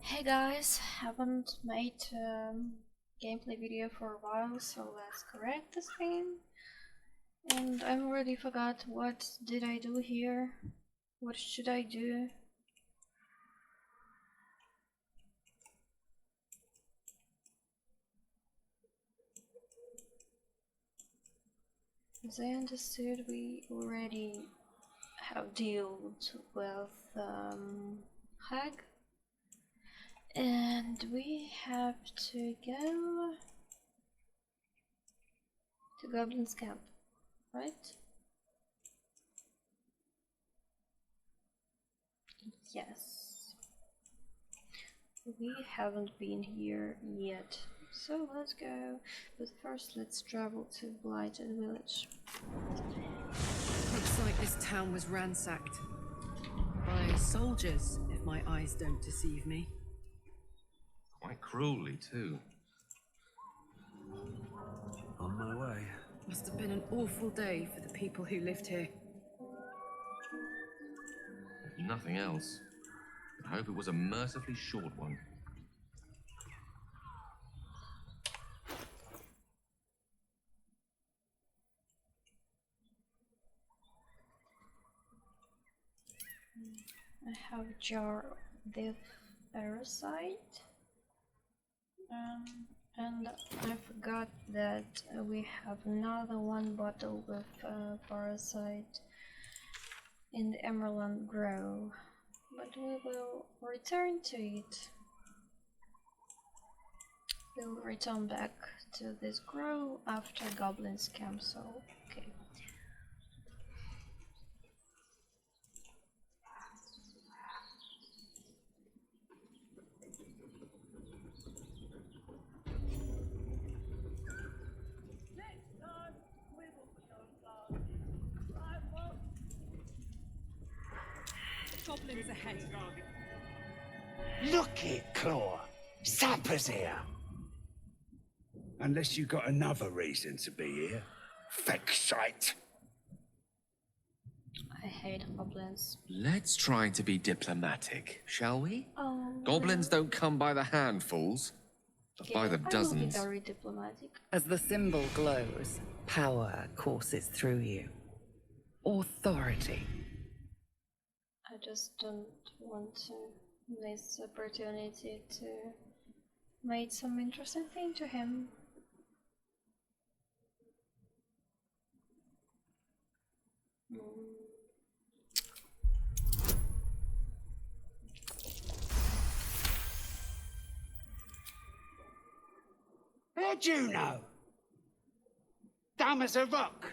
Hey guys, haven't made gameplay video for a while, so let's correct this thing. And I already forgot what did I do here. What should I do? As I understood, we already have dealt with Hag. And we have to go to Goblin's camp, right? Yes. We haven't been here yet, so let's go. But first let's travel to Blighted Village. Looks like this town was ransacked by soldiers, if my eyes don't deceive me. Quite cruelly, too. On my way. Must have been an awful day for the people who lived here. If nothing else, I hope it was a mercifully short one. I have a jar of parasite. And I forgot that we have another one bottle with parasite in the Emerald Grove, but we will return to it. We'll return back to this grove after Goblin's camp, so okay. Goblins ahead. Look it, Claw. Sapper's here. Unless you got another reason to be here. Feck shite. I hate goblins. Let's try to be diplomatic, shall we? Oh, Goblins don't come by the handfuls, but by the I will dozens. be very diplomatic. As the symbol glows, power courses through you. Authority. I just don't want to miss the opportunity to make some interesting thing to him. How'd you know? Dumb as a rock,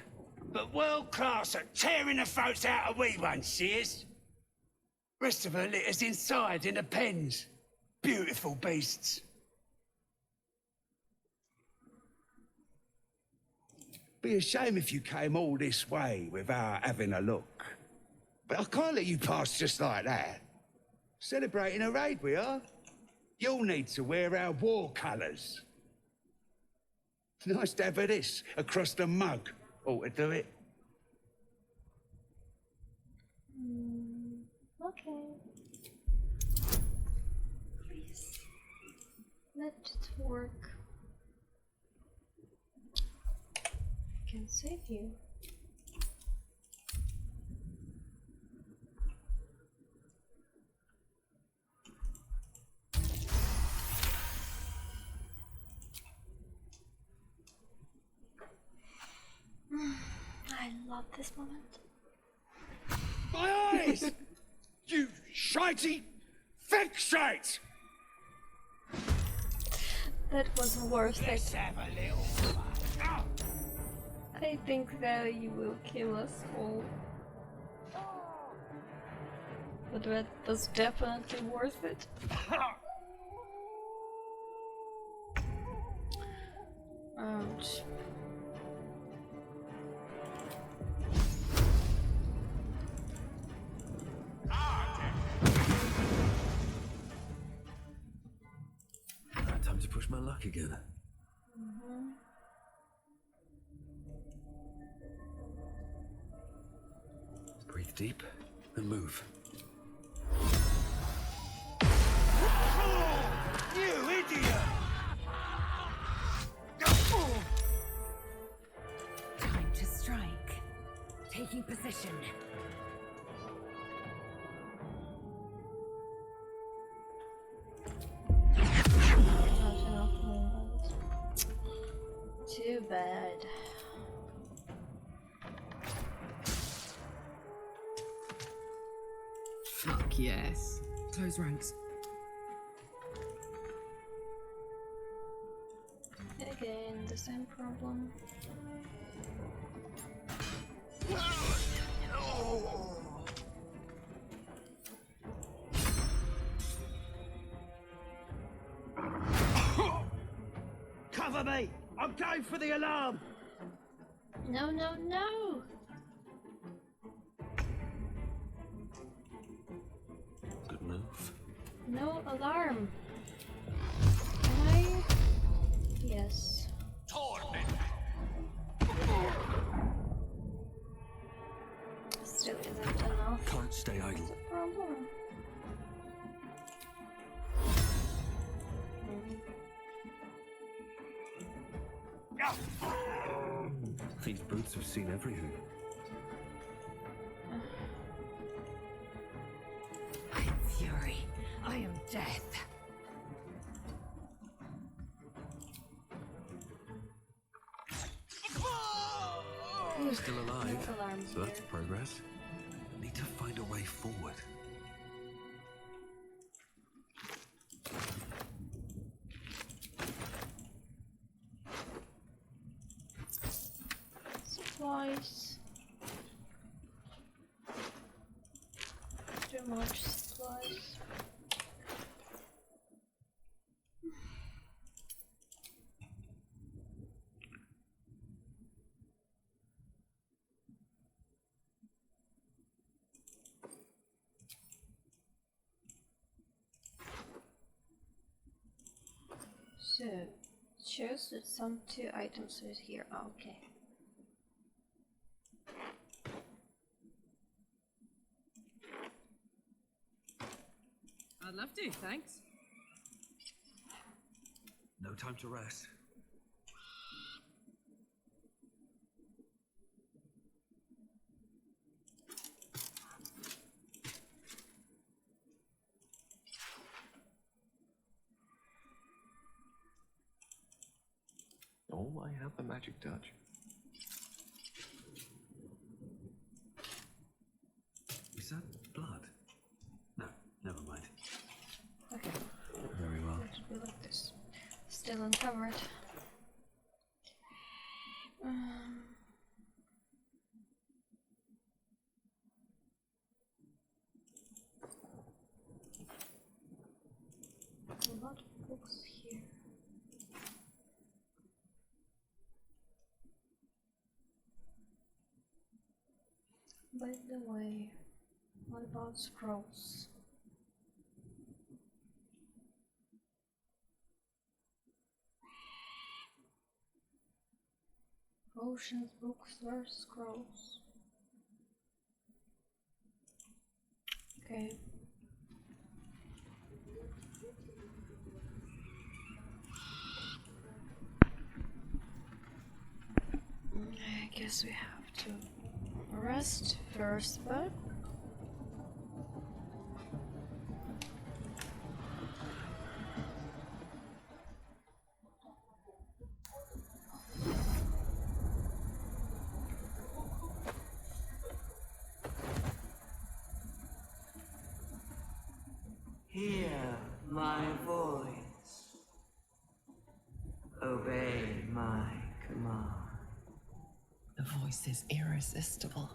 but world class at tearing the throats out of wee ones, she is. Rest of her litters inside in the pens. Beautiful beasts. Be a shame if you came all this way without having a look. But I can't let you pass just like that. Celebrating a raid we are. You'll need to wear our war colours. Nice to have this across the mug. Ought to do it. Okay. Please. Let it work. I can save you. I love this moment. My eyes! You shitey feck shite! That was worth it. Let's have a little fun. I think that you will kill us all. But that was definitely worth it. Ouch. Time to push my luck again. Breathe deep and move. Oh! position. Not enough movement. Too bad. Fuck yes. Close ranks. Again, the same problem. Cover me! I'm going for the alarm! No, no, no! Good move. No alarm. Can I? Yes. Still isn't enough. Can't stay idle. Problem. These boots have seen everything. I am fury. I am death. Still alive, No alarm so that's here. progress. Need to find a way forward. Supplies. Too much supplies. So, it shows that some 2 items are here. Oh, okay. I'd love to, thanks. No time to rest. Oh, I have the magic touch. Is that blood? No, never mind. Okay. Very well. It should be like this. Still uncovered. A lot of books here. By the way, what about scrolls? Potions, books, or scrolls? Okay. I guess we have to rest first, but Hear my voice. Obey my command. The voice is irresistible.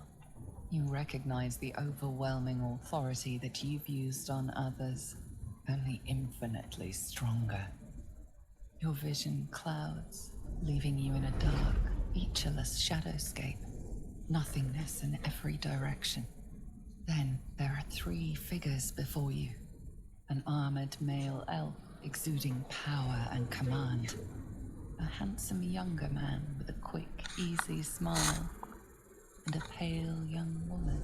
You recognize the overwhelming authority that you've used on others, only infinitely stronger. Your vision clouds, leaving you in a dark, featureless shadowscape, nothingness in every direction. Then there are 3 figures before you. An armored male elf exuding power and command. A handsome younger man with a quick, easy smile. And a pale young woman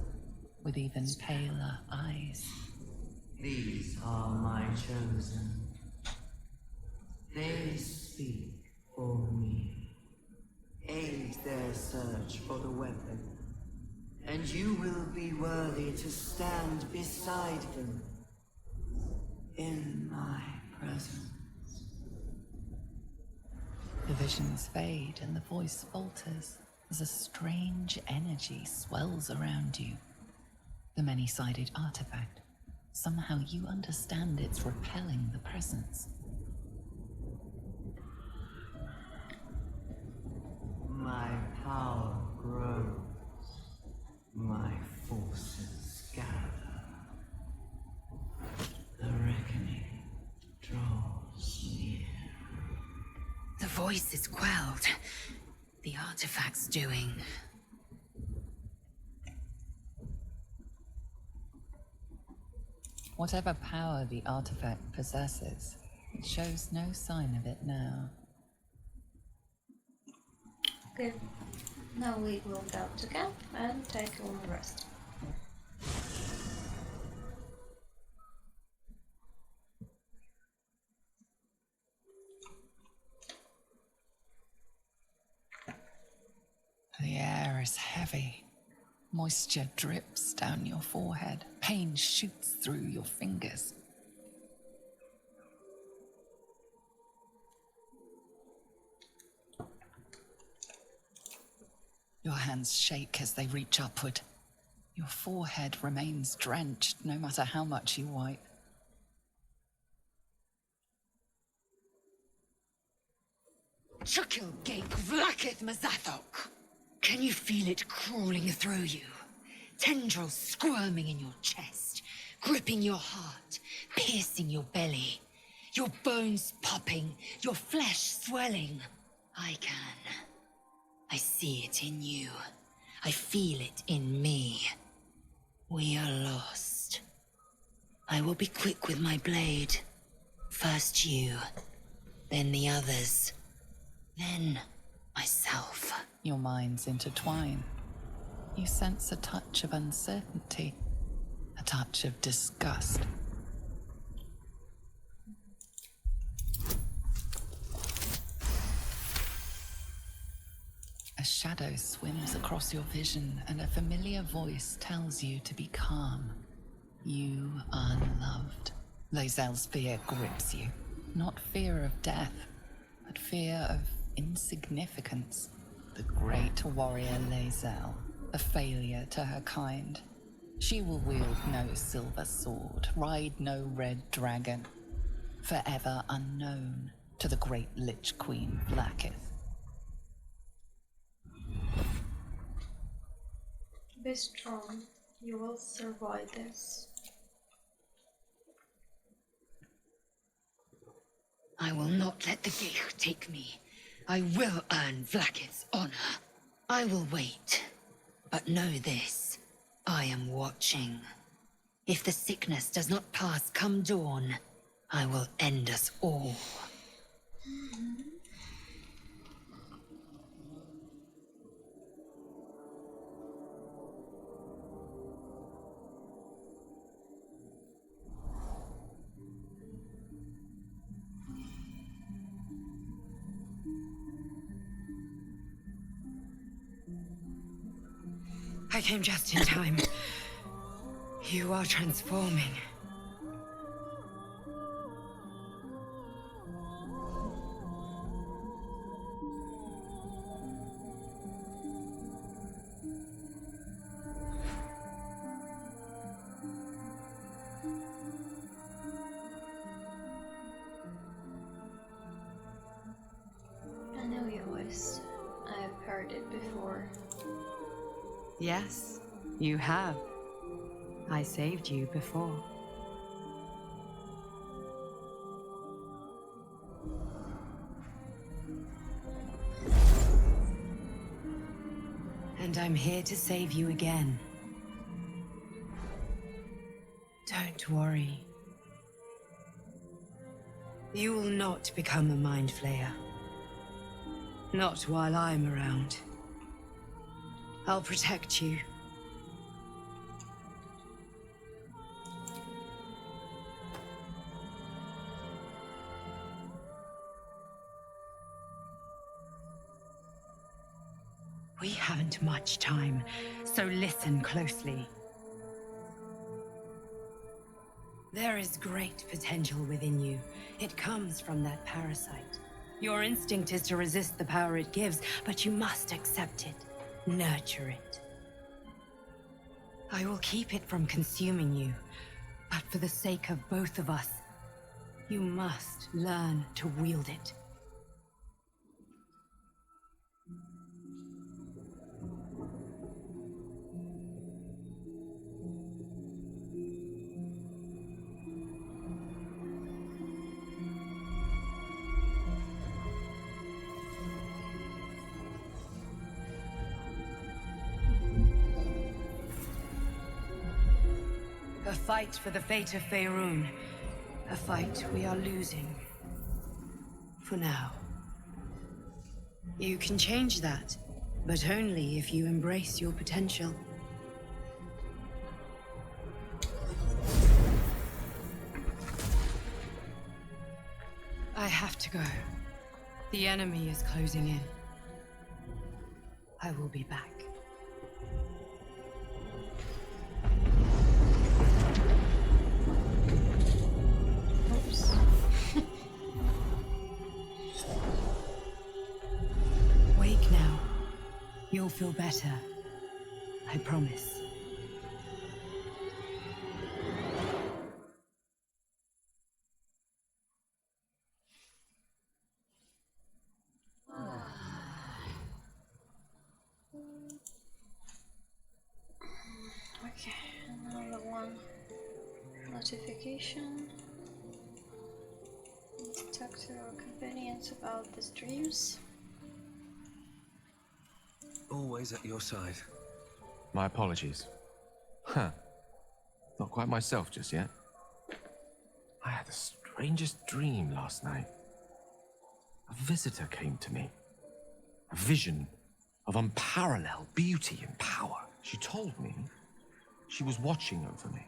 with even paler eyes. These are my chosen. They speak for me. Aid their search for the weapon, and beside them, in my presence. The visions fade and the voice falters as a strange energy swells around you. The many-sided artifact. Somehow you understand it's repelling the presence. My power grows, my forces gather. The reckoning draws near. The voice is quelled. The artifact's doing. Whatever power the artifact possesses, it shows no sign of it now. Okay, now we will go to camp and take a long rest. The air is heavy. Moisture drips down your forehead. Pain shoots through your fingers. Your hands shake as they reach upward. Your forehead remains drenched no matter how much you wipe. Chukil Gake Vlakith Mazathok. Can you feel it crawling through you? Tendrils squirming in your chest, gripping your heart, piercing your belly. Your bones popping, your flesh swelling. I can. I see it in you. I feel it in me. We are lost. I will be quick with my blade. First you, then the others, then myself. Your minds intertwine. You sense a touch of uncertainty, a touch of disgust. A shadow swims across your vision, and a familiar voice tells you to be calm. You are loved. Lae'zel's fear grips you. Not fear of death, but fear of insignificance. The great warrior Lae'zel, a failure to her kind. She will wield no silver sword, ride no red dragon. Forever unknown to the great Lich Queen Vlakith. Be strong. You will survive this. I will not let the Gate take me. I will earn Vlakith's honor. I will wait. But know this. I am watching. If the sickness does not pass come dawn, I will end us all. I came just in time. You are transforming. I know your voice. I have heard it before. Yes, you have. I saved you before. And I'm here to save you again. Don't worry. You will not become a mind flayer. Not while I'm around. I'll protect you. We haven't much time, so listen closely. There is great potential within you. It comes from that parasite. Your instinct is to resist the power it gives, but you must accept it, nurture it. I will keep it from consuming you, but for the sake of both of us, you must learn to wield it. A fight for the fate of Faerun. A fight we are losing. For now. You can change that, but only if you embrace your potential. I have to go. The enemy is closing in. I will be back. Oops. Wake now. You'll feel better. I promise. Okay, another one. Notification. Let's talk to our companions about these dreams. Always at your side. My apologies. Huh. Not quite myself just yet. I had the strangest dream last night. A visitor came to me. A vision of unparalleled beauty and power. She told me she was watching over me,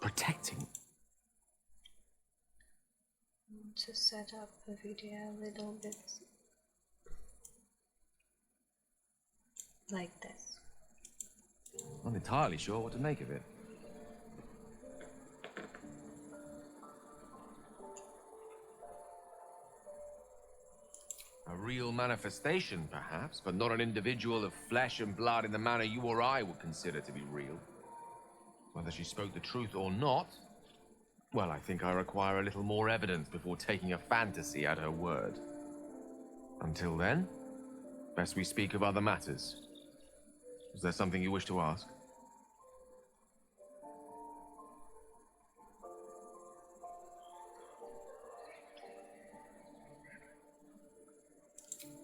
protecting. To set up the video a little bit like this. Not entirely sure what to make of it. A real manifestation, perhaps, but not an individual of flesh and blood in the manner you or I would consider to be real. Whether she spoke the truth or not, well, I think I require a little more evidence before taking a fantasy at her word. Until then, best we speak of other matters. Is there something you wish to ask?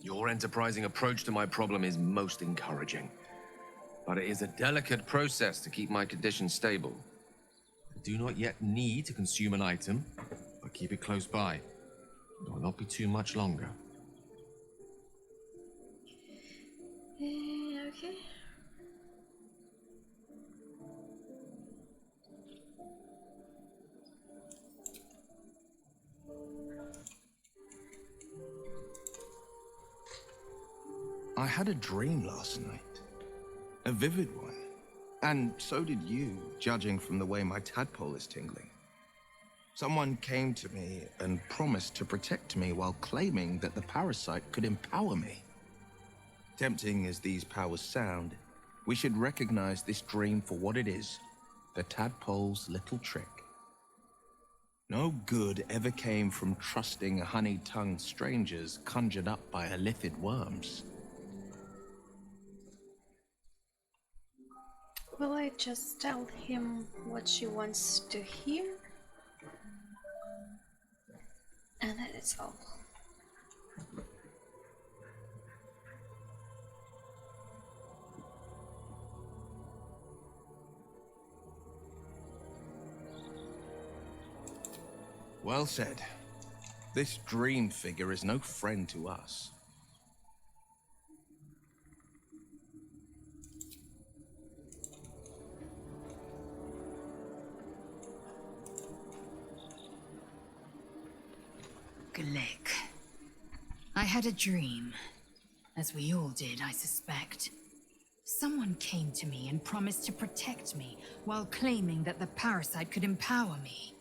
Your enterprising approach to my problem is most encouraging. But it is a delicate process to keep my condition stable. I do not yet need to consume an item, but keep it close by. It will not be too much longer. Okay. I had a dream last night. A vivid one. And so did you, judging from the way my tadpole is tingling. Someone came to me and promised to protect me while claiming that the parasite could empower me. Tempting as these powers sound, we should recognize this dream for what it is, the tadpole's little trick. No good ever came from trusting honey-tongued strangers conjured up by illithid worms. Will I just tell him what she wants to hear? And that is all. Well said. This dream figure is no friend to us. Glick. I had a dream. As we all did, I suspect. Someone came to me and promised to protect me while claiming that the parasite could empower me.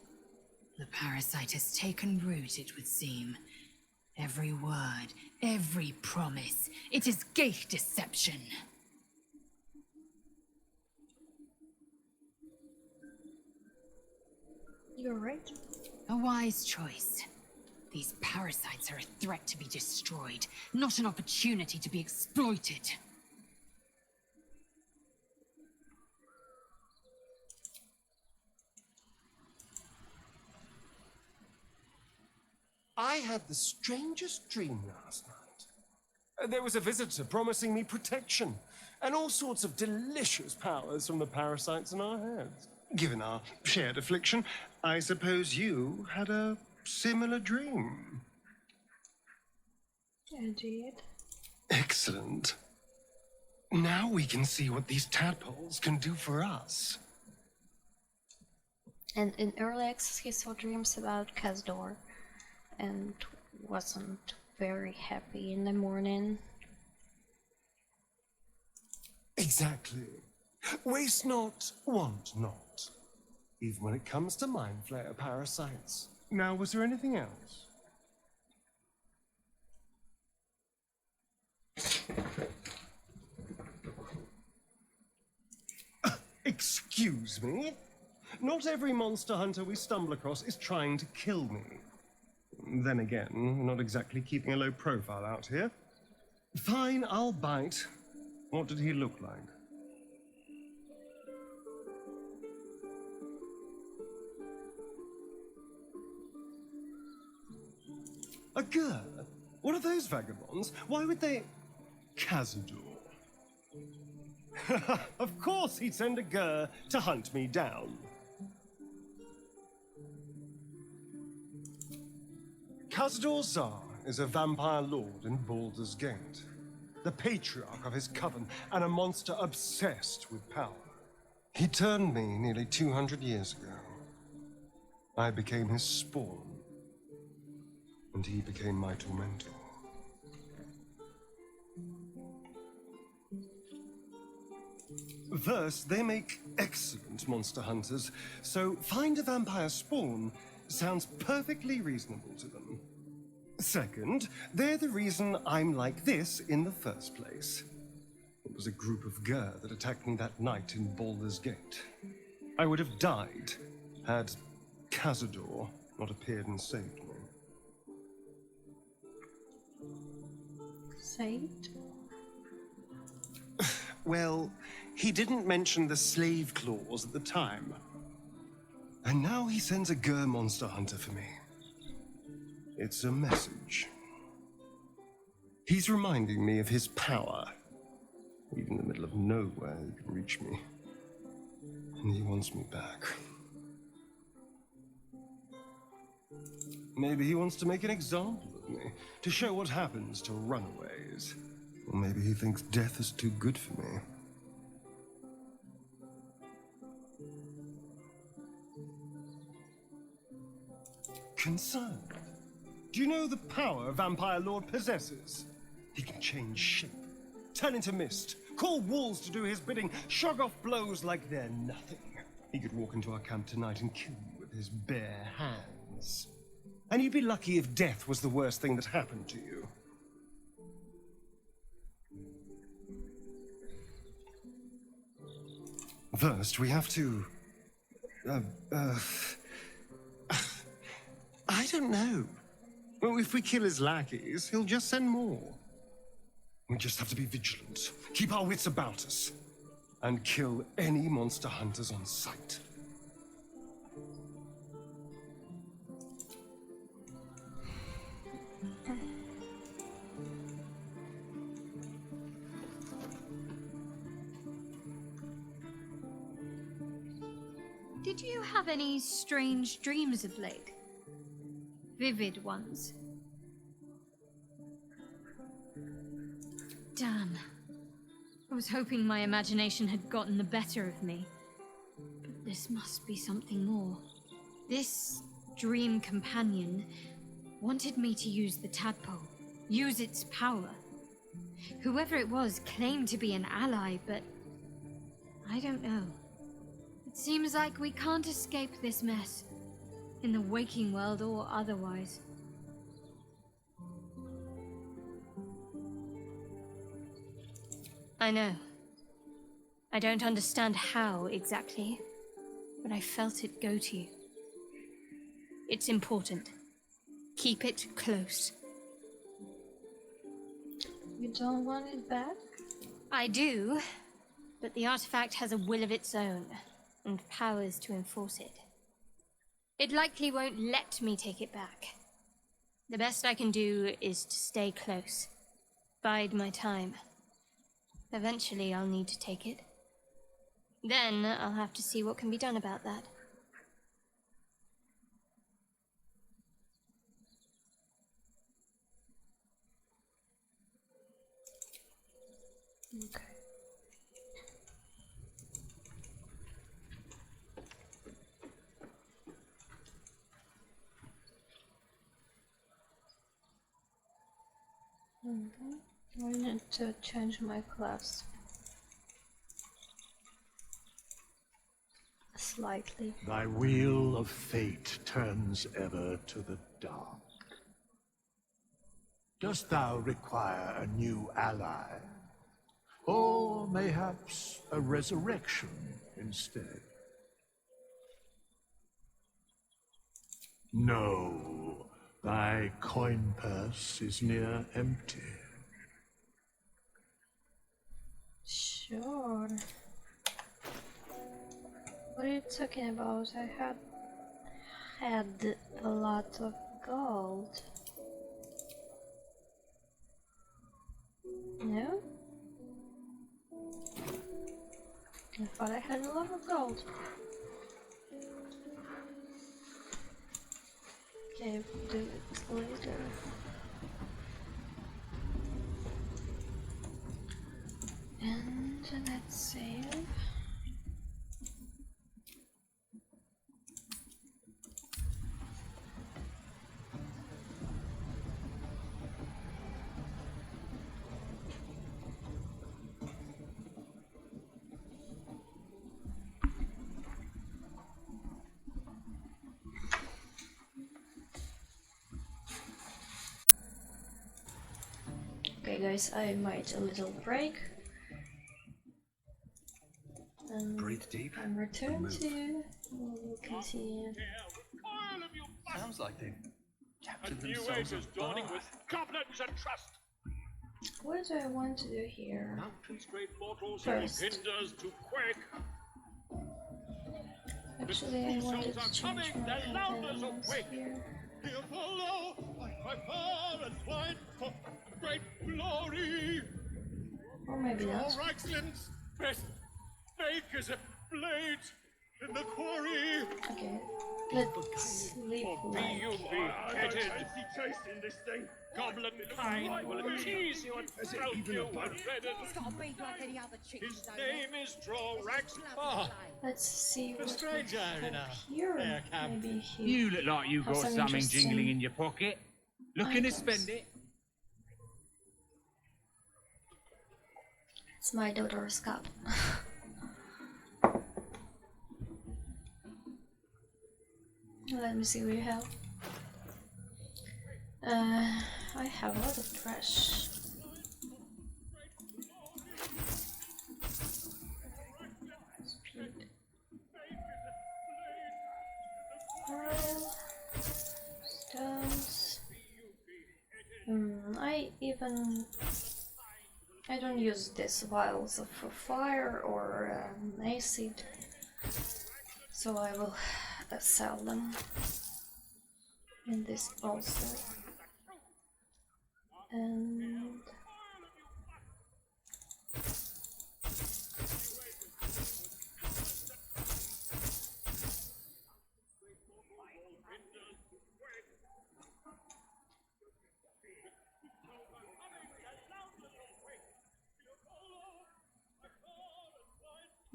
The parasite has taken root, it would seem. Every word, every promise, it is gate deception. You're right. A wise choice. These parasites are a threat to be destroyed, not an opportunity to be exploited. I had the strangest dream last night. There was a visitor promising me protection and all sorts of delicious powers from the parasites in our heads. Given our shared affliction, I suppose you had a similar dream. I did. Excellent. Now we can see what these tadpoles can do for us. And in early access he saw dreams about Kazdor and wasn't very happy in the morning. Exactly. Waste not, want not. Even when it comes to mind flayer parasites. Now, was there anything else? Excuse me? Not every monster hunter we stumble across is trying to kill me. Then again, we're not exactly keeping a low profile out here. Fine, I'll bite. What did he look like? A Gur? What are those vagabonds? Why would they... Khazad-dûr. Of course he'd send a Gur to hunt me down. Khazad-dûr Zar is a vampire lord in Baldur's Gate, the patriarch of his coven and a monster obsessed with power. He turned me nearly 200 years ago. I became his spawn, and he became my tormentor. First, they make excellent monster hunters, so find a vampire spawn sounds perfectly reasonable to them. Second, they're the reason I'm like this in the first place. It was a group of Gur that attacked me that night in Baldur's Gate. I would have died had Khazad-dûr not appeared and saved me. Saved? Well, he didn't mention the slave clause at the time. And now he sends a Gur monster hunter for me. It's a message. He's reminding me of his power. Even in the middle of nowhere, he can reach me. And he wants me back. Maybe he wants to make an example of me, to show what happens to runaways. Or maybe he thinks death is too good for me. Concerned? Do you know the power a vampire lord possesses? He can change shape, turn into mist, call walls to do his bidding, shrug off blows like they're nothing. He could walk into our camp tonight and kill you with his bare hands. And you'd be lucky if death was the worst thing that happened to you. First, we have to... I don't know. Well, if we kill his lackeys, he'll just send more. We just have to be vigilant, keep our wits about us, and kill any monster hunters on sight. Did you have any strange dreams of late? Vivid ones? Damn. I was hoping my imagination had gotten the better of me. But this must be something more. This dream companion wanted me to use the tadpole, use its power. Whoever it was claimed to be an ally, but I don't know. It seems like we can't escape this mess, in the waking world or otherwise. I know. I don't understand how exactly, but I felt it go to you. It's important. Keep it close. You don't want it back? I do, but the artifact has a will of its own, and powers to enforce it. It likely won't let me take it back. The best I can do is to stay close. Bide my time. Eventually I'll need to take it. Then I'll have to see what can be done about that. Okay. I need to change my class slightly. Thy wheel of fate turns ever to the dark. Dost thou require a new ally? Or mayhaps a resurrection instead? No, thy coin purse is near empty. Sure. What are you talking about? I had a lot of gold. No? I thought I had a lot of gold. Okay, we'll do it later. And let's save. Okay guys, I made a little break. And Breathe deep. I'm returned to. We'll continue. Sounds like they've captured A new themselves age is a dawning bar. with goblins and trust. What do I want to do here? Mountains, great mortals, First. and hinders to quake. Actually, I wanted to change my The louders companions awake. here. Here follow my far and wide for great glory. Or maybe not. All Reichsland's best fake is a blade in the quarry. Okay, let's sleep Be like. you beheaded. Chased in this thing. Goblin kind will tease you and throat you and dreaded. He's got a beak like any other chicken. His name is Drorax. Let's see what stranger we in have a here. hair cab. Maybe he You look like you've have got some something interesting jingling in your pocket. Looking to items. spend it? It's my daughter's cup. Let me see what you have. I have a lot of trash. Speed. Pearl. Stones. I don't use these vials of fire or acid, so I will sell them in this also. And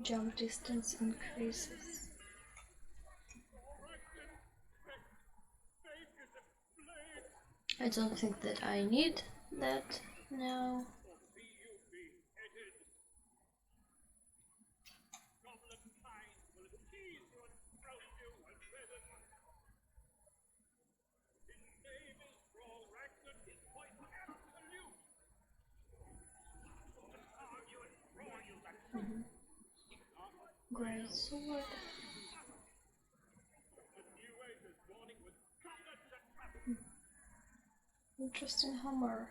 jump distance increases. I don't think that I need that now. Great sword. Interesting hammer.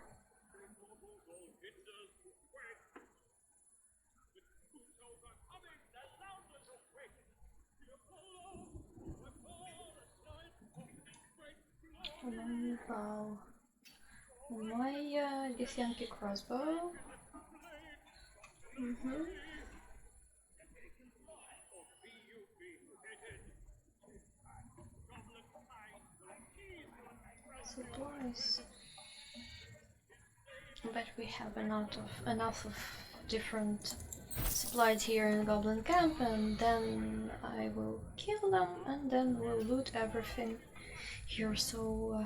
Bow. My Githyanki crossbow. Supplies. But we have enough of different supplies here in the Goblin camp, and then I will kill them, and then we'll loot everything here. So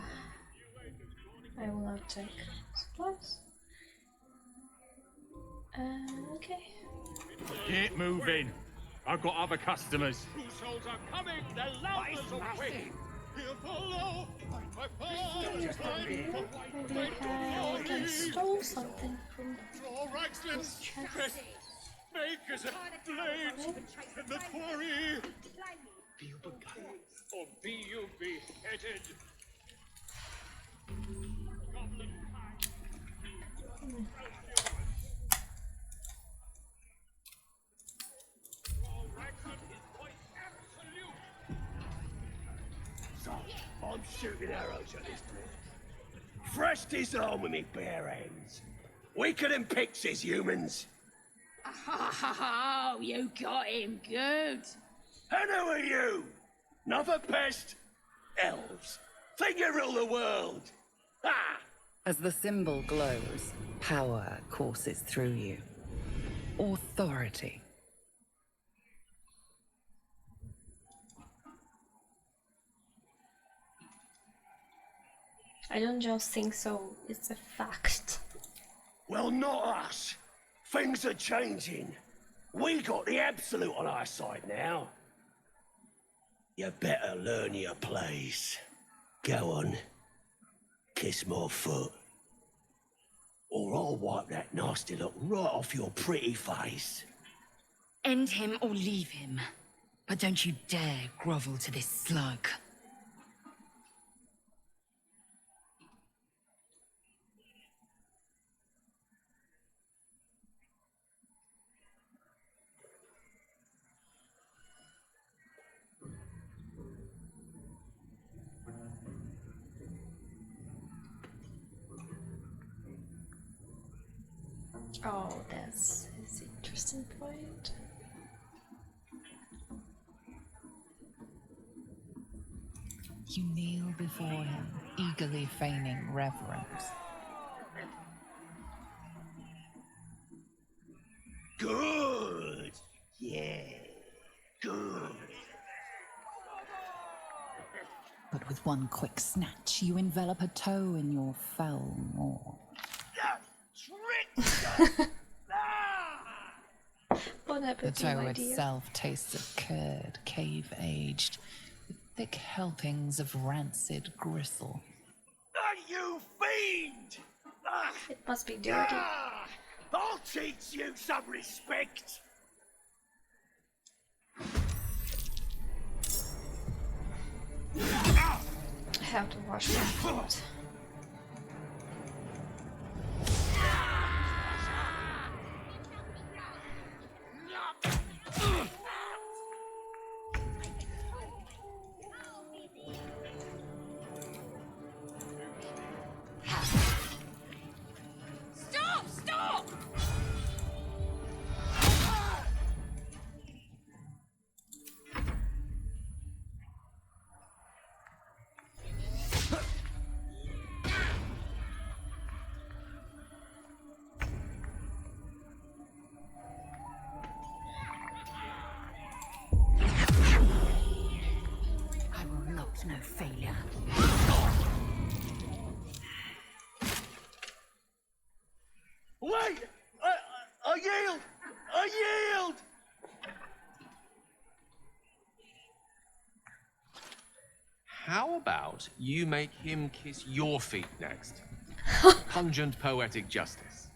I will not take supplies. Okay. Keep moving. I've got other customers. Souls are coming. Their loudness are quick. Here follow. Maybe I can stole something from this chest. Makers of blades in the quarry. Or be you beheaded. Goblin I'm shooting arrows at this place. Fresh disarm with me bare hands. Weaker than pixies, humans. Oh, you got him good. And who are you? Another pest? Elves. Think you rule the world. Ha! As the symbol glows, power courses through you. Authority. I don't just think so, it's a fact. Well, not us. Things are changing. We got the absolute on our side now. You better learn your place. Go on. Kiss my foot. Or I'll wipe that nasty look right off your pretty face. End him or leave him. But don't you dare grovel to this slug. Oh, that's an interesting point. You kneel before him, eagerly feigning reverence. Good. Yeah. Good. But with one quick snatch, you envelop a toe in your foul maw. Bon The appetit, toe my dear. itself tastes of curd, cave-aged, with thick helpings of rancid gristle. You fiend! It must be dirty. I'll teach you some respect. I have to wash my foot. Stop! Stop! I will not no failure. Wait! I yield! I yield! How about you make him kiss your feet next? Pungent poetic justice.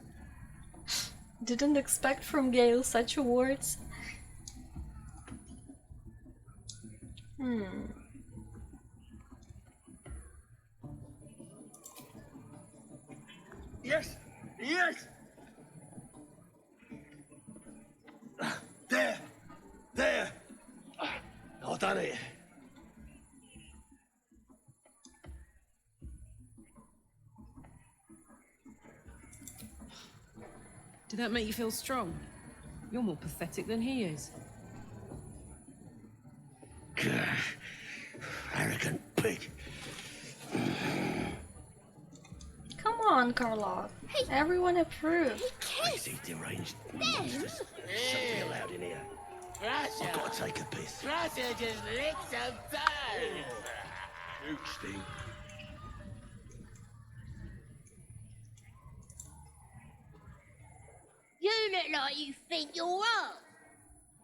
Didn't expect from Gale such words. Yes! Yes! There! There! I done it. Did that make you feel strong? You're more pathetic than he is. Arrogant pig. Come on, Karloff. Everyone approves. Crazy, deranged monsters. Shouldn't be allowed in here. Russia. I've got to take a piss. Russia just licks some toes. Huge thing. You look like you think you're on.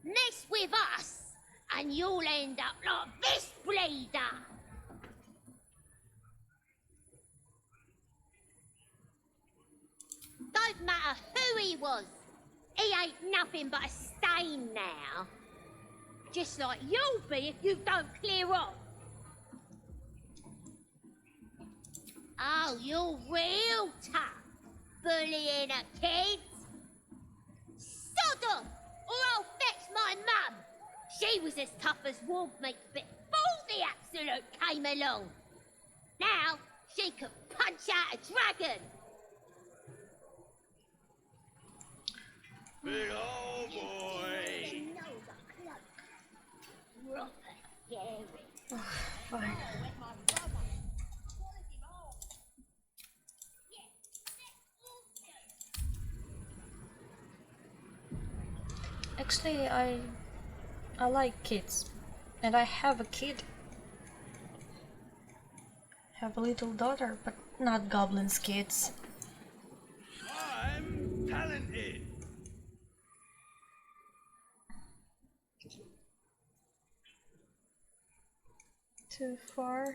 Mess with us, and you'll end up like this bleeder. Don't matter who he was. He ain't nothing but a stain now. Just like you'll be if you don't clear off. Oh, you're real tough, bullying a kid. Sod off, or I'll fetch my mum. She was as tough as wolf meat before the Absolute came along. Now, she could punch out a dragon. Big old boy. Proper scary. Fine. Actually, I like kids, and I have a kid. Have a little daughter, but not Goblin's kids. I'm talented. Too far.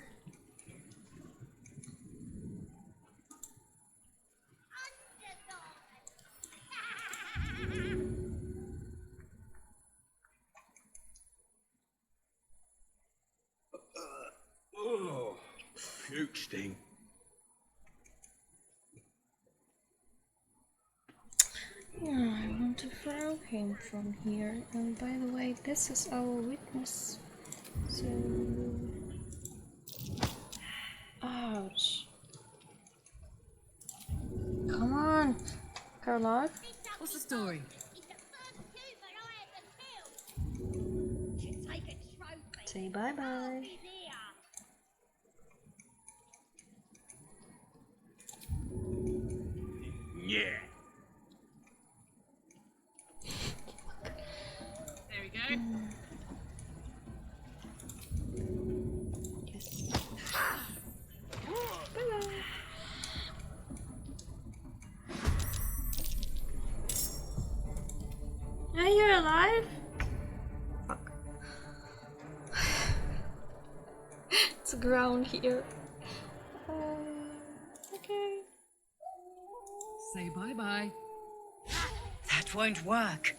Oh, huge thing. Yeah, I want to throw him from here. And by the way, this is our witness. So... Ouch. Come on, Karloff. What's the story? Say bye-bye. Yeah. There we go. Yes. Are you alive? Fuck. It's ground here. Okay. Say bye-bye. That won't work.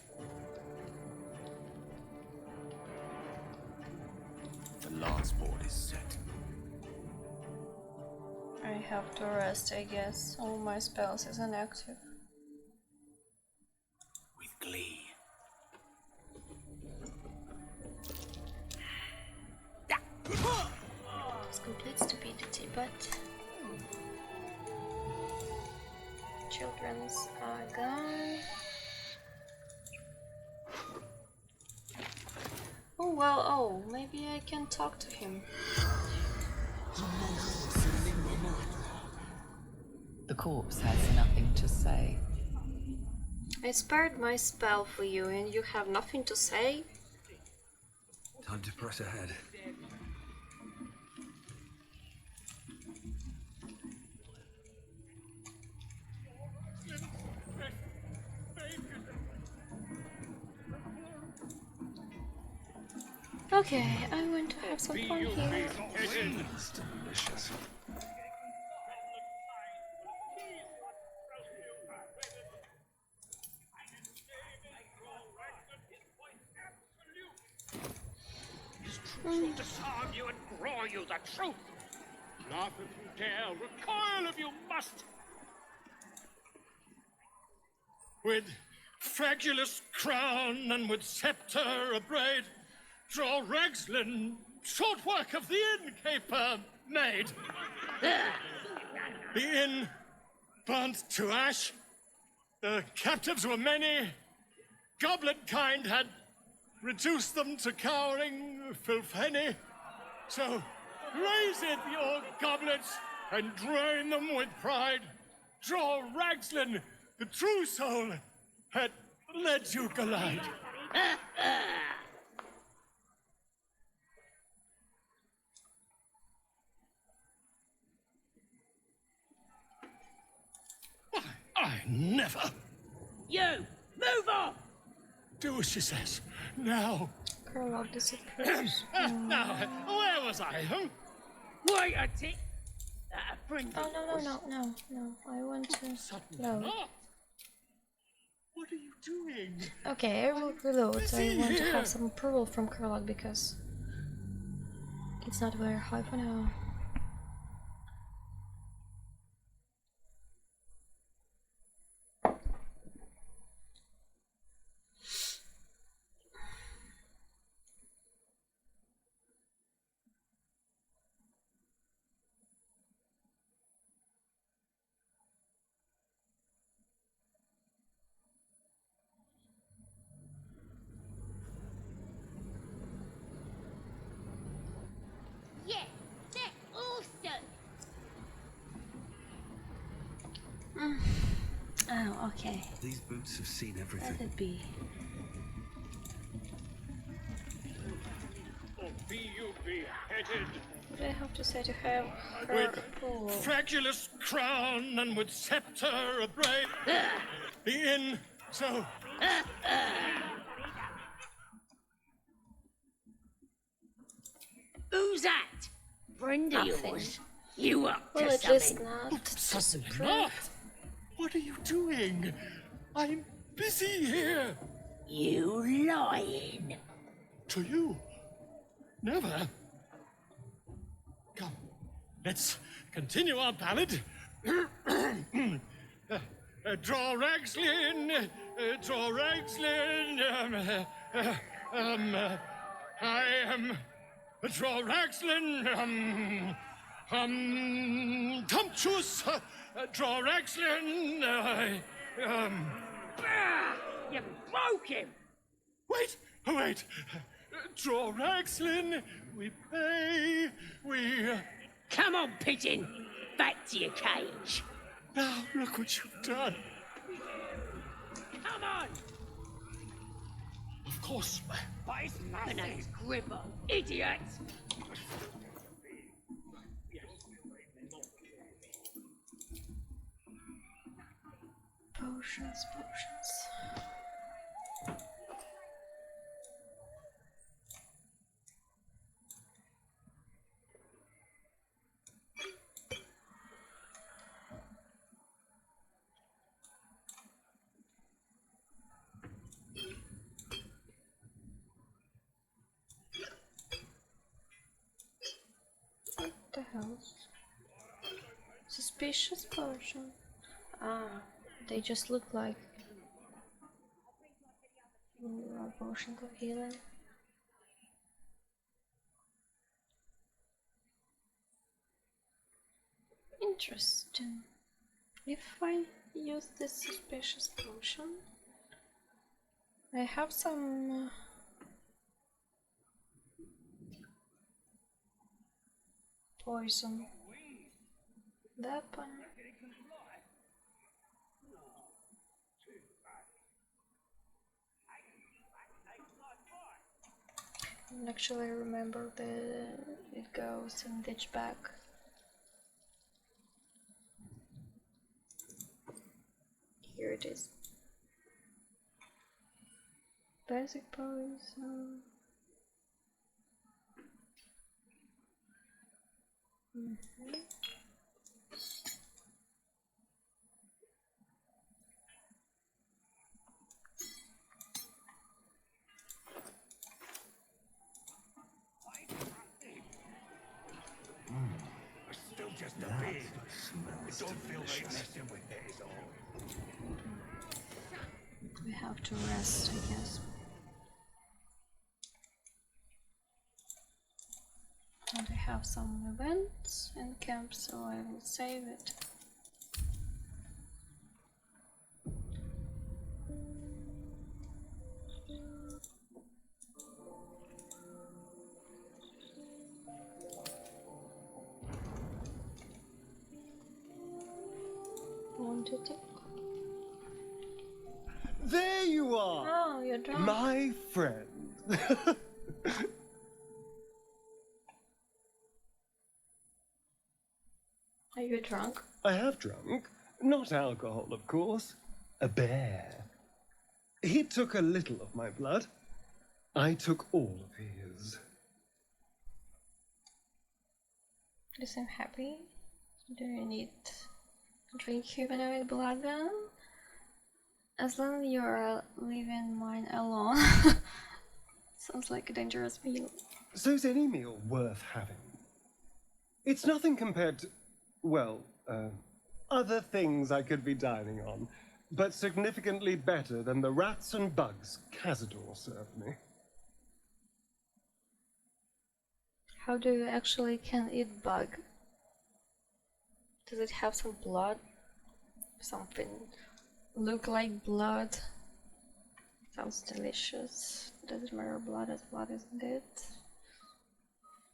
The last board is set. I have to rest, I guess. All my spells is inactive. With glee. It's complete stupidity, but children's are gone. Oh well, oh, maybe I can talk to him. The corpse has nothing to say. I spared my spell for you and you have nothing to say? Time to press ahead. Okay, I want to have some fun here. It's delicious. disarm you and draw you the truth. Laugh if you dare, recoil if you must. With fragulous crown and with scepter abraid, draw Ragslin, short work of the innkeeper made. The inn burnt to ash. The captives were many. Goblin kind had reduced them to cowering filfenny. So raise it, your goblets, and drain them with pride. Draw Ragslin, the true soul, had led you glide. I never. You, move on! Do as she says. Now. Curlock disappears. Now, where was I? Huh? Wait a tick. Friend. Oh, no. I want to load. What are you doing? Okay, I will reload. I want to have some approval from Curlock because it's not very high for now. Yeah, they're awesome. Oh, okay. These boots have seen everything. Let it be. Or be you beheaded. What do I have to say to have her With approval? fragulous crown and with scepter abraid. The inn, so. Who's that? Friend of yours? You up Well, to it is something? not. Something not. What are you doing? I'm busy here. You lying. To you? Never. Come, let's continue our ballad. Draw Ragslin, draw Ragslin. I am draw Ragslin. Tumptuous. Draw Ragslin. You broke him. Wait. Draw Ragslin. We pay. We. Come on, pigeon. Back to your cage. Now look what you've done. Come on. Of course. But it's nothing. The name's Gribble. Idiot. Potions. What the hell? Suspicious potion. They just look like potions of healing. Interesting. If I use this suspicious potion, I have some poison weapon. Actually, I remember that it goes in ditch back. Here it is. Basic poison. Don't feel like messing with it at all. We have to rest, I guess. And I have some events in camp, so I will save it. Wanted it. There you are! Oh, you're drunk. My friend. Are you drunk? I have drunk. Not alcohol, of course. A bear. He took a little of my blood. I took all of his. You seem happy. Do you need to drink humanoid blood then? As long as you're leaving mine alone. Sounds like a dangerous meal. So's any meal worth having. It's nothing compared to, well, other things I could be dining on, but significantly better than the rats and bugs Cazador served me. How do you actually can eat bug? Does it have some blood? Something look like blood? Sounds delicious. Does it mirror blood as blood, isn't it?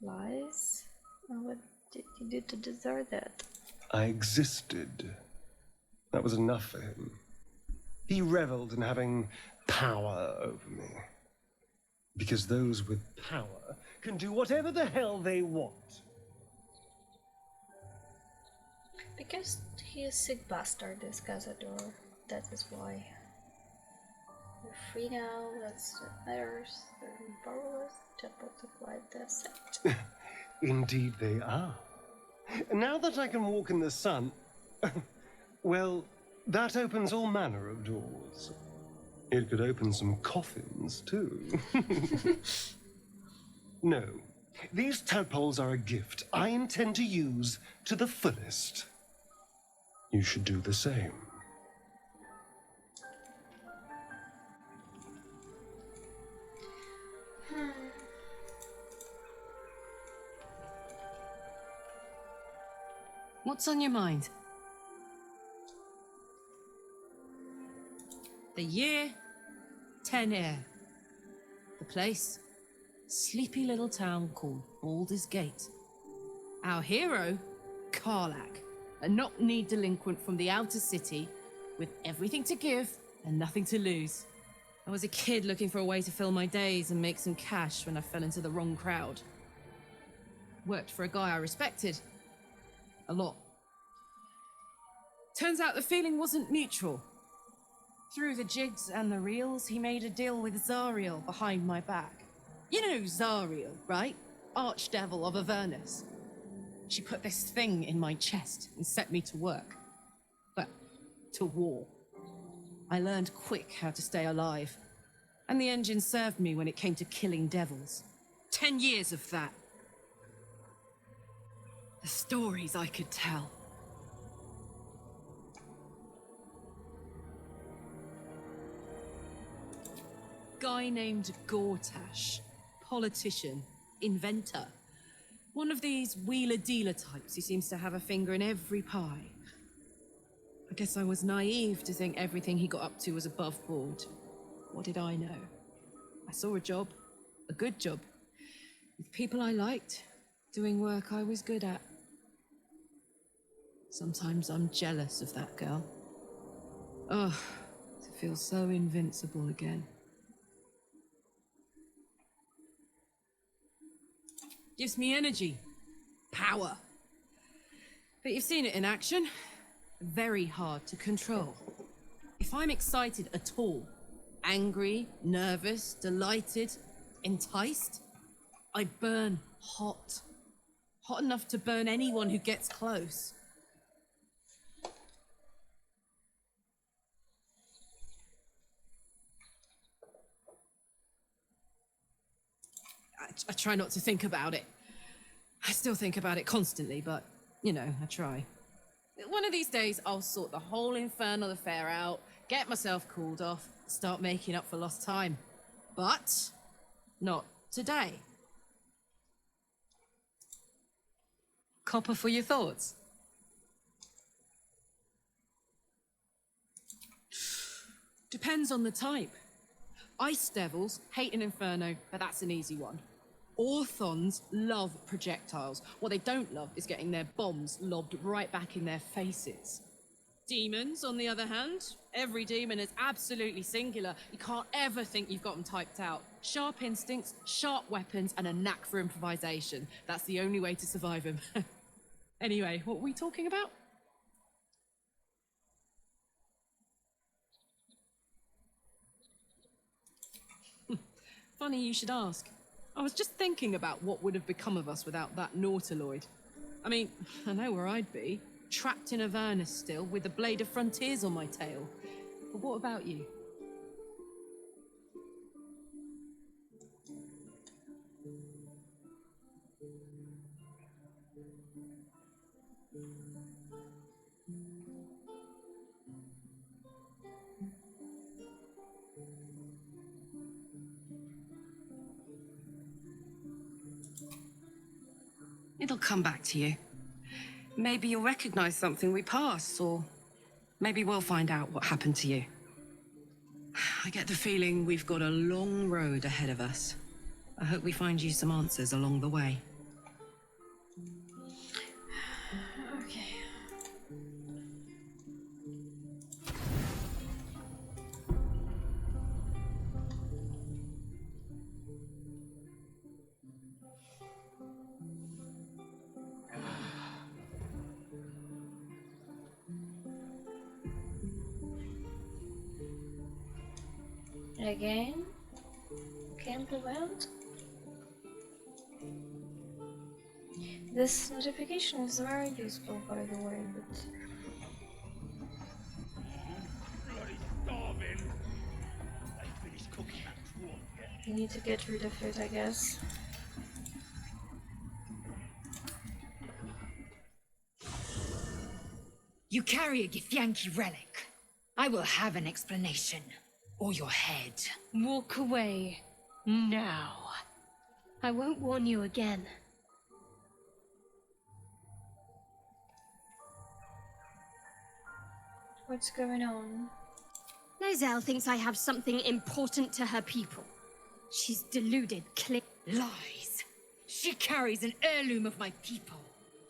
Lies? And what did you do to deserve that? I existed. That was enough for him. He reveled in having power over me. Because those with power can do whatever the hell they want. Because he is sick bastard, this Cazador. That is why. We're free now, that's what matters. They're powerless to multiply the sect. Indeed they are. Now that I can walk in the sun, well, that opens all manner of doors. It could open some coffins, too. No, these tadpoles are a gift I intend to use to the fullest. You should do the same. What's on your mind? The year, 10 air. The place, sleepy little town called Baldur's Gate. Our hero, Karlach, a knock-kneed delinquent from the outer city with everything to give and nothing to lose. I was a kid looking for a way to fill my days and make some cash when I fell into the wrong crowd. Worked for a guy I respected. A lot. Turns out the feeling wasn't mutual. Through the jigs and the reels, he made a deal with Zariel behind my back. You know Zariel, right? Archdevil of Avernus. She put this thing in my chest and set me to work. But to war. I learned quick how to stay alive. And the engine served me when it came to killing devils. 10 years of that. The stories I could tell. Guy named Gortash. Politician. Inventor. One of these wheeler-dealer types who seems to have a finger in every pie. I guess I was naive to think everything he got up to was above board. What did I know? I saw a job. A good job. With people I liked. Doing work I was good at. Sometimes I'm jealous of that girl. Oh, to feel so invincible again. Gives me energy. Power. But you've seen it in action. Very hard to control. If I'm excited at all, angry, nervous, delighted, enticed, I burn hot. Hot enough to burn anyone who gets close. I try not to think about it. I still think about it constantly, but You know, I try. One of these days, I'll sort the whole infernal affair out, get myself cooled off, start making up for lost time. But not today. Copper for your thoughts? Depends on the type. Ice devils hate an inferno, but that's an easy one. Orthons love projectiles. What they don't love is getting their bombs lobbed right back in their faces. Demons, on the other hand, every demon is absolutely singular. You can't ever think you've got them typed out. Sharp instincts, sharp weapons, and a knack for improvisation. That's the only way to survive them. Anyway, what were we talking about? Funny you should ask. I was just thinking about what would have become of us without that Nautiloid. I mean, I know where I'd be. Trapped in Avernus still, with the Blade of Frontiers on my tail. But what about you? It'll come back to you. Maybe you'll recognize something we pass, or maybe we'll find out what happened to you. I get the feeling we've got a long road ahead of us. I hope we find you some answers along the way. Okay. Again? Can't prevent? This notification is very useful, by the way, but you need to get rid of it, I guess. You carry a Githyanki relic. I will have an explanation. Or your head. Walk away. Now. I won't warn you again. What's going on? Lae'zel thinks I have something important to her people. She's deluded, Lies. She carries an heirloom of my people.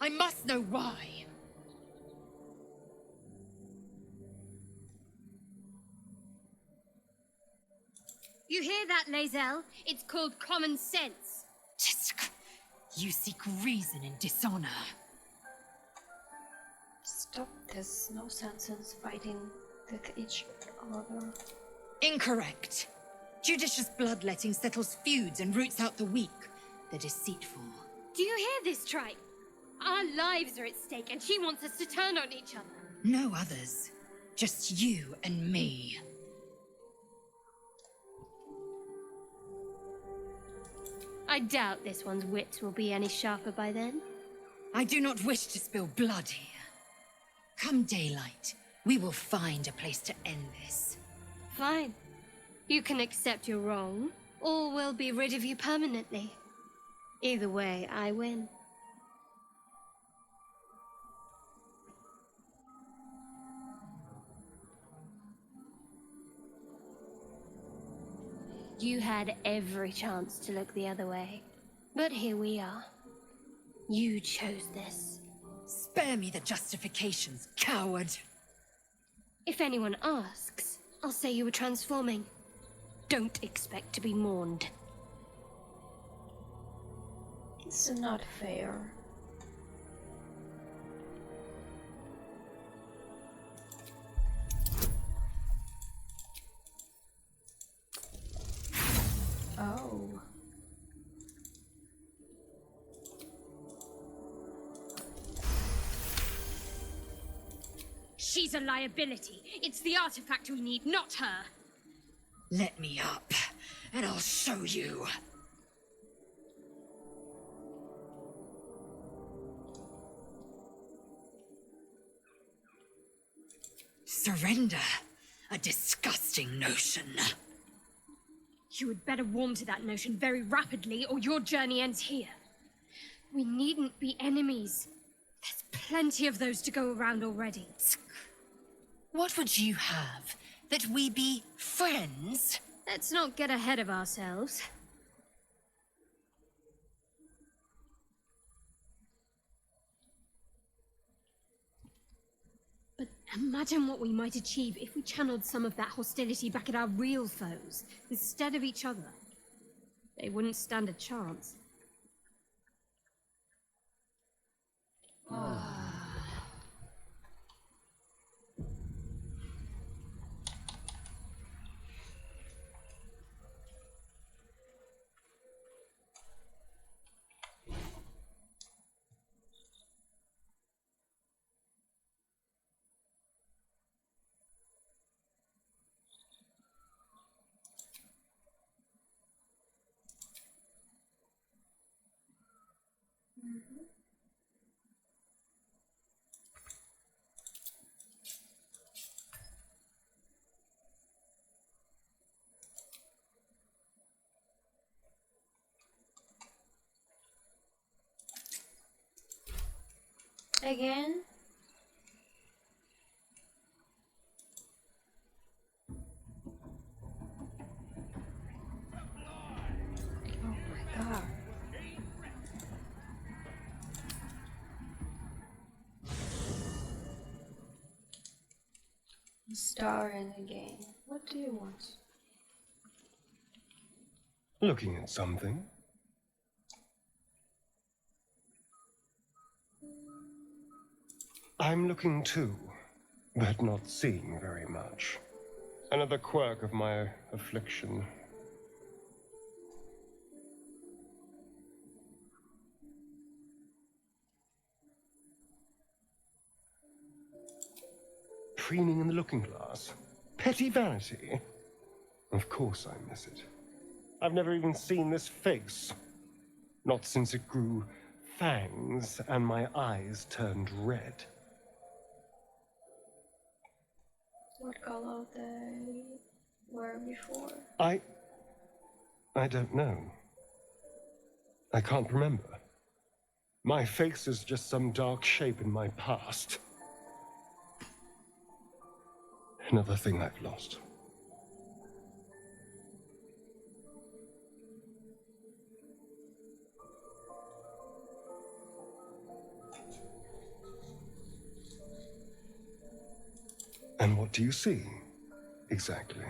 I must know why. You hear that, Lae'zel? It's called common sense. You seek reason in dishonor. Stop this. No sense in fighting with each other. Incorrect. Judicious bloodletting settles feuds and roots out the weak, the deceitful. Do you hear this, tribe? Our lives are at stake, and she wants us to turn on each other. No others. Just you and me. I doubt this one's wits will be any sharper by then. I do not wish to spill blood here. Come daylight, we will find a place to end this. Fine. You can accept you're wrong, or we'll be rid of you permanently. Either way, I win. You had every chance to look the other way, but here we are. You chose this. Spare me the justifications, coward! If anyone asks, I'll say you were transforming. Don't expect to be mourned. It's not fair. Oh. She's a liability. It's the artifact we need, not her. Let me up, and I'll show you. Surrender? A disgusting notion. You had better warm to that notion very rapidly, or your journey ends here. We needn't be enemies. There's plenty of those to go around already. What would you have? That we be friends? Let's not get ahead of ourselves. But imagine what we might achieve if we channeled some of that hostility back at our real foes, instead of each other. They wouldn't stand a chance. Again? Oh my god. Starring again. What do you want? Looking at something. I'm looking too, but not seeing very much. Another quirk of my affliction. Preening in the looking glass? Petty vanity? Of course I miss it. I've never even seen this face. Not since it grew fangs and my eyes turned red. What color they were before? I don't know. I can't remember. My face is just some dark shape in my past. Another thing I've lost. And what do you see, exactly?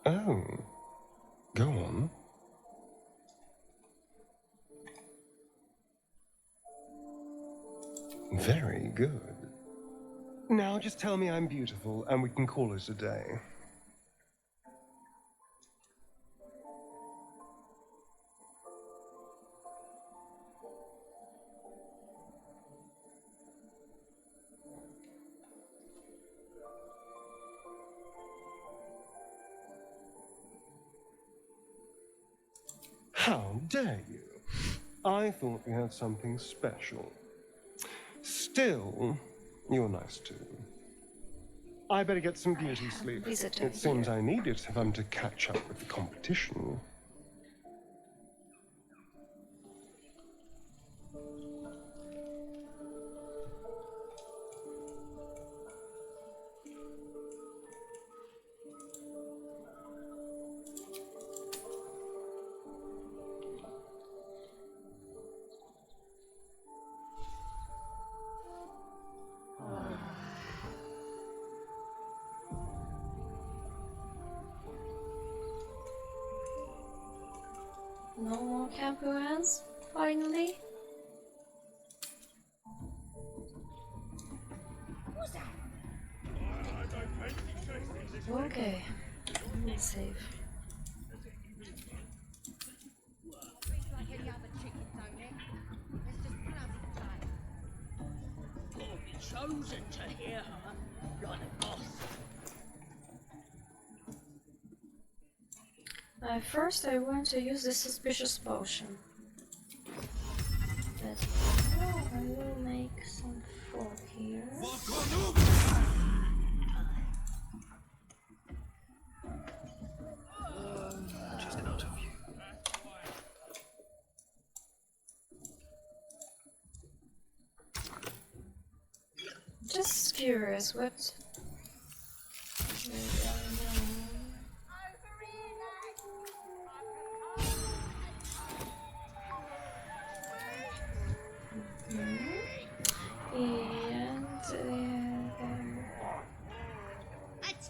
Oh, go on. Very good. Now just tell me I'm beautiful and we can call it a day. How dare you? I thought we had something special. Still, you're nice too. I better get some beauty sleep. It seems I need it if I'm to catch up with the competition. No more campgrounds, finally. Okay, let's save. Chosen to hear her like a boss. First I want to use the suspicious potion. But now I will make some fog here. Just out of view. Just curious, what? And A toast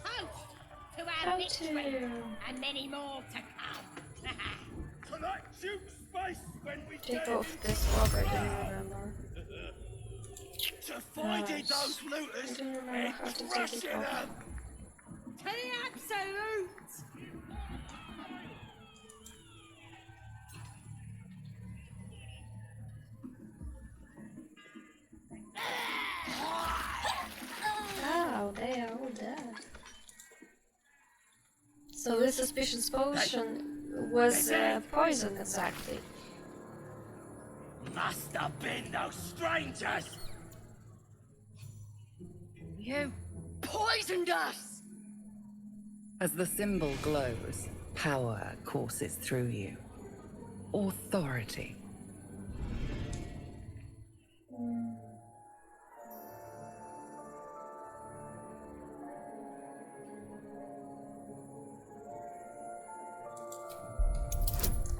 to our victory and many more to come. To that juke space when we take off this fog, I don't remember. to finding those looters I don't remember how to take crushing it off. them. To the absolute. Oh, they are all dead. So this suspicious potion was poison, exactly. Must have been those strangers. You poisoned us! As the symbol glows, power courses through you. Authority.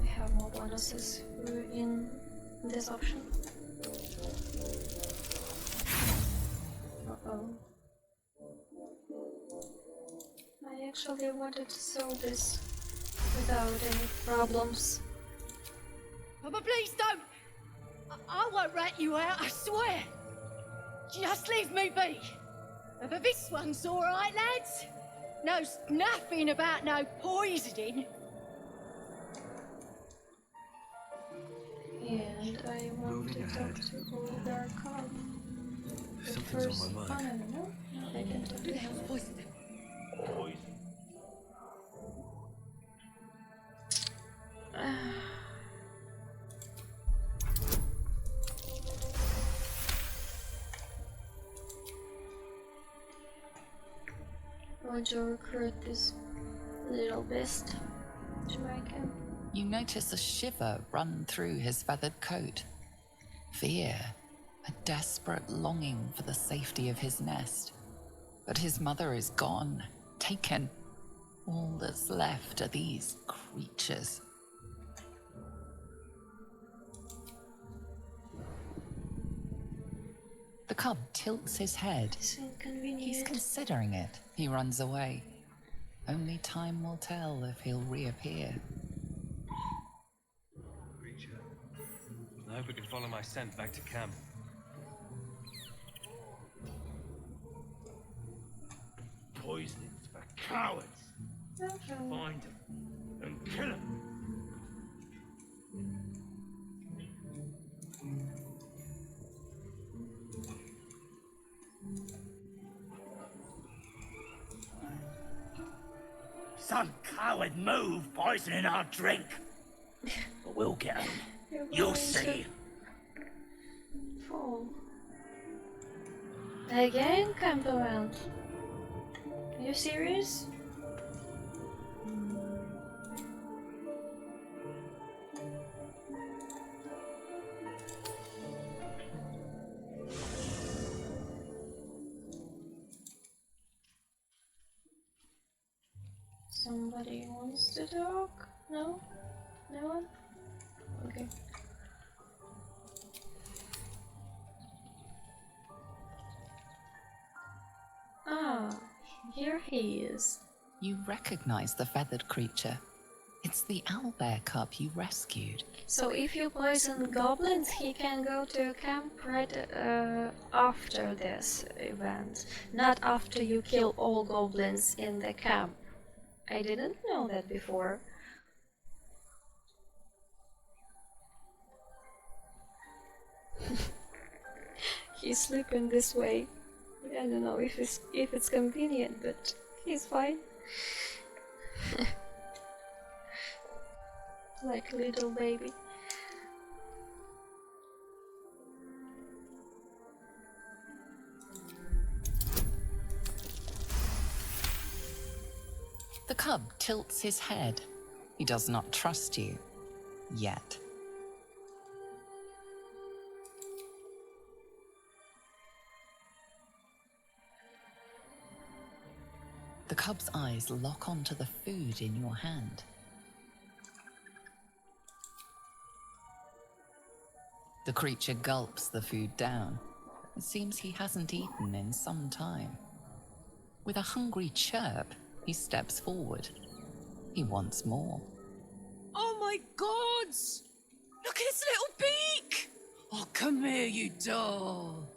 I have more bonuses in this option. Uh-oh. I actually wanted to solve this without any problems. Oh, but please don't! I won't rat you out, I swear! Just leave me be! But this one's alright, lads! Knows nothing about no poisoning! And I want to talk to Baldur. Something's on my mind. I don't know. I can talk to him. I want to recruit this little beast to my camp. You notice a shiver run through his feathered coat. Fear, a desperate longing for the safety of his nest. But his mother is gone, taken. All that's left are these creatures. The cub tilts his head. It's inconvenient. He's considering it. He runs away. Only time will tell if he'll reappear. I hope we can follow my scent back to camp. Poisoning's for cowards. Find them and kill them. Some coward move poisoning our drink. But we'll get him. You'll see. Fall. Again, camp around. Are you serious? Somebody wants to talk? No? No one? Okay. Ah, here he is. You recognize the feathered creature. It's the owlbear cub you rescued. So if you poison goblins, he can go to a camp right after this event, not after you kill all goblins in the camp. I didn't know that before. He's sleeping this way. I don't know if it's convenient, but he's fine. like a little baby. The cub tilts his head. He does not trust you. Yet. The cub's eyes lock onto the food in your hand. The creature gulps the food down. It seems he hasn't eaten in some time. With a hungry chirp, he steps forward. He wants more. Oh my God! Look at its little beak! Oh, come here, you doll.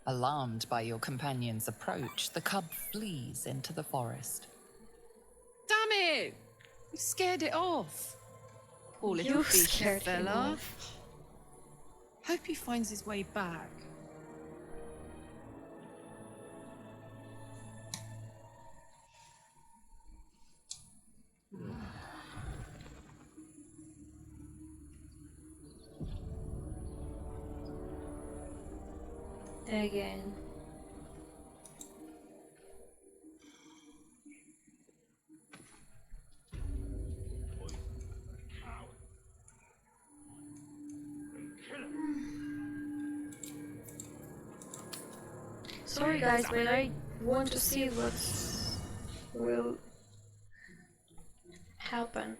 Alarmed by your companion's approach, the cub flees into the forest. Damn it! You scared it off. Poor little You beaky scared him fella. off. Hope he finds his way back. Again. Sorry guys, but I want to see what will happen.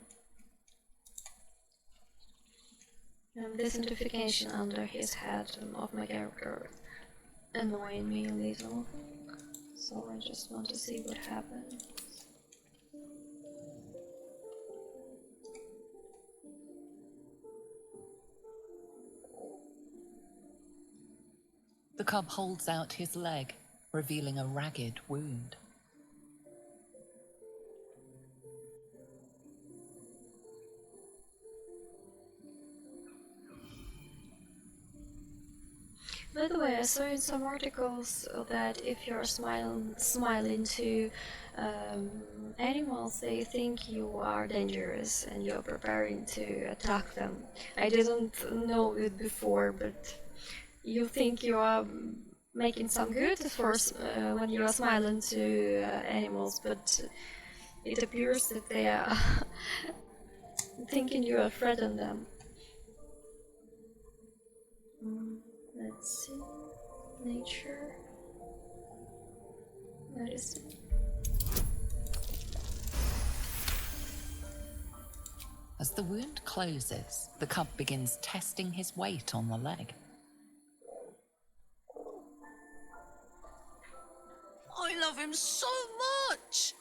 This identification under his head of my character annoying me a little, so I just want to see what happens. The cub holds out his leg, revealing a ragged wound. By the way, I saw in some articles that if you're smiling to animals, they think you are dangerous and you're preparing to attack them. I didn't know it before, but you think you are making some good for when you are smiling to animals, but it appears that they are thinking you are threatening them. Let's see. Nature. Notice it. As the wound closes, the cub begins testing his weight on the leg. I love him so much!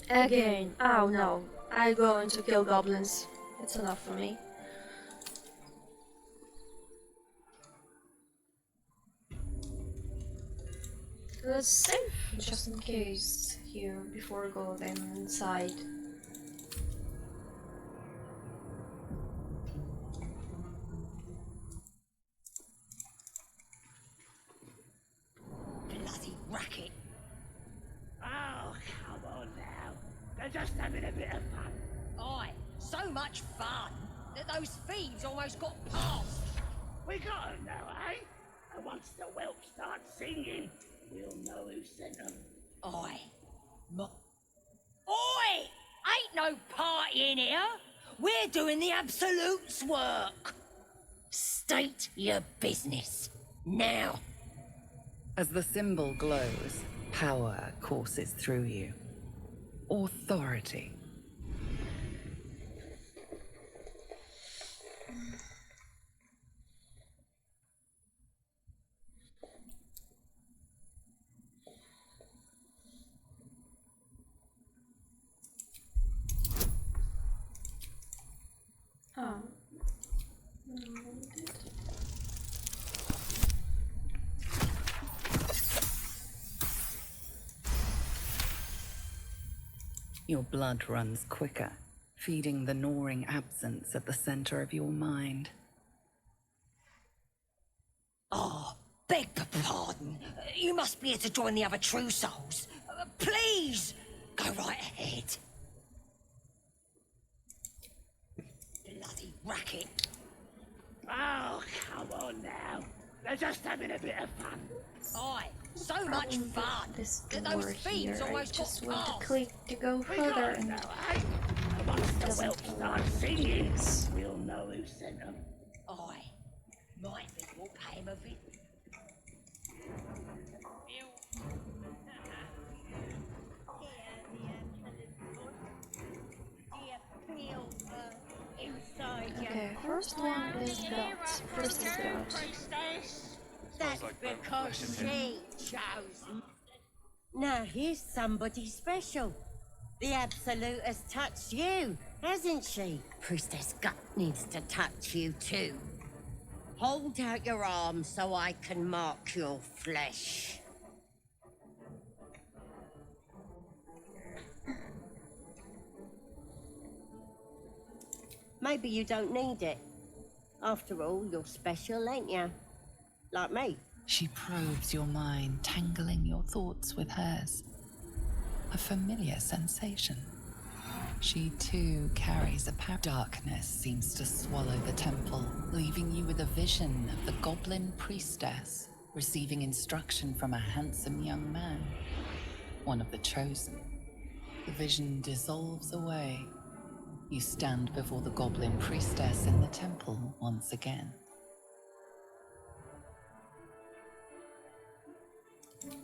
Again. Oh no. I'm going to kill goblins. It's enough for me. Let's save just in case here before going inside. Bloody racket. Oh, come on now. They're just having a bit of fun. Aye, so much fun that those thieves almost got past. We got 'em now, eh? And once the whelp starts singing, we'll know who sent them. Aye. Oi! Ain't no party in here. We're doing the Absolute's work. State your business. Now. As the symbol glows, power courses through you. Authority. Oh. Your blood runs quicker, feeding the gnawing absence at the center of your mind. Oh, beg your pardon. You must be here to join the other true souls. Please, go right ahead. Bloody racket. Oh, come on now. They're just having a bit of fun. Aye, so much fun. This that door those fiends here. I almost just got want to past. click to go further and Once the doesn't whelps allow start singing, this. we'll know who sent them. Aye, might think we'll pay him a bit. Okay, first one is Belt. First is Belt. That's because she chose. Now here's somebody special. The Absolute has touched you, hasn't she? Priestess Gut needs to touch you too. Hold out your arm so I can mark your flesh. Maybe you don't need it. After all, you're special, ain't you? Like me. She probes your mind, tangling your thoughts with hers. A familiar sensation. She too carries a power. Darkness seems to swallow the temple, leaving you with a vision of the Goblin priestess receiving instruction from a handsome young man, one of the chosen. The vision dissolves away. You stand before the Goblin priestess in the temple once again.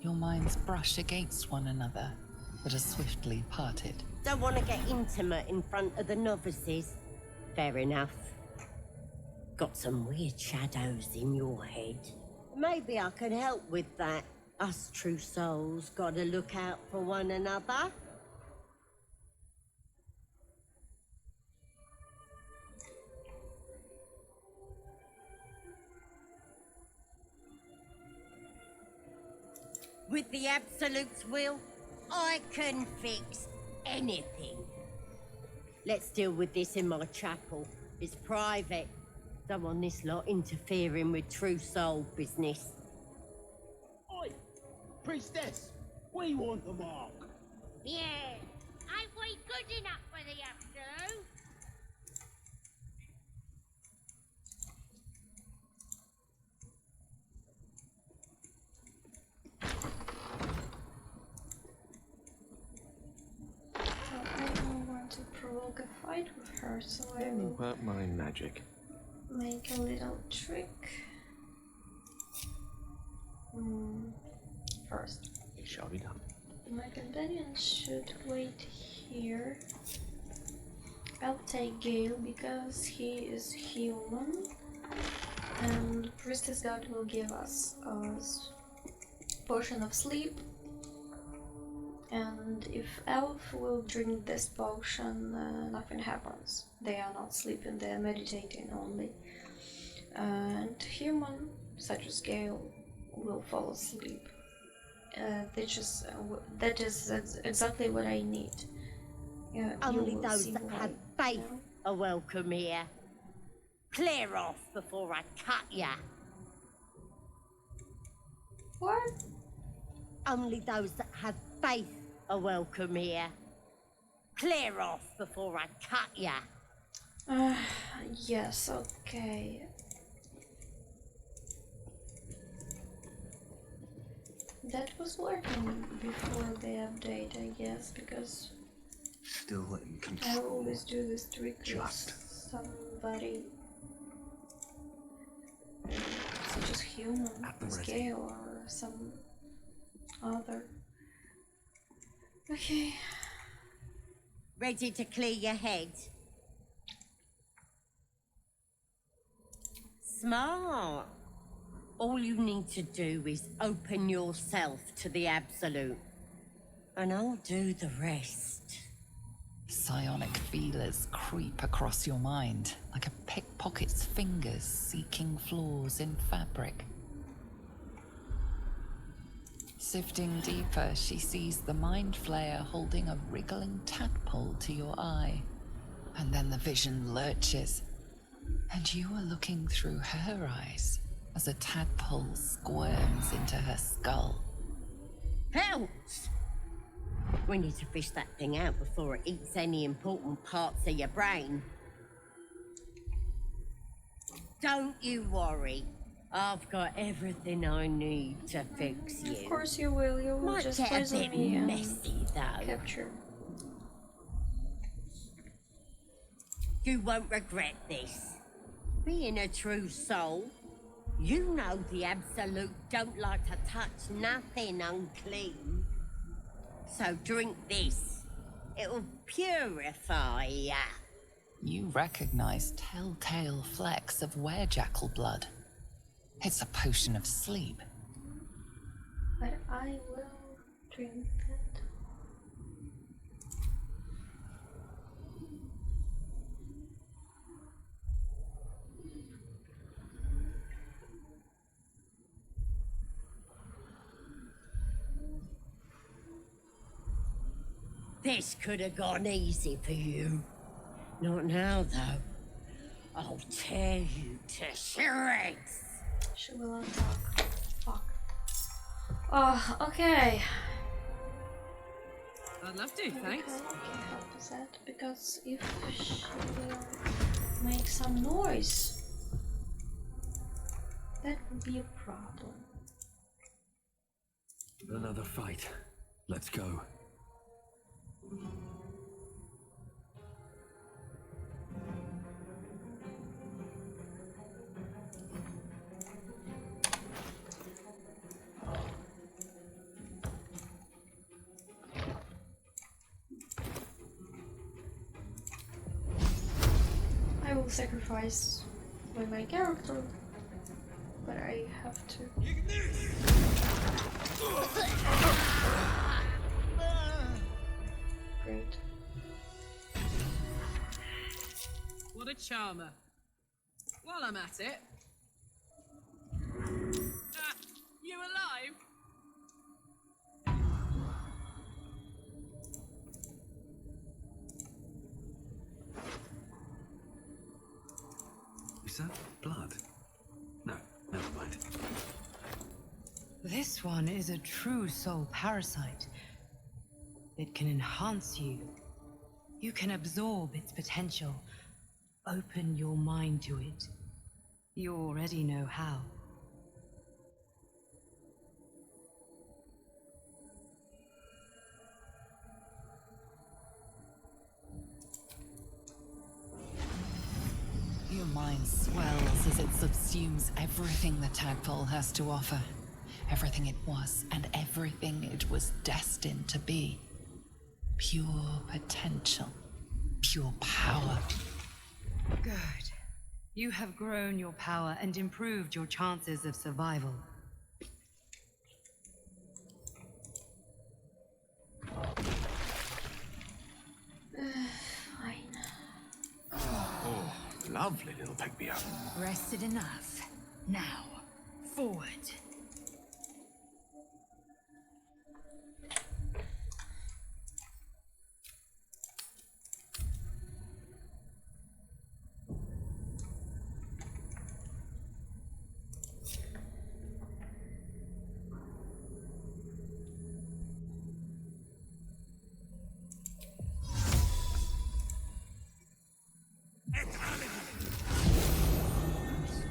Your minds brush against one another, but are swiftly parted. Don't want to get intimate in front of the novices. Fair enough. Got some weird shadows in your head. Maybe I could help with that. Us true souls gotta look out for one another. With the Absolute's will, I can fix anything. Let's deal with this in my chapel. It's private. Don't want this lot interfering with true soul business. Oi, priestess, we want the mark. Yeah, ain't we good enough for the Absolute? I don't want to provoke a fight with her, so I will But my magic. make a little trick. First, It shall be done. my companion should wait here. I'll take Gale because he is human, and Priestess God will give us a potion of sleep. And if Elf will drink this potion, nothing happens. They are not sleeping, they are meditating only. And human, such as Gale, will fall asleep. That is exactly what I need. Only those that have faith are welcome here. Clear off before I cut ya. What? Only those that have faith are welcome here. Clear off before I cut ya. Yes, okay. That was working before the update, I guess, because Still in I control. always do this trick with Just somebody such as human, scale, or some other. Okay. Ready to clear your head? Smart. All you need to do is open yourself to the Absolute, and I'll do the rest. Psionic feelers creep across your mind, like a pickpocket's fingers seeking flaws in fabric. Sifting deeper, she sees the mind flayer holding a wriggling tadpole to your eye. And then the vision lurches, and you are looking through her eyes as a tadpole squirms into her skull. Pounce! We need to fish that thing out before it eats any important parts of your brain. Don't you worry. I've got everything I need to fix you. Of course you will. You will Might just get a poison bit me and messy, though. capture. You won't regret this. Being a true soul, you know the Absolute don't like to touch nothing unclean. So drink this. It'll purify ya. You recognize telltale flecks of werejackal blood. It's a potion of sleep. But I will drink it. This could have gone easy for you. Not now, though. I'll tear you to shreds. She will not talk. Fuck. Oh, okay. I'd love to, thanks. Okay, how does that? Because if she will make some noise, that would be a problem. Another fight. Let's go. I will sacrifice my character, but I have to. Great. What a charmer. While I'm at it. You alive? Is that blood? No, never mind. This one is a true soul parasite. It can enhance you. You can absorb its potential. Open your mind to it. You already know how. Your mind swells as it subsumes everything the tadpole has to offer. Everything it was and everything it was destined to be. Pure potential. Pure power. Good. You have grown your power and improved your chances of survival. Fine. Oh, lovely little pick-me-up. Rested enough. Now, forward.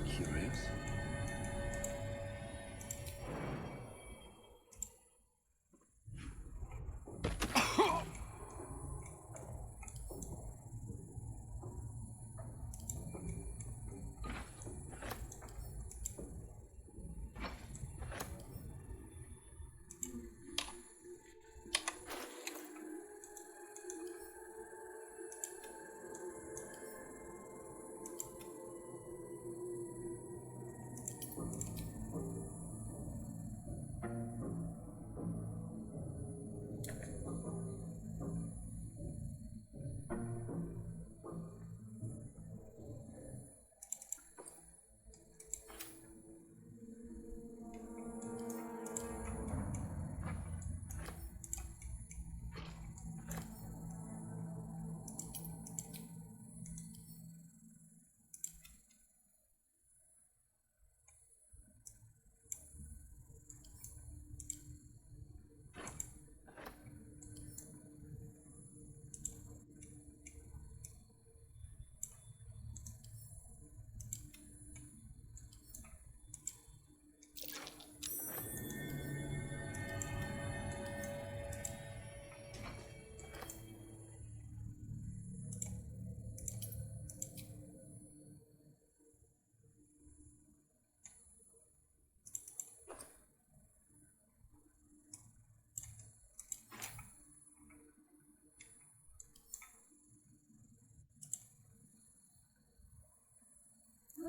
Curious.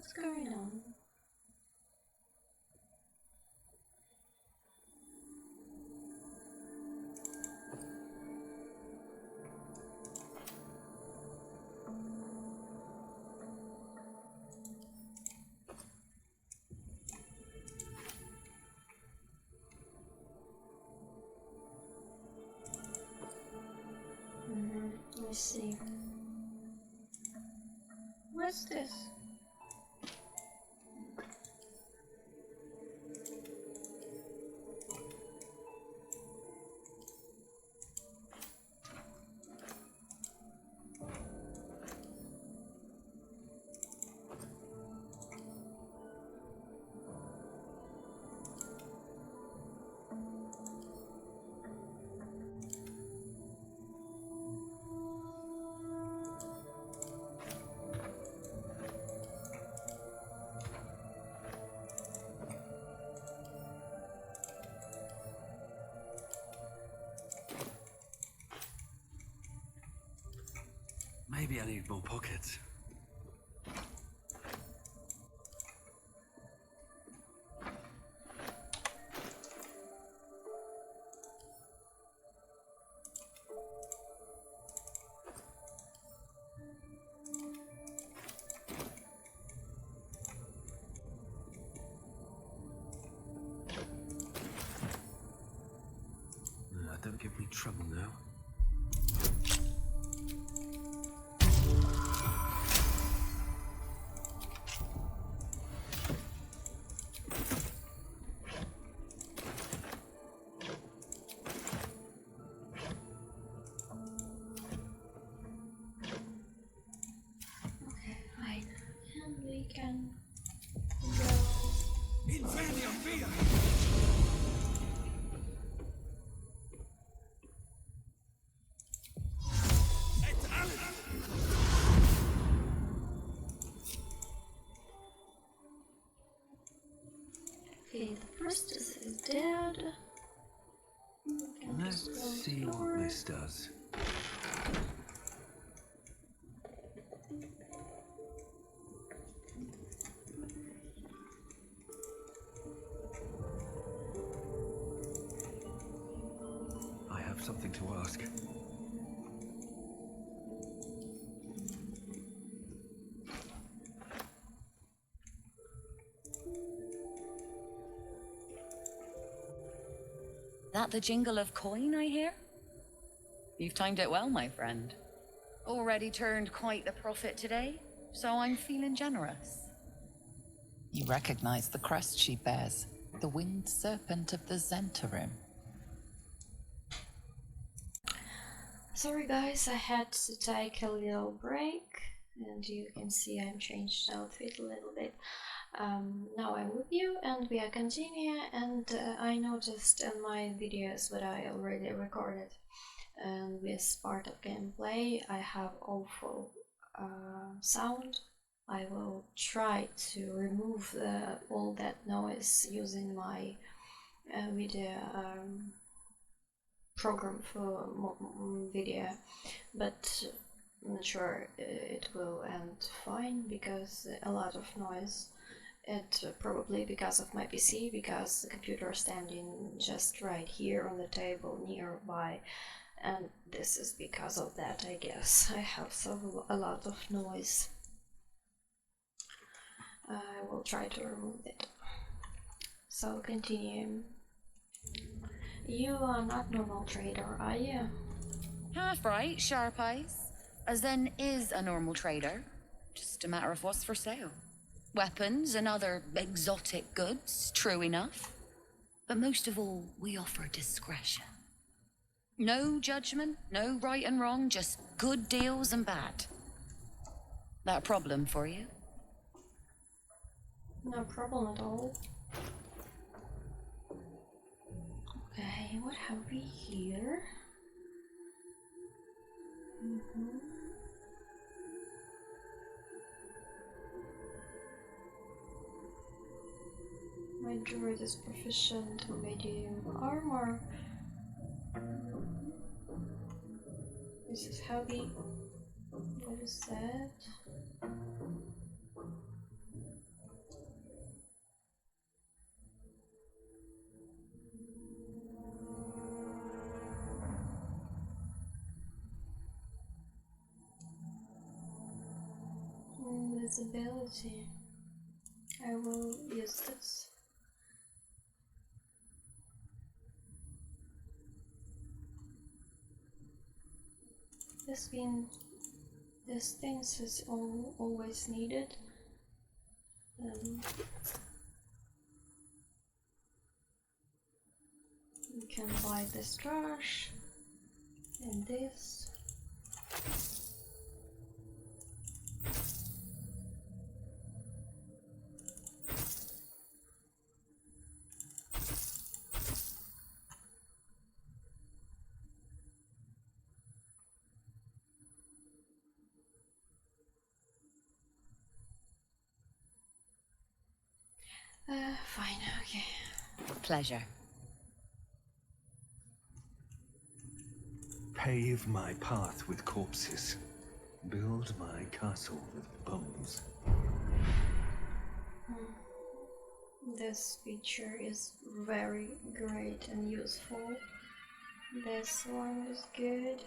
What's going on? Let's see. What's this? Maybe I need more pockets. Don't give me trouble now. Okay, fine. And we can go. Incendio via! Okay, the priestess is dead. Let's see what this does. I have something to ask. That the jingle of coin I hear? You've timed it well, my friend. Already turned quite the profit today, so I'm feeling generous. You recognize the crest she bears, the winged serpent of the Zentarim. Sorry guys, I had to take a little break, and you can see I'm changed outfit a little bit. Now I'm with you and we are continuing, and I noticed in my videos that I already recorded and with part of gameplay I have awful sound. I will try to remove all that noise using my video program for video, but I'm not sure it will end fine because a lot of noise. It probably because of my PC, because the computer is standing just right here on the table nearby, and this is because of that, I guess. I have a lot of noise. I will try to remove it. So continue. You are not normal trader, are you? Half right, sharp eyes. A Zen is a normal trader. Just a matter of what's for sale. Weapons and other exotic goods, true enough. But most of all, we offer discretion. No judgment, no right and wrong, just good deals and bad. That a problem for you? No problem at all. Okay, what have we here? My druid is proficient in medium armor. This is heavy. What is that? ability. I will use this. This things is always needed. We can buy this trash and this. Fine, okay. Pleasure. Pave my path with corpses. Build my castle with bones. This feature is very great and useful. This one is good.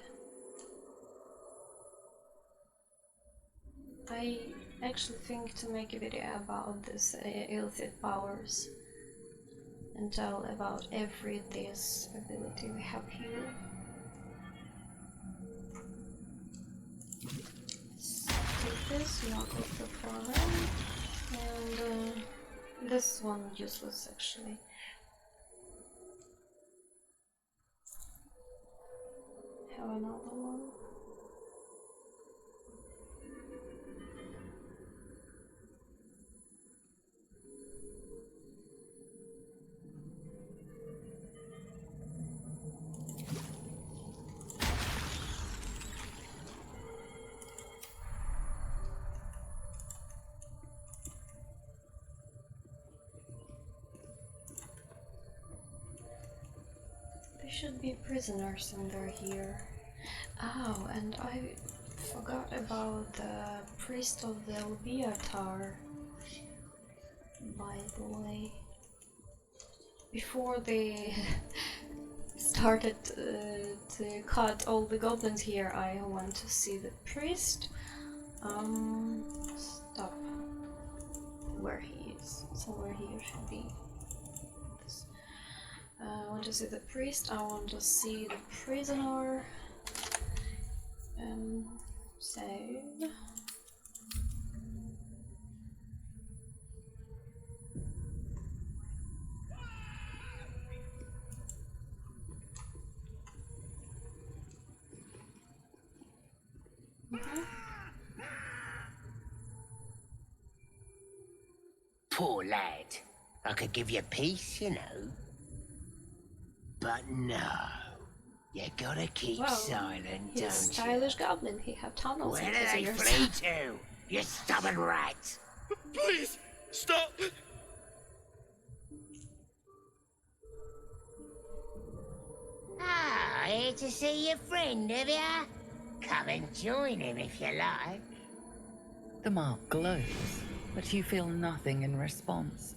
I actually think to make a video about this Illithid powers and tell about every this ability we have here. Let's take this, knock off the farm, and this one useless actually. Have another one. There should be prisoners under here. Oh, and I forgot about the priest of the Leviatar, by the way. Before they started to cut all the goblins here, I want to see the priest. Stop. Where he is. Somewhere here should be. I want to see the priest, I want to see the prisoner. Save. Poor lad. I could give you peace, you know. But no. You gotta keep silent, He's don't stylish goblin. He have tunnels you? in Where do his they ears. flee to? You stubborn rat. Please, stop! Ah, here to see your friend, have ya? Come and join him if you like. The mark glows, but you feel nothing in response.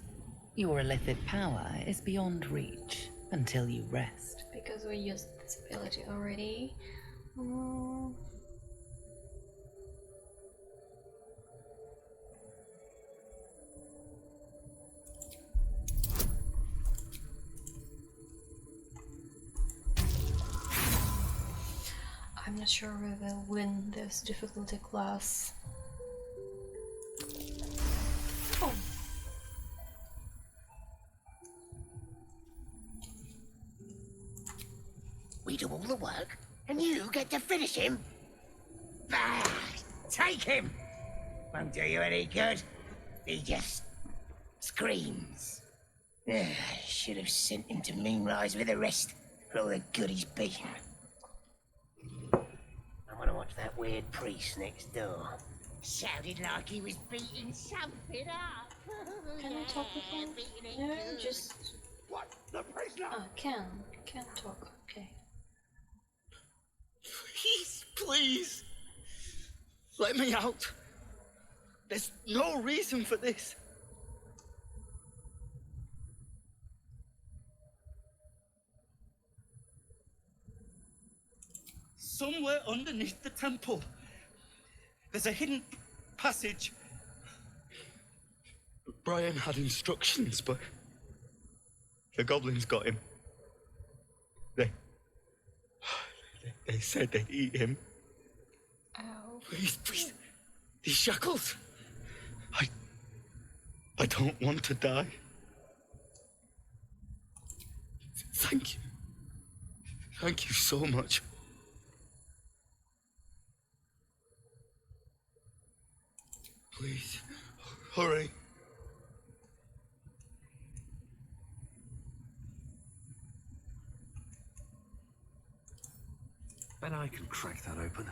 Your illithid power is beyond reach until you rest. Because we used this ability already. I'm not sure we will win this difficulty class. Oh. We do all the work, and you get to finish him? Bah! Take him! Won't do you any good. He just screams. I should have sent him to Moonrise with the rest for all the good he's beaten. I want to watch that weird priest next door. Sounded like he was beating something up. Can I talk with him? No, just... What? The prisoner? Ah, can talk, okay. Please, please, let me out. There's no reason for this. Somewhere underneath the temple, there's a hidden passage Brian had instructions, but the goblins got him. They said they'd eat him. Ow. Please, these shackles. I don't want to die. Thank you. Thank you so much. Please, hurry. Bet I can crack that open.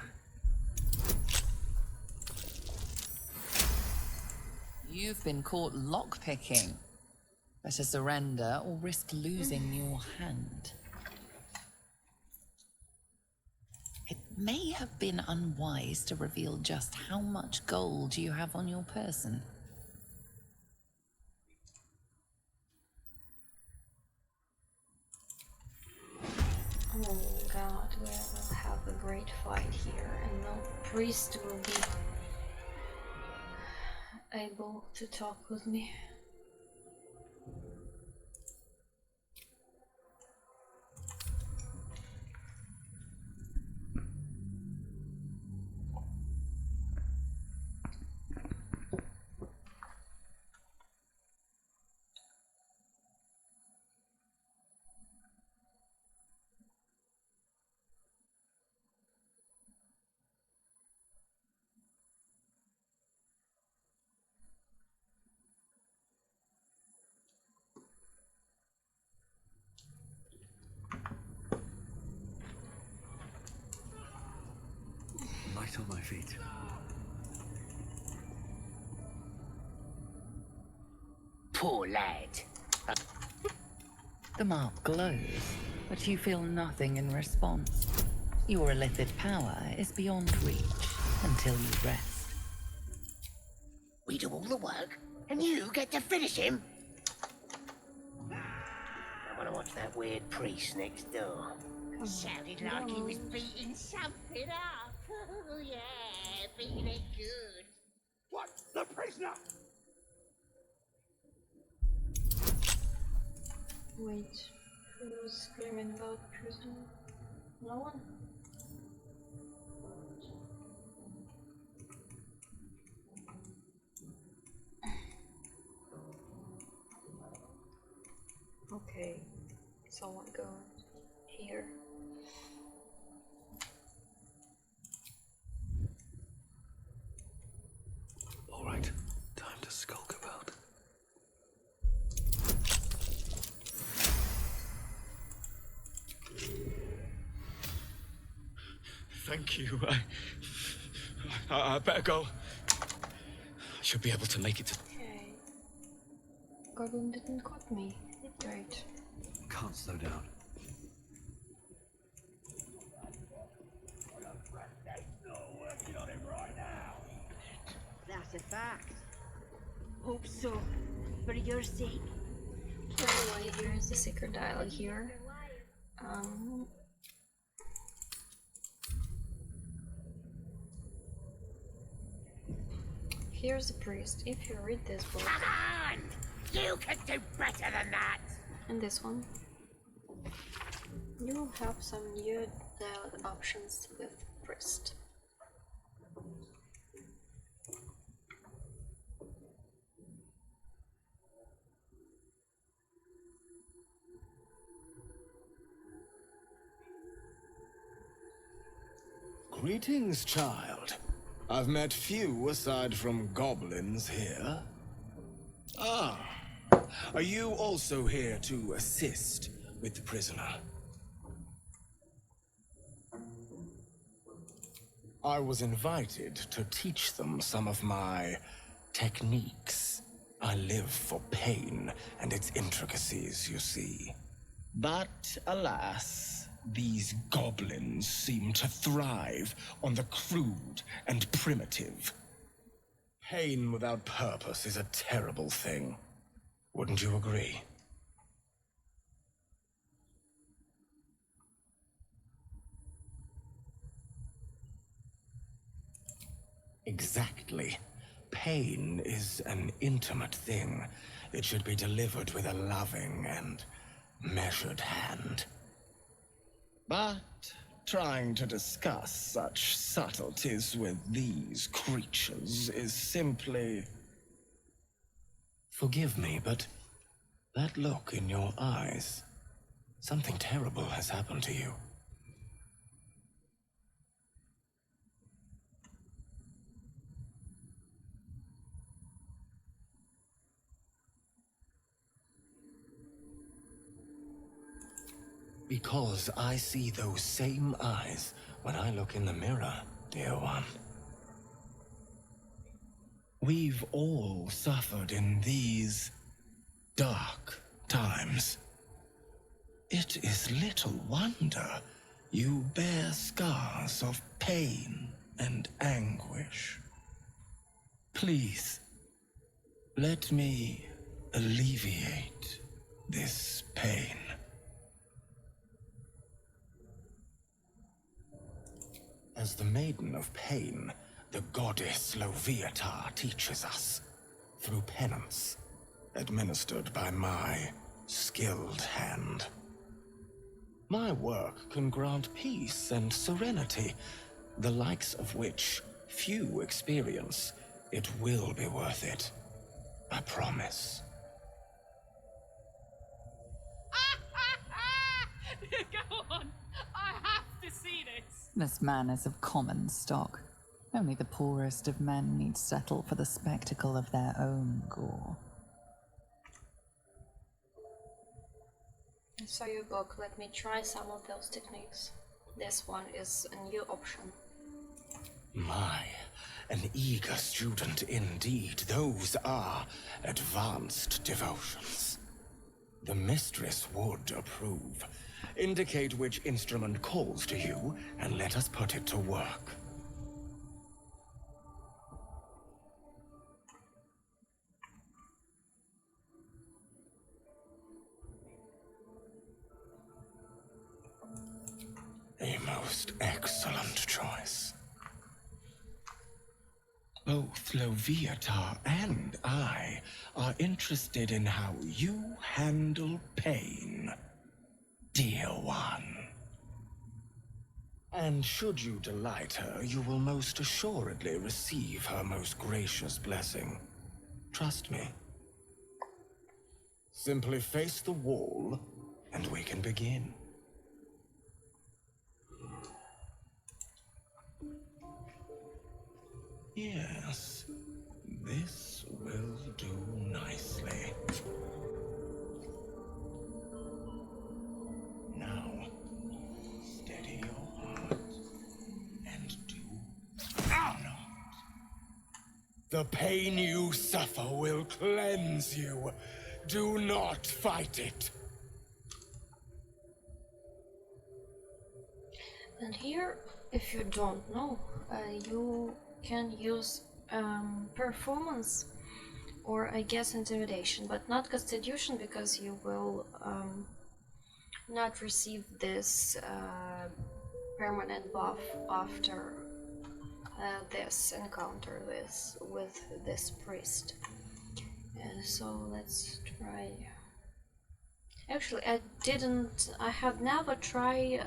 You've been caught lockpicking. Better surrender or risk losing your hand. It may have been unwise to reveal just how much gold you have on your person. Oh god, we will have a great fight here, and no priest will be able to talk with me. Light on my feet. Poor lad. The mark glows, but you feel nothing in response. Your illithid power is beyond reach until you rest. We do all the work, and you get to finish him? I want to watch that weird priest next door. Sounded like he was beating something up. Oh, yeah, beating it good. What? The prisoner? Wait, who's screaming about prison? No one? Okay, someone go here. All right, time to skulk about. Thank you. I better go. I should be able to make it to... Okay. Goblin didn't cut me. Great. Can't slow down. That's a fact. Hope so. For your sake. Anyway, here's the secret dialogue here. Here's the priest. If you read this book. Come on! You can do better than that! And this one. You will have some new dialogue options with priest. Greetings, child. I've met few aside from goblins here. Ah, are you also here to assist with the prisoner? I was invited to teach them some of my techniques. I live for pain and its intricacies, you see. But alas, these goblins seem to thrive on the crude and primitive. Pain without purpose is a terrible thing. Wouldn't you agree? Exactly. pain is an intimate thing. It should be delivered with a loving and measured hand. But trying to discuss such subtleties with these creatures is simply... Forgive me, but that look in your eyes, something terrible has happened to you. Because I see those same eyes when I look in the mirror, dear one. We've all suffered in these dark times. It is little wonder you bear scars of pain and anguish. Please, let me alleviate this pain. As the Maiden of Pain, the goddess Loviatar teaches us, through penance, administered by my skilled hand. My work can grant peace and serenity, the likes of which few experience. It will be worth it. I promise. Go on! I have to see this! This man is of common stock. Only the poorest of men need settle for the spectacle of their own gore. I saw your book. Let me try some of those techniques. This one is a new option. My, an eager student indeed. Those are advanced devotions. The mistress would approve. Indicate which instrument calls to you, and let us put it to work. A most excellent choice. Both Loviatar and I are interested in how you handle pain, dear one. And should you delight her, you will most assuredly receive her most gracious blessing. Trust me. Simply face the wall, and we can begin. Yes, this will do nicely. Now, steady your heart and do not. The pain you suffer will cleanse you. Do not fight it. And here, if you don't know, you can use performance or I guess intimidation, but not constitution, because you will not receive this permanent buff after this encounter with this priest. So let's try. Actually, I have never tried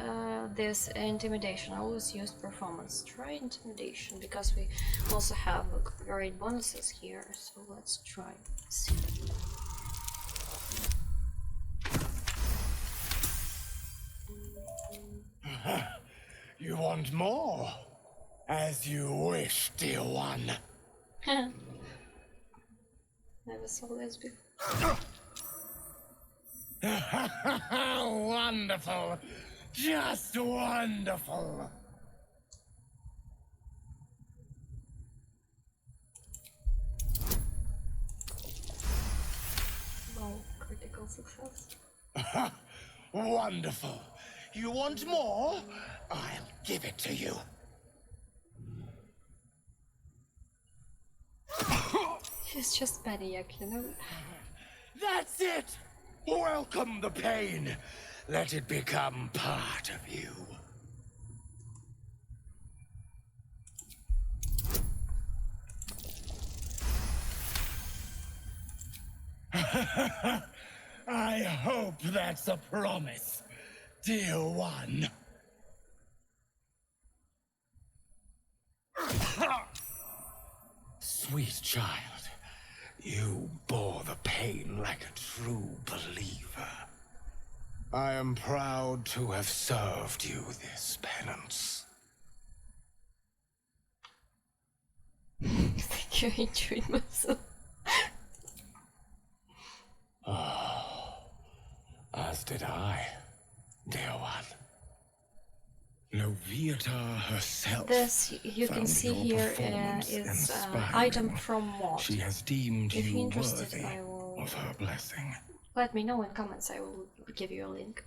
this intimidation. I always used performance. Try intimidation, because we also have great bonuses here. So let's try. See. You want more? As you wish, dear one. Never saw this before. Wonderful. Just wonderful. Wow, critical success. Wonderful. You want more? I'll give it to you. She's just maniac, you know? That's it! Welcome the pain. Let it become part of you. I hope that's a promise, dear one. Sweet child, you bore the pain like a true believer. I am proud to have served you this penance. Thank you, I enjoyed myself. Oh, as did I, dear one. Loviatar herself. This you can found see your here performance is inspiring. item from mod. She has deemed If you you're interested, worthy I will of her blessing. let me know in comments. I will give you a link.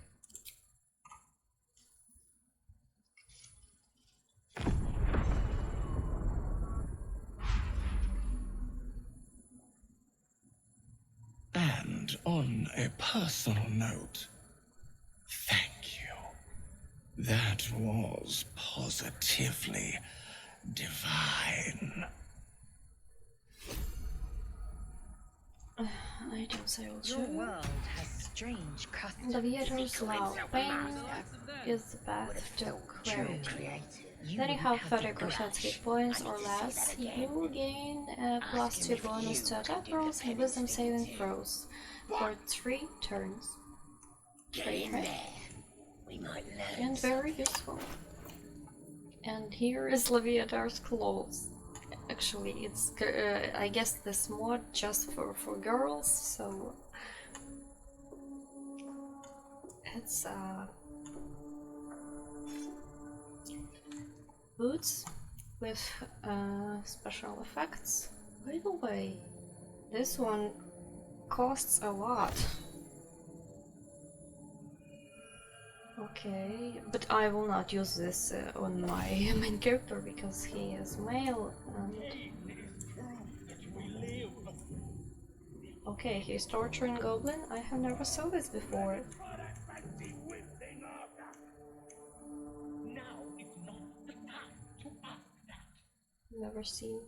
And on a personal note, thank you. That was positively divine. Items I will show Your you. world has strange customs. The Viator's Law. Pain is the path to clarity. Then you have 30% hit points or less. You gain a +2 bonus to attack rolls and wisdom saving throws for 3 turns. And very useful. And here is Leviathar's Claws. Actually, it's I guess this mod just for girls, so it's boots with special effects. By the way, this one costs a lot. Okay, but I will not use this on my main character because he is male and... Okay, he's torturing Goblin. I have never saw this before. Never seen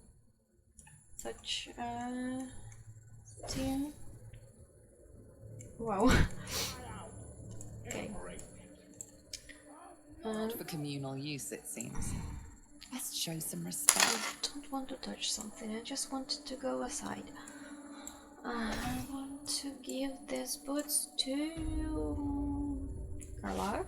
such scene. Wow. Okay. For communal use, it seems. Let's show some respect. I don't want to touch something, I just wanted to go aside. I want to give these boots to Carla.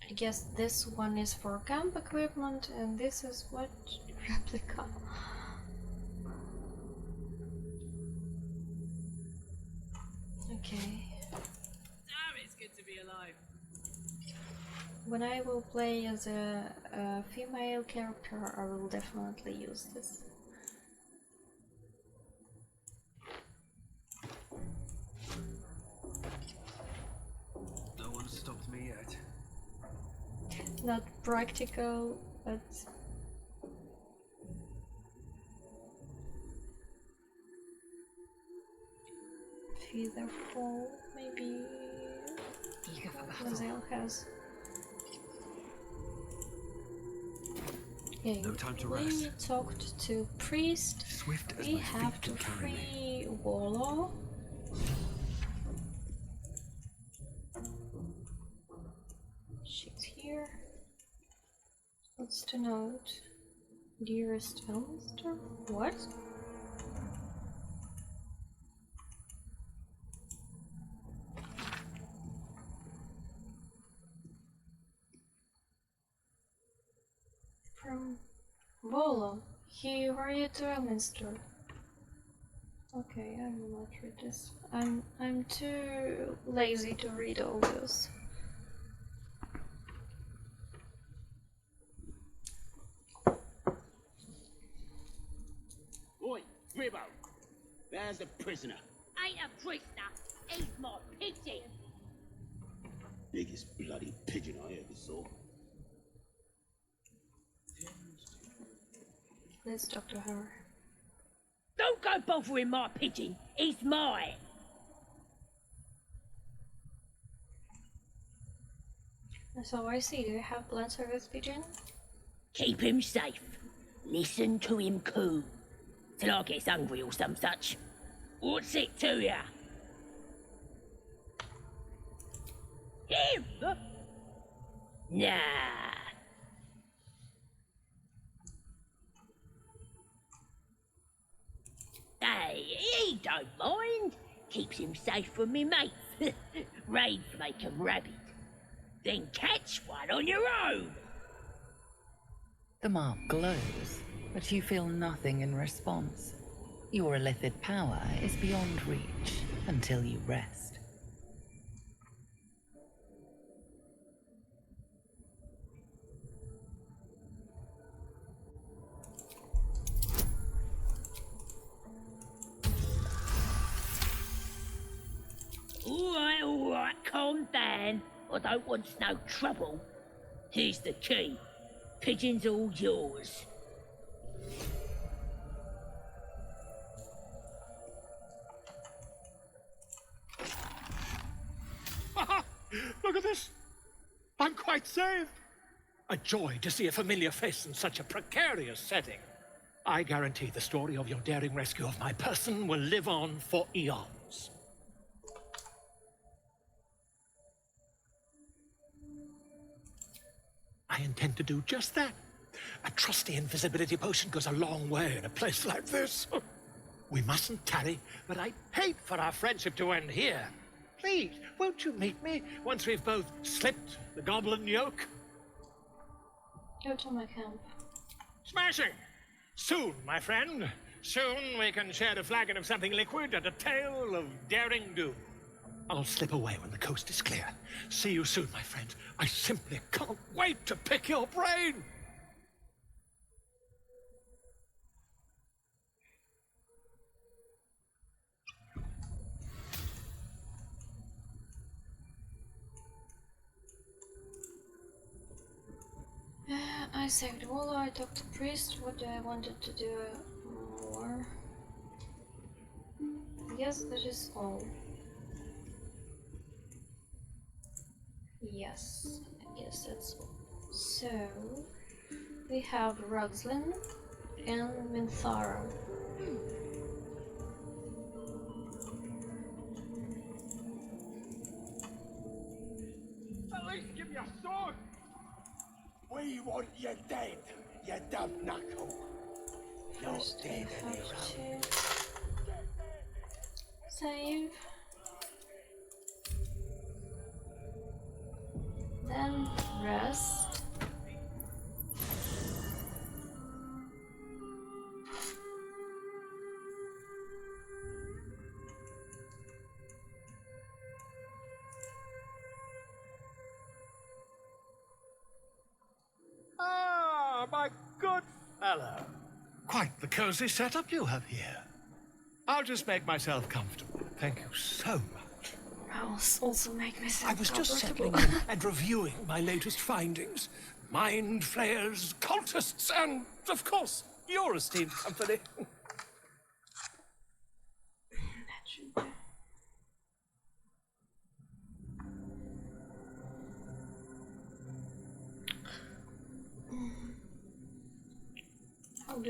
I guess this one is for camp equipment and this is what? Replica. Okay. Damn, it's good to be alive. When I will play as a female character, I will definitely use this. No one stopped me yet. Not practical, but featherfall, maybe Lazel has. Okay, No time to we rest. talked to Priest. Swift as We my have feet to can carry me. free Wallow. She's here. What's the note? Dearest Elster? What? From Wallow. He hurried to Elminster. Okay, I will not read this. I'm too lazy to read all this. Oi, Gribbo! There's the prisoner. Ain't a prisoner, he's my pigeon. Biggest bloody pigeon I ever saw. Let's talk to her. Don't go bothering my pigeon, he's mine. So I see, do you have plans for this pigeon? Keep him safe. Listen to him coo. till I gets hungry or some such. What's it to ya? Him? Nah. Hey, he don't mind. Keeps him safe from me mates. Raids make 'em rabid. Then catch one on your own. The mark glows, but you feel nothing in response. Your illithid power is beyond reach until you rest. All right, calm down. I don't want no trouble. Here's the key. Pigeon's all yours. Look at this. I'm quite saved. A joy to see a familiar face in such a precarious setting. I guarantee the story of your daring rescue of my person will live on for eons. I intend to do just that. A trusty invisibility potion goes a long way in a place like this. We mustn't tarry, but I'd hate for our friendship to end here. Please, won't you meet me once we've both slipped the goblin yoke? Go to my camp. Smashing! Soon, my friend. Soon we can share a flagon of something liquid and a tale of daring do. I'll slip away when the coast is clear. See you soon, my friend. I simply can't wait to pick your brain! I saved Walla, I talked to Priest. What do I wanted to do more? Yes, that is all. Yes, that's all. So, we have Rugslin and Minthara. At least give me a sword! We want you dead, you dumb knuckle. Not dead anyway. Save. Then rest. Ah, my good fellow. Quite the cozy setup you have here. I'll just make myself comfortable. Thank you so much. I'll also make myself I was just settling comfortable. in and reviewing my latest findings. Mind flayers, cultists, and, of course, your esteemed company.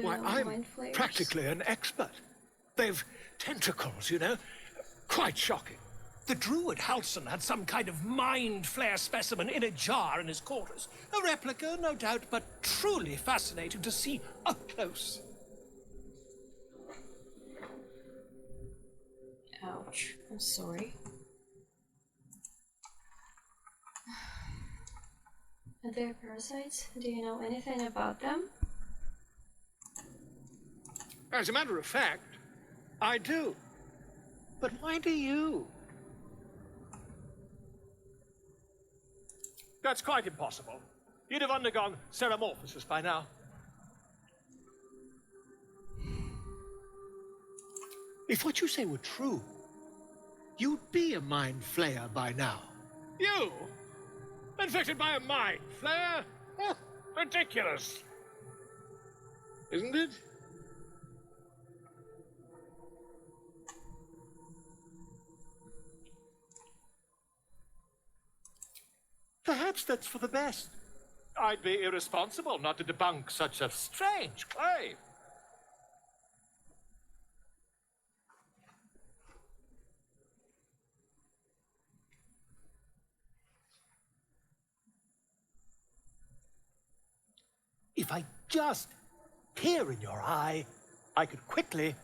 Why, I'm practically an expert. They've tentacles, you know. Quite shocking. The druid Halson had some kind of mind flare specimen in a jar in his quarters. A replica, no doubt, but truly fascinating to see up close. Ouch. I'm sorry. Are there parasites? Do you know anything about them? As a matter of fact, I do. But why do you? That's quite impossible. You'd have undergone ceramorphosis by now. If what you say were true, you'd be a mind flayer by now. You? Infected by a mind flayer? Ridiculous. Isn't it? Perhaps that's for the best. I'd be irresponsible not to debunk such a strange claim. If I just peer in your eye, I could quickly...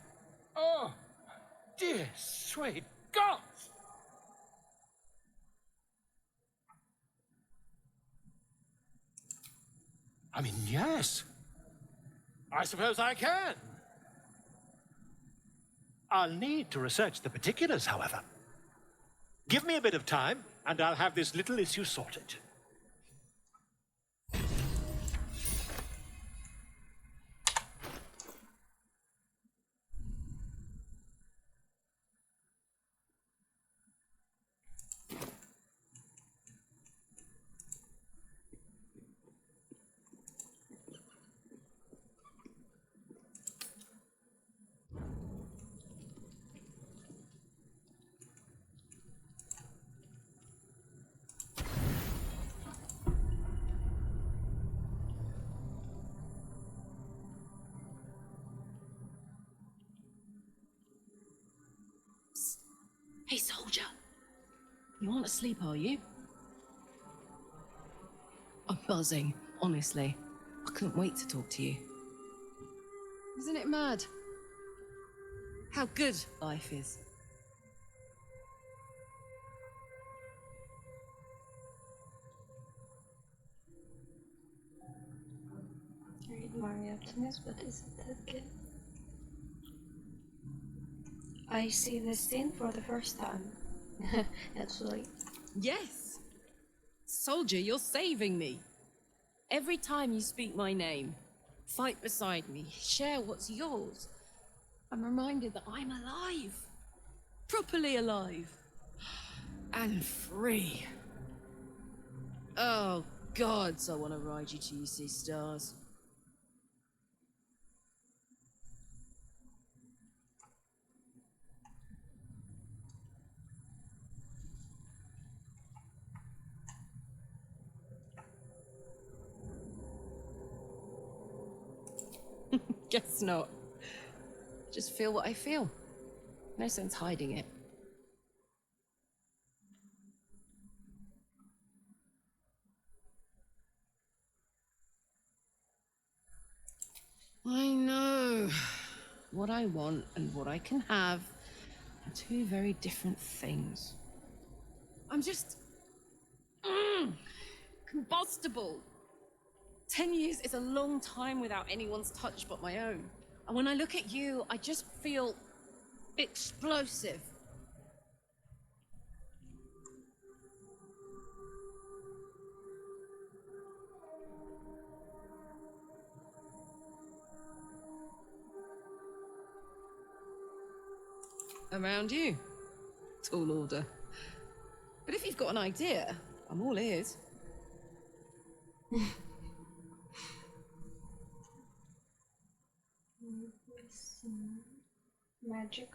Oh, dear sweet God! I mean, yes. I suppose I can. I'll need to research the particulars, however. Give me a bit of time, and I'll have this little issue sorted. Hey, soldier. You aren't asleep, are you? I'm buzzing, honestly. I couldn't wait to talk to you. Isn't it mad? How good life is. Read Mario Optimist, but is it that good? I see this scene for the first time. Actually. Yes! Soldier, you're saving me. Every time you speak my name, fight beside me, share what's yours, I'm reminded that I'm alive. Properly alive. And free. Oh, gods, I want to ride you till you see stars. Guess not. Just feel what I feel. No sense hiding it. I know. What I want and what I can have are two very different things. I'm just... combustible. 10 years is a long time without anyone's touch but my own. And when I look at you, I just feel explosive. Around you. Tall order. But if you've got an idea, I'm all ears. Magic.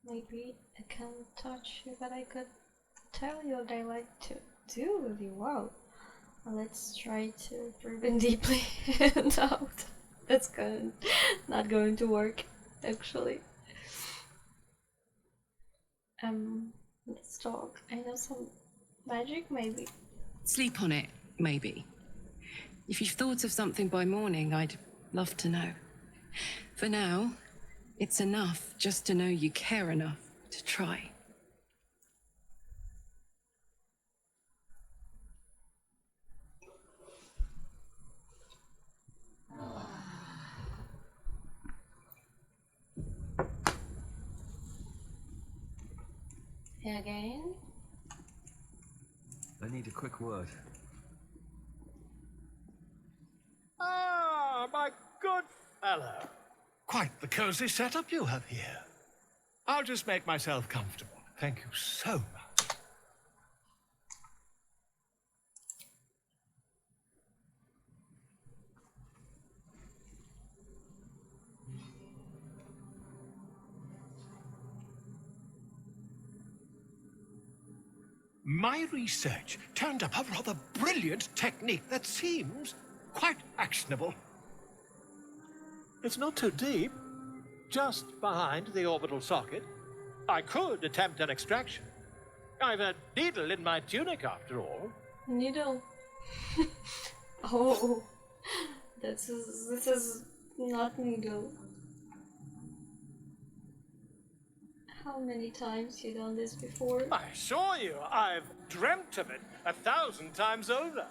Maybe I can touch you, but I could tell you what I like to do with you. Wow. Well, let's try to prove it deeply. No, that's not going to work, actually. Let's talk. I know some magic, maybe. Sleep on it, maybe. If you've thought of something by morning, I'd love to know. For now, it's enough just to know you care enough to try. Again? I need a quick word. Ah, my good fellow. Quite the cozy setup you have here. I'll just make myself comfortable. Thank you so much. My research turned up a rather brilliant technique that seems quite actionable. It's not too deep, just behind the orbital socket. I could attempt an extraction. I've a needle in my tunic, after all. Needle. Oh, this is not needle. How many times you done this before? I assure you, I've dreamt of it 1,000 times over.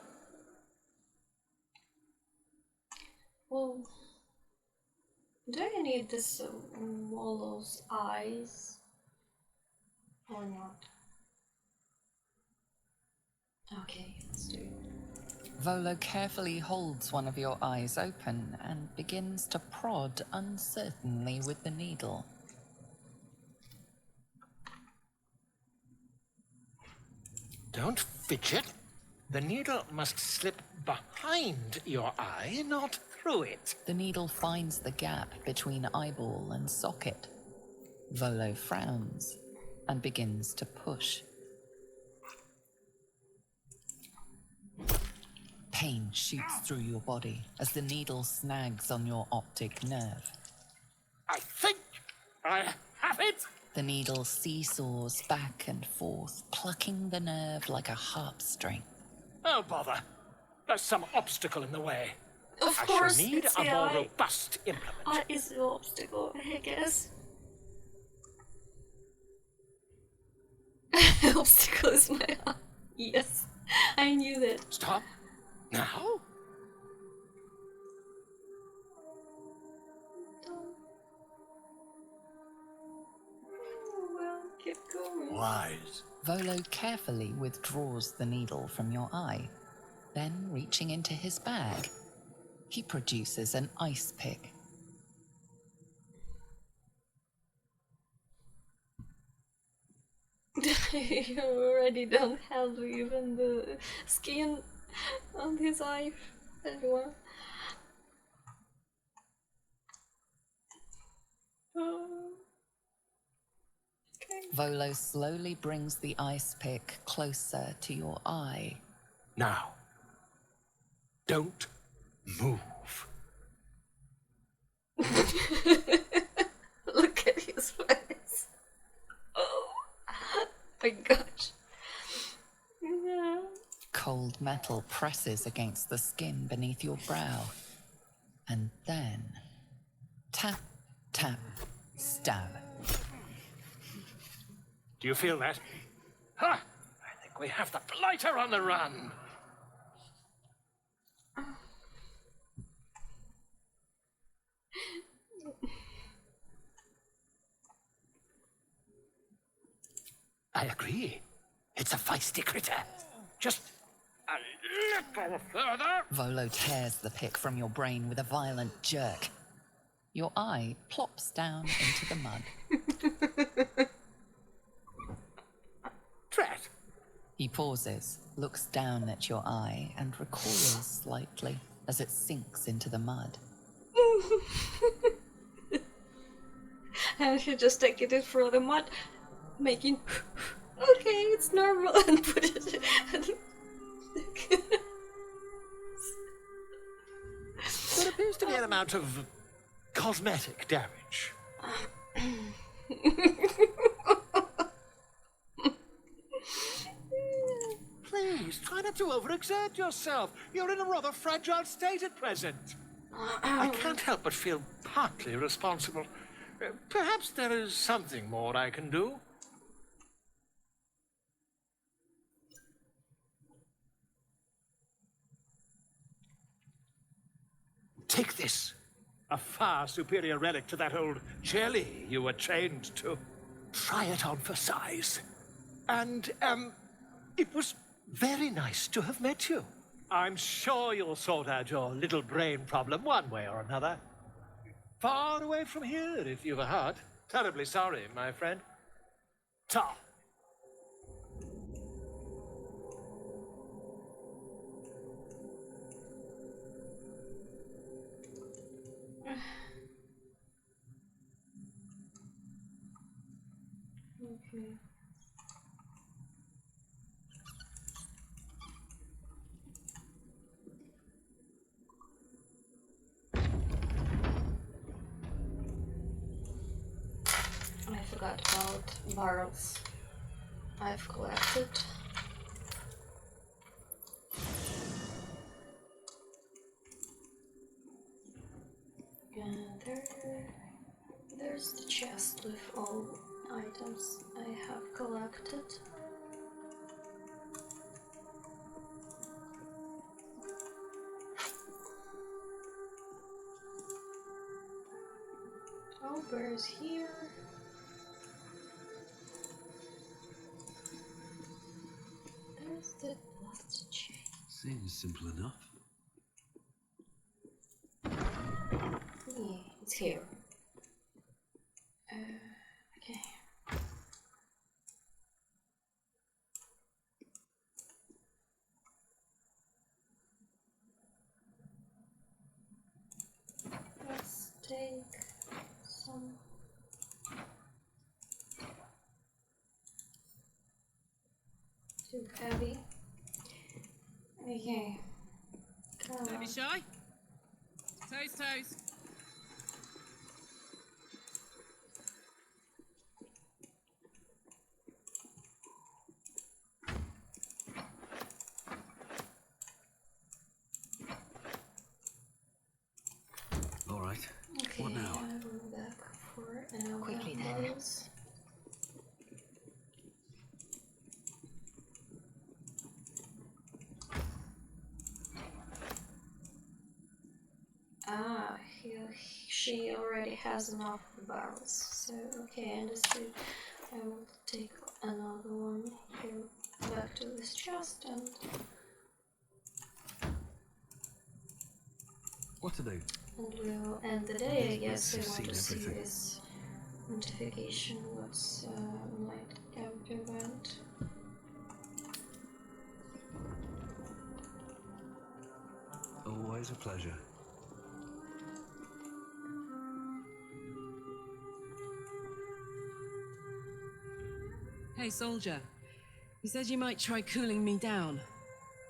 Well, do you need this Wallow's eyes or not? Okay, let's do it. Volo carefully holds one of your eyes open and begins to prod uncertainly with the needle. Don't fidget. The needle must slip behind your eye, not through it. The needle finds the gap between eyeball and socket. Volo frowns and begins to push. Pain shoots through your body as the needle snags on your optic nerve. I think I have it! The needle seesaws back and forth, plucking the nerve like a harp string. Oh, bother. There's some obstacle in the way. Of I course, shall need it's a the more eye. robust implement. Eye is the obstacle, I guess. Obstacle is my eye. Yes, I knew that. Stop. Now? Oh, well, keep going. Wise. Volo carefully withdraws the needle from your eye. Then, reaching into his bag, he produces an ice pick. You already don't have even the skin on his eye anymore. Okay. Volo slowly brings the ice pick closer to your eye. Now. Don't move. Look at his face. Oh my gosh. Yeah. Cold metal presses against the skin beneath your brow. And then, tap, tap, stab. Do you feel that? Ha! I think we have the blighter on the run. I agree. It's a feisty critter. Just a little further. Volo tears the pick from your brain with a violent jerk. Your eye plops down into the mud. Drat. He pauses, looks down at your eye, and recoils slightly as it sinks into the mud. And he just take it for the mud, making okay, it's normal, and put it. There appears to be an amount of cosmetic damage. Please, try not to overexert yourself. You're in a rather fragile state at present. I can't help but feel partly responsible. Perhaps there is something more I can do. Take this. A far superior relic to that old jelly you were chained to. Try it on for size. And, it was very nice to have met you. I'm sure you'll sort out your little brain problem one way or another. Far away from here, if you've a heart. Terribly sorry, my friend. Ta. Okay. I forgot about barrels. I've collected. And there's the chest with all items I have collected. Owlbear's here. There's the last chain. Seems simple enough. Yeah, it's here. Okay. Let's take some. Too heavy. Okay. Don't be shy. Toes, toes. All right. Okay, What now? I will back for an Quickly then. hours. Ah, she already has enough barrels, so okay, understood. I will take another one here back to this chest and What to do? we'll end the day, I guess. I We've want seen to see everything. this notification, what's night camp event. Always a pleasure. Hey, soldier. You said you might try cooling me down.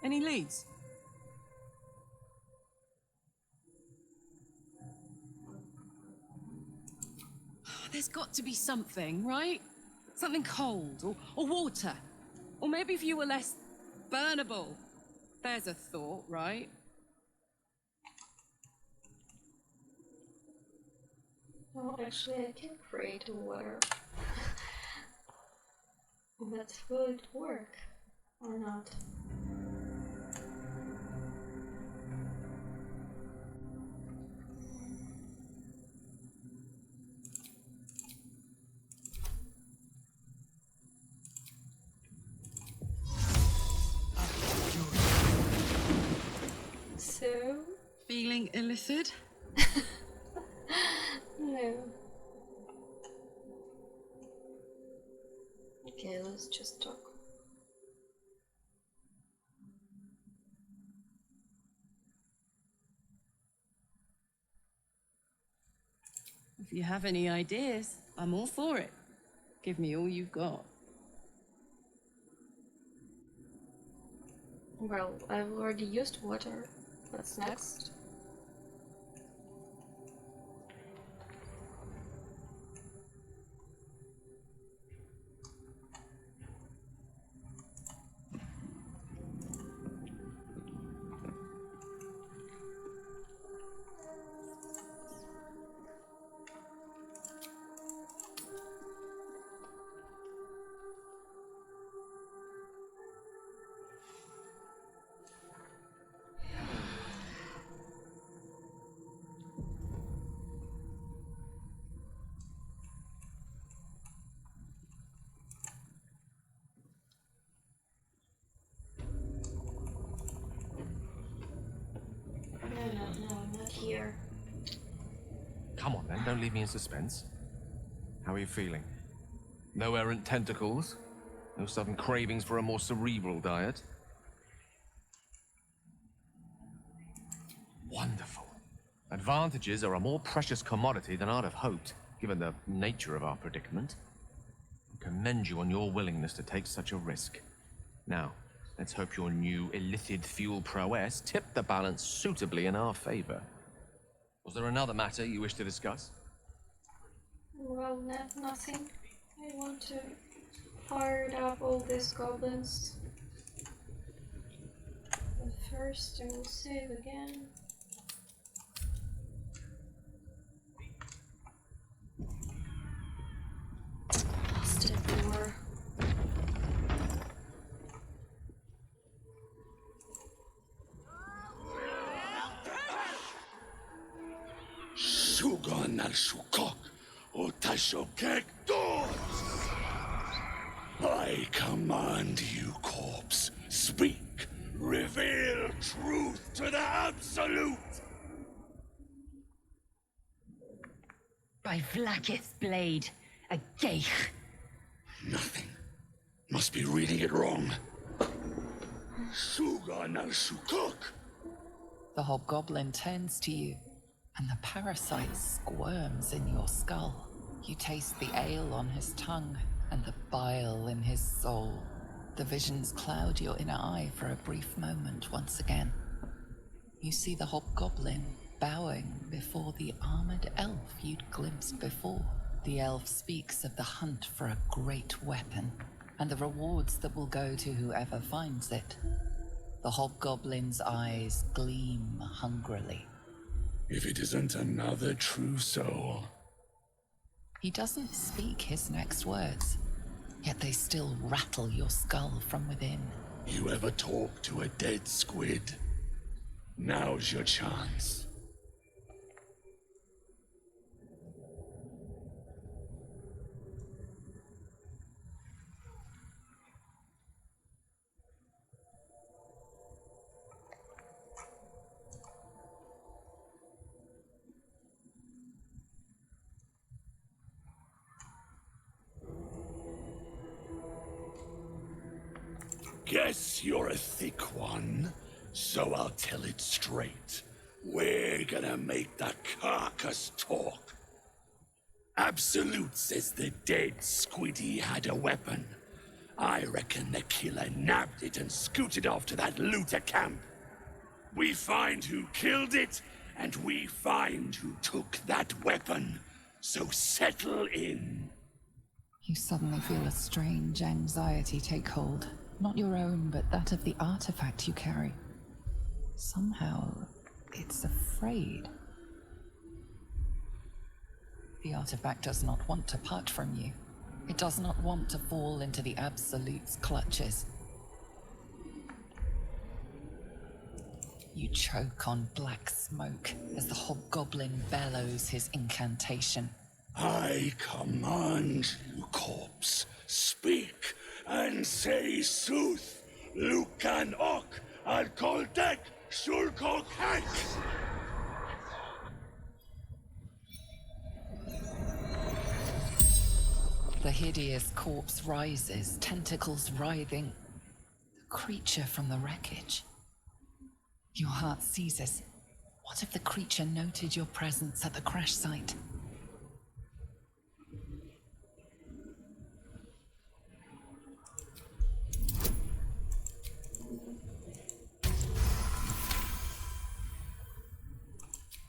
Any leads? There's got to be something, right? Something cold, or water. Or maybe if you were less burnable. There's a thought, right? Well, actually, I can create water. But will it work or not? So? Feeling illicit? No. Okay, let's just talk. If you have any ideas, I'm all for it. Give me all you've got. Well, I've already used water. What's next? No, not here. Come on then, don't leave me in suspense. How are you feeling? No errant tentacles? No sudden cravings for a more cerebral diet? Wonderful. Advantages are a more precious commodity than I'd have hoped, given the nature of our predicament. I commend you on your willingness to take such a risk. Now, let's hope your new illithid fuel prowess tipped the balance suitably in our favor. Was there another matter you wish to discuss? Well, nothing. I want to fired up all these goblins. But first I will save again. Busted door. Sugan al Shukok, Otashokek doors! I command you, corpse. Speak. Reveal truth to the Absolute! By Vlaakith's blade, a geich. Nothing. Must be reading it wrong. Sugan al Shukok. The hobgoblin turns to you, and the parasite squirms in your skull. You taste the ale on his tongue and the bile in his soul. The visions cloud your inner eye for a brief moment once again. You see the hobgoblin bowing before the armored elf you'd glimpsed before. The elf speaks of the hunt for a great weapon and the rewards that will go to whoever finds it. The hobgoblin's eyes gleam hungrily. If it isn't another true soul. He doesn't speak his next words, yet they still rattle your skull from within. You ever talk to a dead squid? Now's your chance. Guess you're a thick one, so I'll tell it straight. We're gonna make the carcass talk. Absolute says the dead squiddy had a weapon. I reckon the killer nabbed it and scooted off to that looter camp. We find who killed it, and we find who took that weapon. So settle in. You suddenly feel a strange anxiety take hold. Not your own, but that of the artifact you carry. Somehow, it's afraid. The artifact does not want to part from you. It does not want to fall into the Absolute's clutches. You choke on black smoke as the hobgoblin bellows his incantation. I command you, corpse. Speak and say sooth. Lucan ok al koldek shulkok hek. The hideous corpse rises, tentacles writhing. The creature from the wreckage. Your heart seizes. What if the creature noted your presence at the crash site?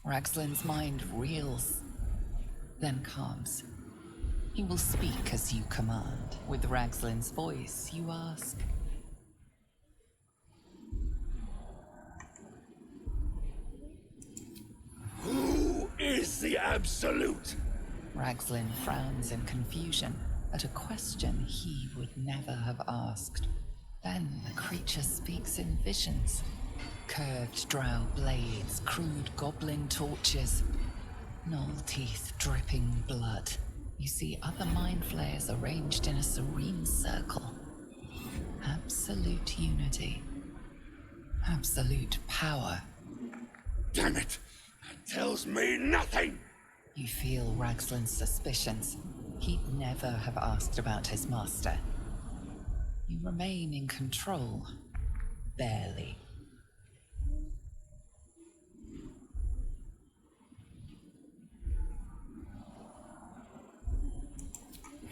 Ragslin's mind reels, then calms. He will speak as you command. With Ragslin's voice, you ask. Who is the Absolute? Ragslin frowns in confusion at a question he would never have asked. Then the creature speaks in visions. Curved drow blades, crude goblin torches, gnoll teeth dripping blood. You see other mind flayers arranged in a serene circle. Absolute unity. Absolute power. Damn it! That tells me nothing! You feel Ragslin's suspicions. He'd never have asked about his master. You remain in control. Barely.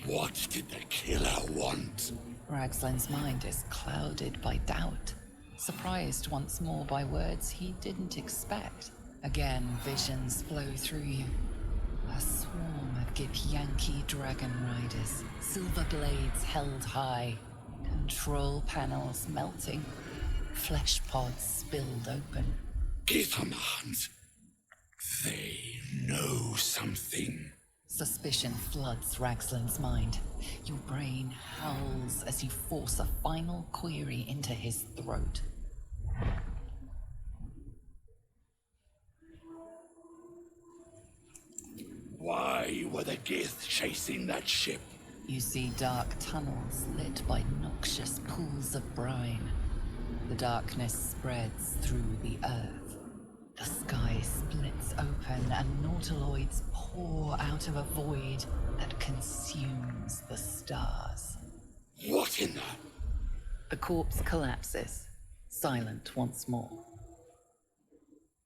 What did the killer want? Ragslin's mind is clouded by doubt, surprised once more by words he didn't expect. Again, visions flow through you. A swarm of Githyanki dragon riders, silver blades held high, control panels melting, flesh pods spilled open. Githamans, they know something. Suspicion floods Ragsland's mind. Your brain howls as you force a final query into his throat. Why were the Gith chasing that ship? You see dark tunnels lit by noxious pools of brine. The darkness spreads through the earth. The sky splits open and nautiloids pour out of a void that consumes the stars. What in the... The corpse collapses, silent once more.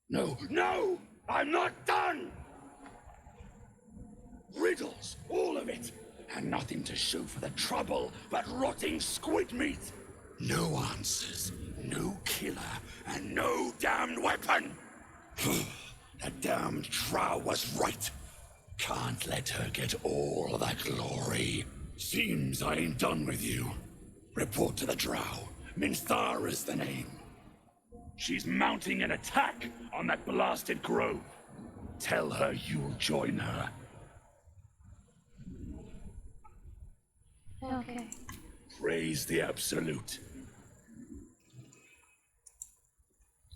No, no! I'm not done! Riddles, all of it, and nothing to show for the trouble but rotting squid meat. No answers, no killer, and no damned weapon. That damned Drow was right. Can't let her get all of that glory. Seems I ain't done with you. Report to the Drow. Minthara's the name. She's mounting an attack on that blasted grove. Tell her you'll join her. Okay. Praise the Absolute.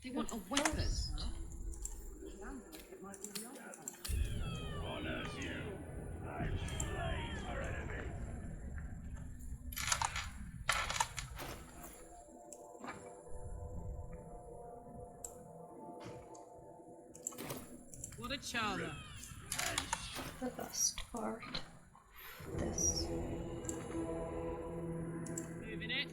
They want a weapon. Honors you. I've slain her enemy. What a charmer. The best part. This. Moving it.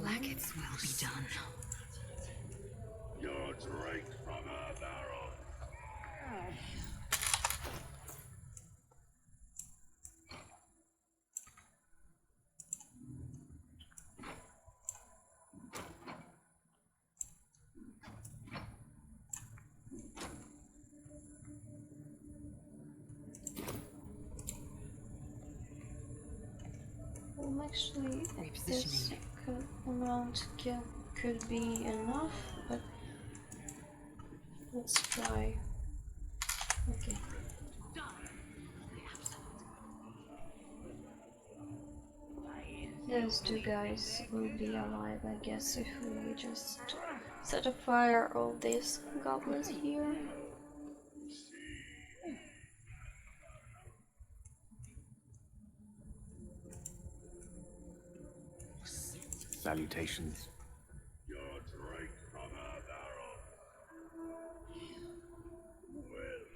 Like it's well be done. Your drink from a barrel. Actually, this amount could be enough, but let's try. Okay. Those two guys will be alive, I guess, if we just set afire all these goblins here. Salutations. Your drink from a barrel.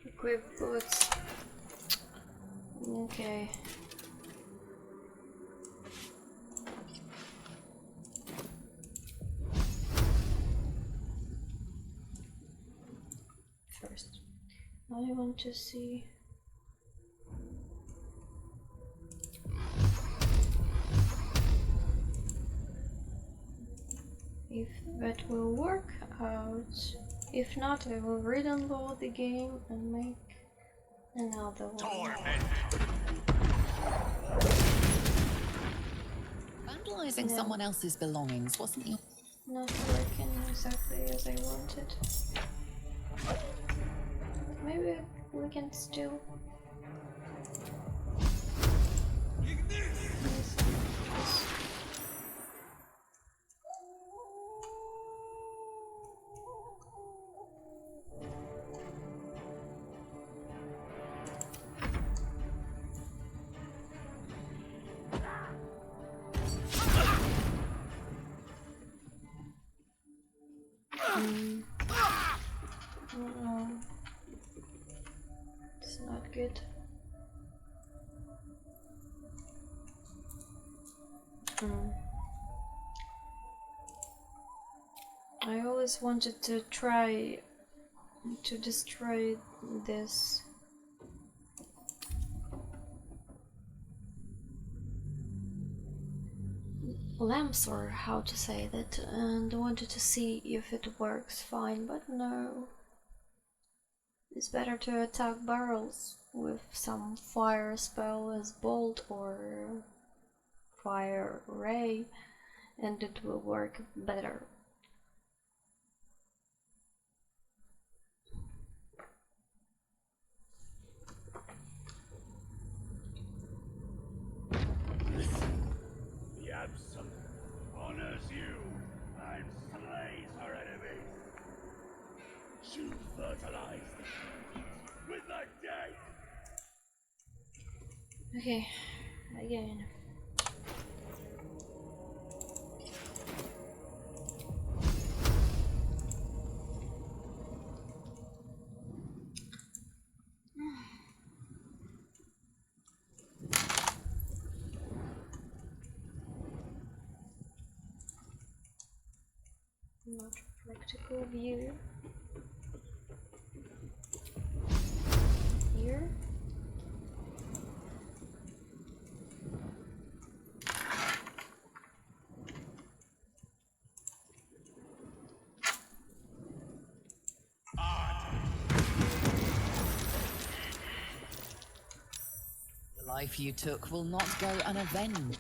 Equip boots. Okay. First, I want to see if that will work out. If not, I will re-download the game and make another one. Vandalizing someone else's belongings wasn't your... Not working exactly as I wanted. Maybe we can still... No, it's not good. I always wanted to try to destroy this. lamps, or how to say that, and wanted to see if it works fine, but no. It's better to attack barrels with some fire spell as bolt or fire ray, and it will work better. The Absolute honors you and slays her enemies. She'll fertilize them with the dead. Okay, again. Not practical view. Here. The life you took will not go unavenged.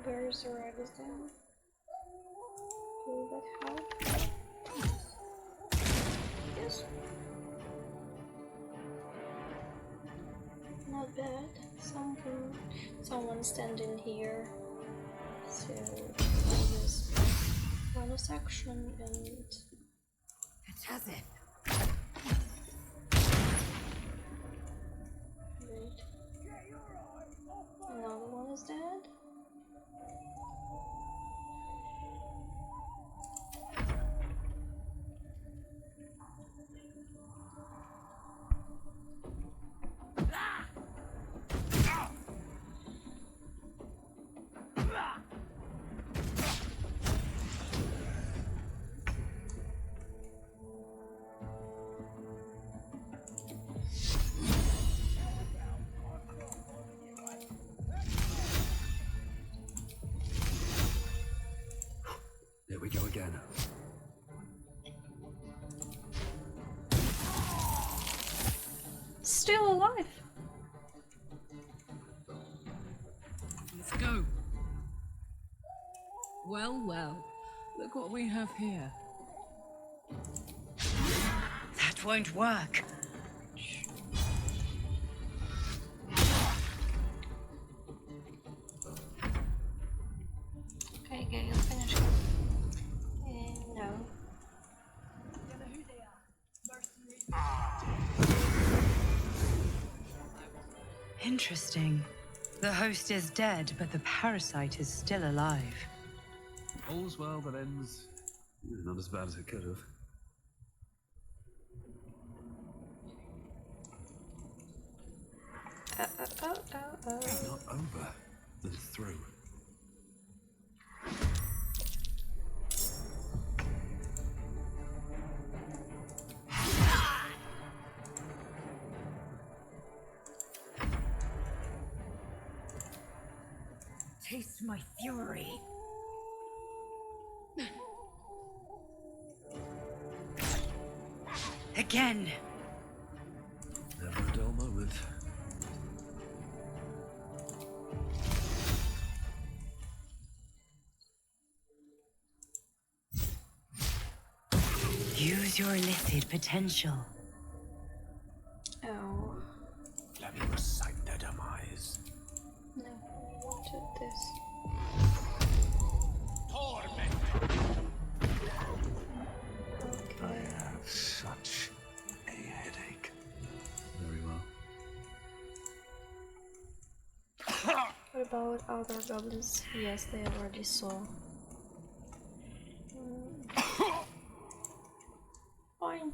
Where's the rabbit down? Will that help? Yes. Not bad. Someone standing here. So I use bonus action and It has it. wait. Another one is dead. There we go again. Still alive. Let's go. Well, well. Look what we have here. That won't work. Okay, Gale, finish him. No. Interesting. The host is dead, but the parasite is still alive. All's well that ends not as bad as it could have. Not over, but through. Taste my fury. Again. Never a dull moment. Use your illicit potential. Oh. Let me recite their demise. No, I wanted this. I have such a headache. Very well. What about other goblins? Yes, they already saw. Fine.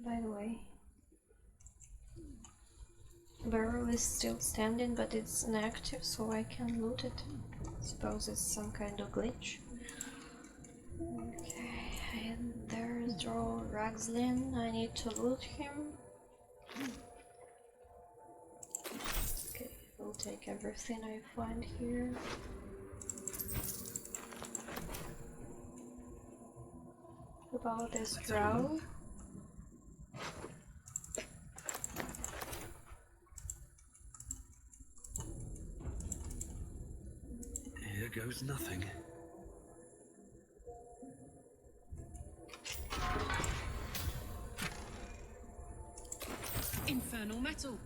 By the way, barrel is still standing, but it's inactive, so I can loot it. Suppose it's some kind of glitch. Okay, and there's Droll Ragslin. I need to loot him. Okay, I'll take everything I find here. About this drow. Here goes nothing. Infernal metal.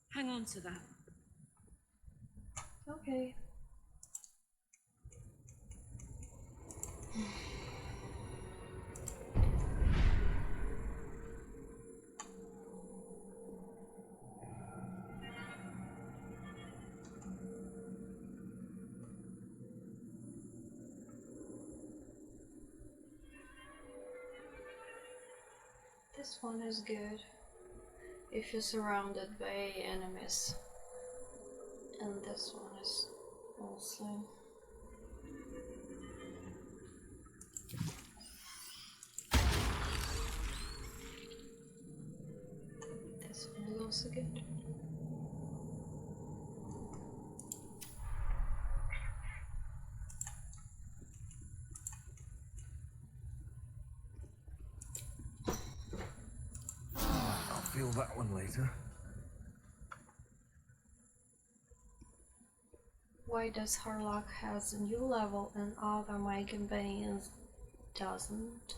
Hang on to that. Okay. This one is good if you're surrounded by enemies, and this one is also. This one is also good. I'll feel that one later. Why does Harlock has a new level and other my companions doesn't?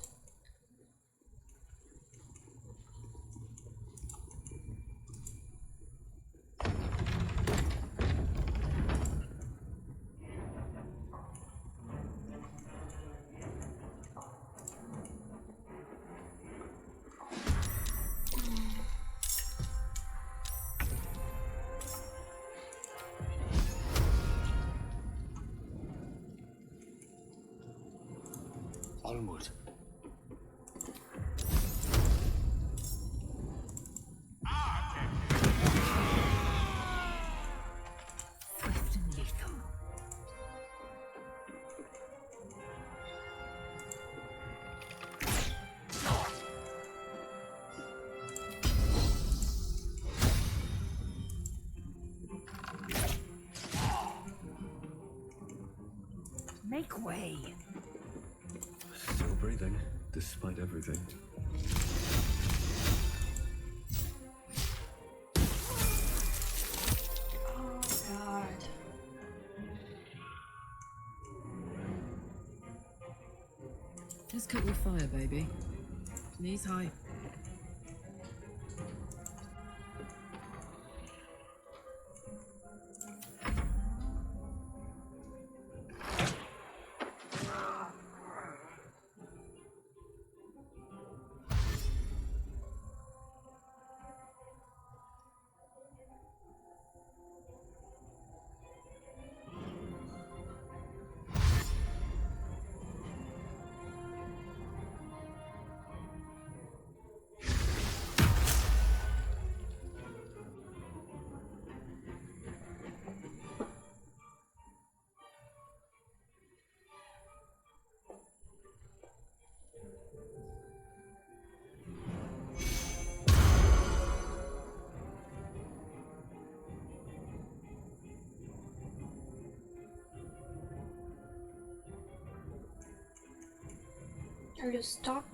Onward. Swift and lethal. Make way. Still breathing, despite everything. Oh god. Let's cook with fire, baby. Knees high. Are you stuck?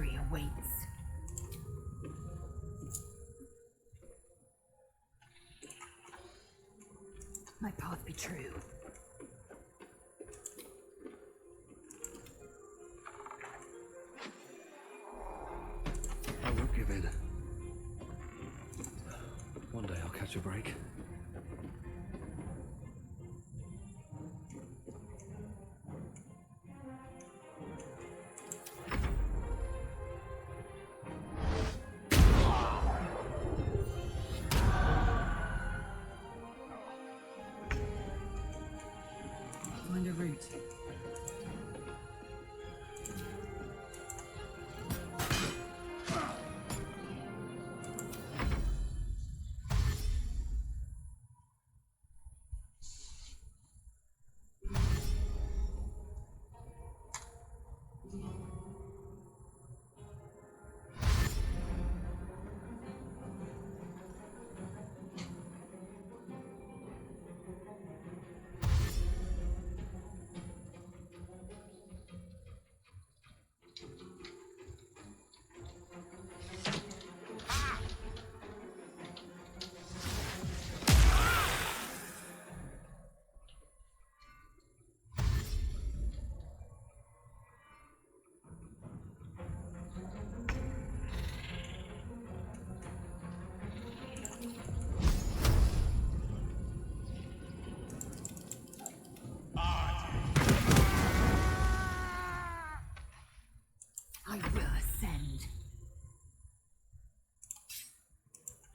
victory awaits. My path be true. I won't give in. One day I'll catch a break. Find a route. I will ascend.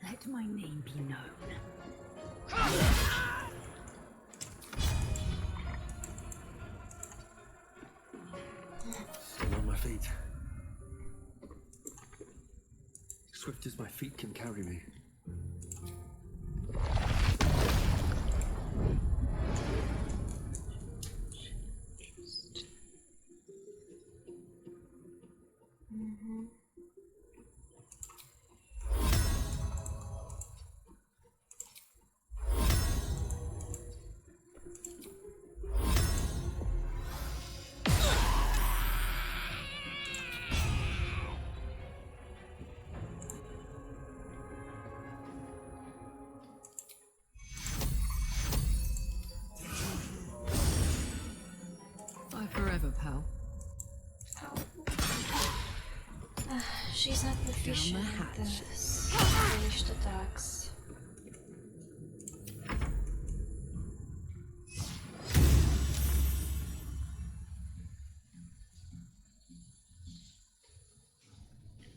Let my name be known. Still on my feet. Swift as my feet can carry me. Bye forever, pal. She's not proficient at this ranged attacks.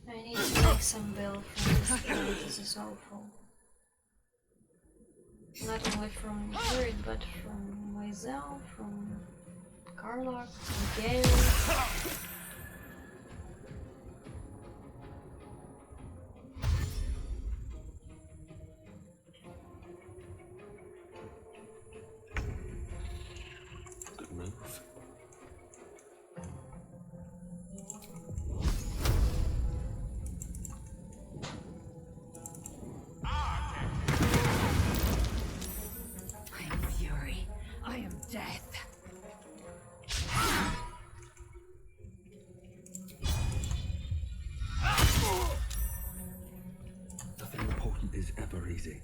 I need to make some bill from this guy. This is awful. Not only from Druid, but from myself, from Karlach, from Gale. Good move. I am fury. I am death. Nothing important is ever easy.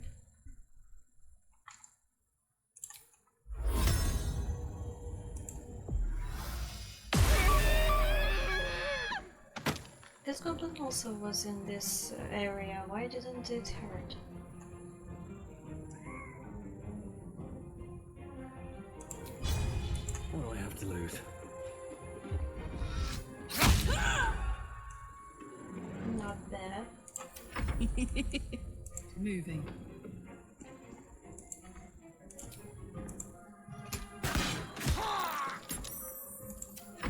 This goblin also was in this area. Why didn't it hurt? What do I have to lose? Not bad. Moving.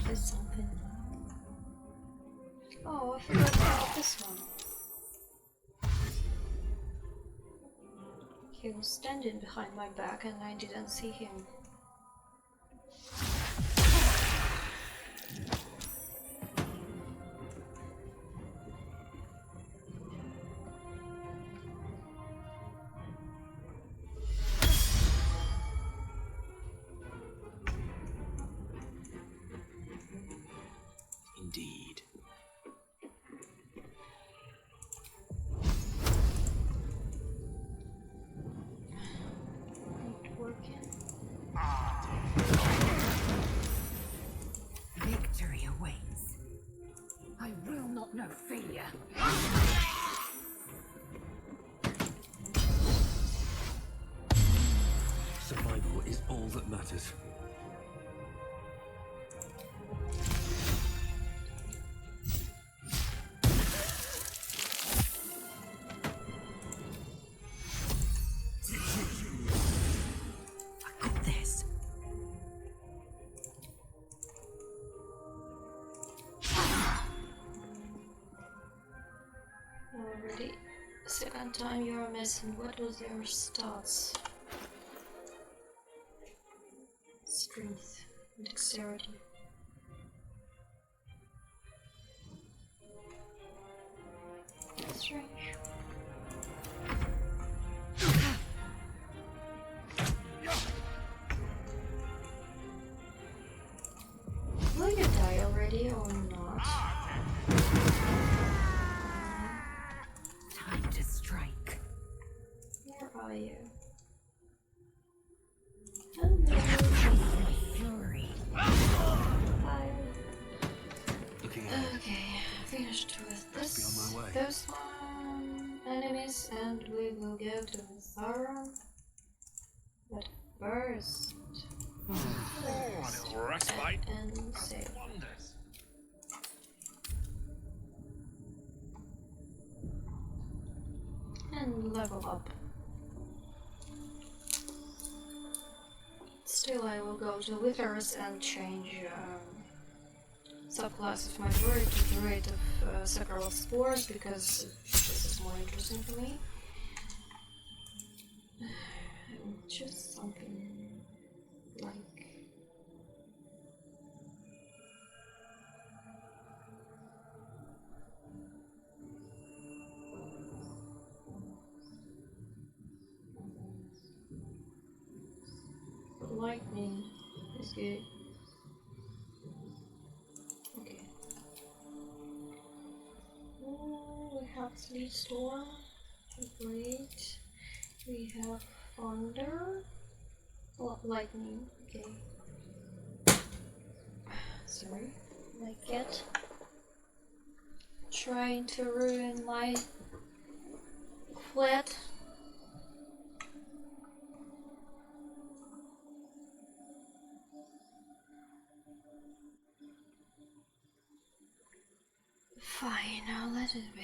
There's something. Oh, I forgot about this one. He was standing behind my back and I didn't see him. Indeed. not no failure. Survival is all that matters. I got this. Already second time you're missing. What was your stats? Strength, dexterity. Strange. Will you die already or not? Time to strike. Where are you? Fury. Hi. Looking ahead. Okay, finished with this. Be on my way. Those enemies, and we will go to Zara. But first, Oh, a little respite. and save. Wonders. And level up. Still, I will go to Withers and change subclass of my bird to the rate of Sacral Spores because this is more interesting for me. Just something like. Lightning is good. Okay. Oh, we have Sleet Storm. Great. We have Thunder. Oh, lightning. Okay. Sorry. My cat. Trying to ruin my flat. Fine, I'll let it be.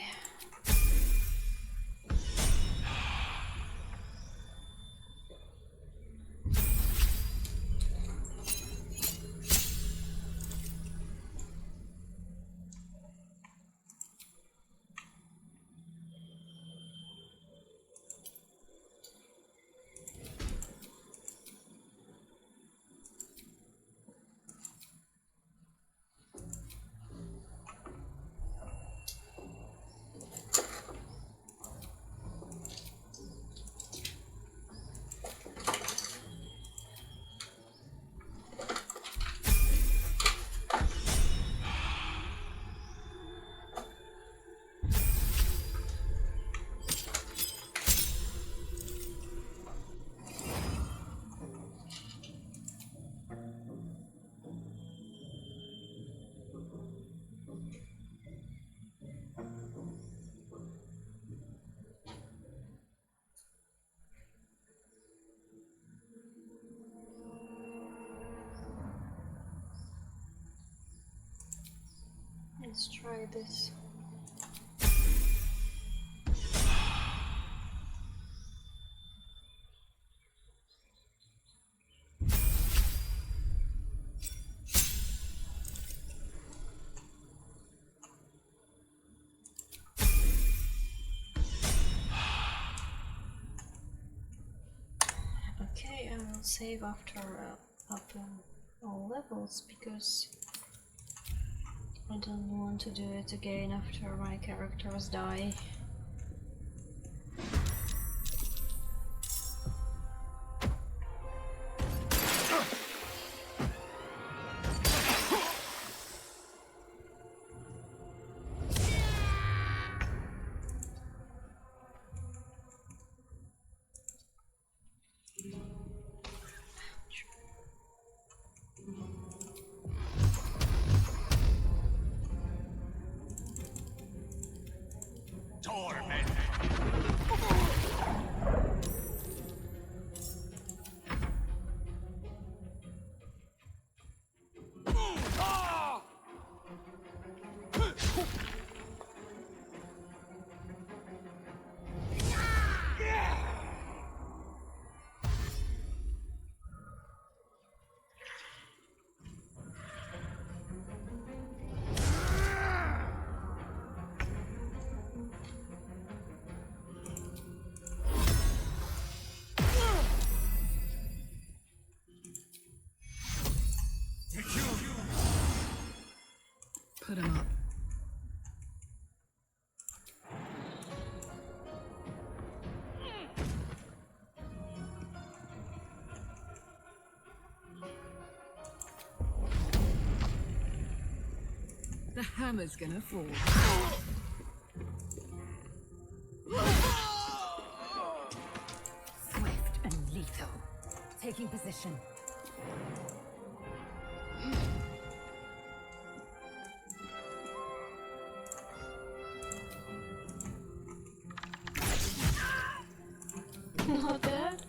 Let's try this. Okay, I will save after up all levels because I don't want to do it again after my characters die. Torment. Put him up. The hammer's gonna fall. Swift and lethal. Taking position. Not dead?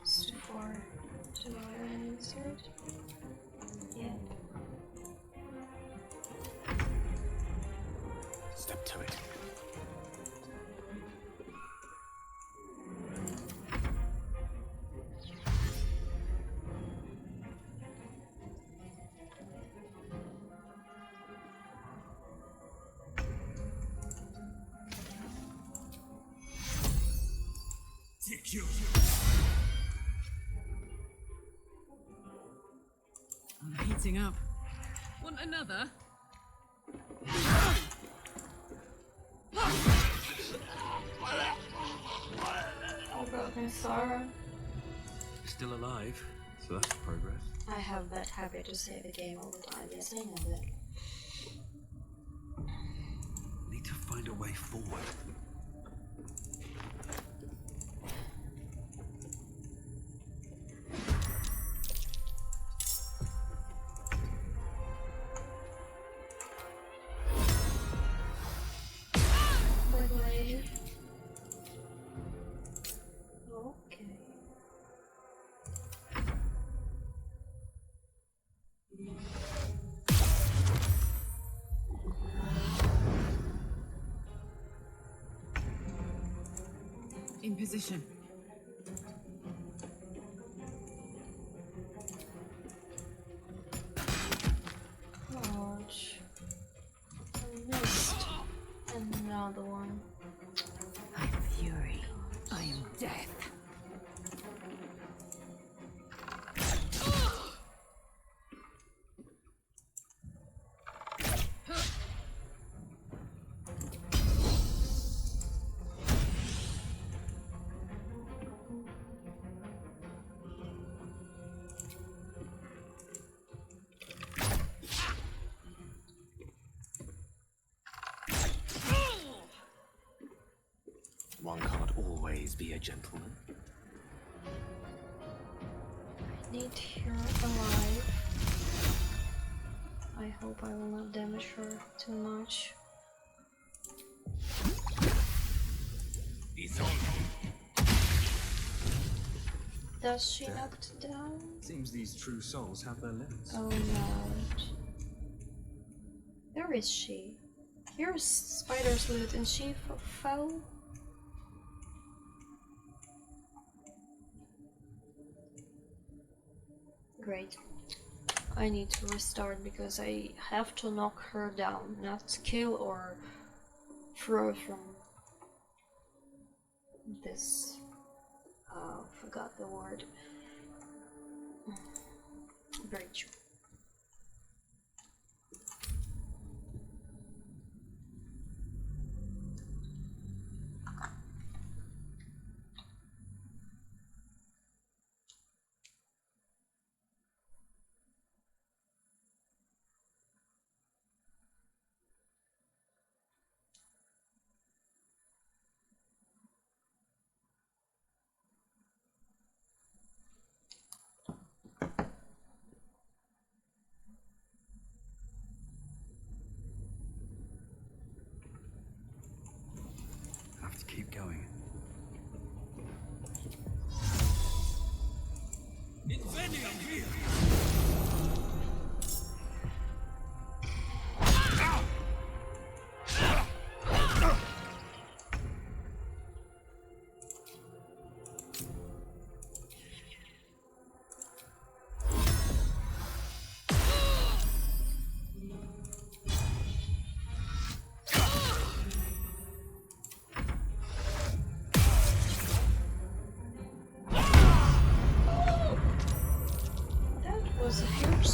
It's too far to insert. Yeah. Step to it. I'm heating up. Want another? Oh god, I'm sorry. Still alive, so that's progress. I have that habit to save the game all the time. Yes, I know that. Need to find a way forward. Wait. Okay. In position. Ouch. I missed another one. I am fury. I am death. One can't always be a gentleman. I need her alive. I hope I will not damage her too much. Does she knocked down? Seems these true souls have their limits. Oh no. Where is she? Here's Spider's loot and she fell? Great. I need to restart because I have to knock her down, not kill or throw from this. Forgot the word. Bridge.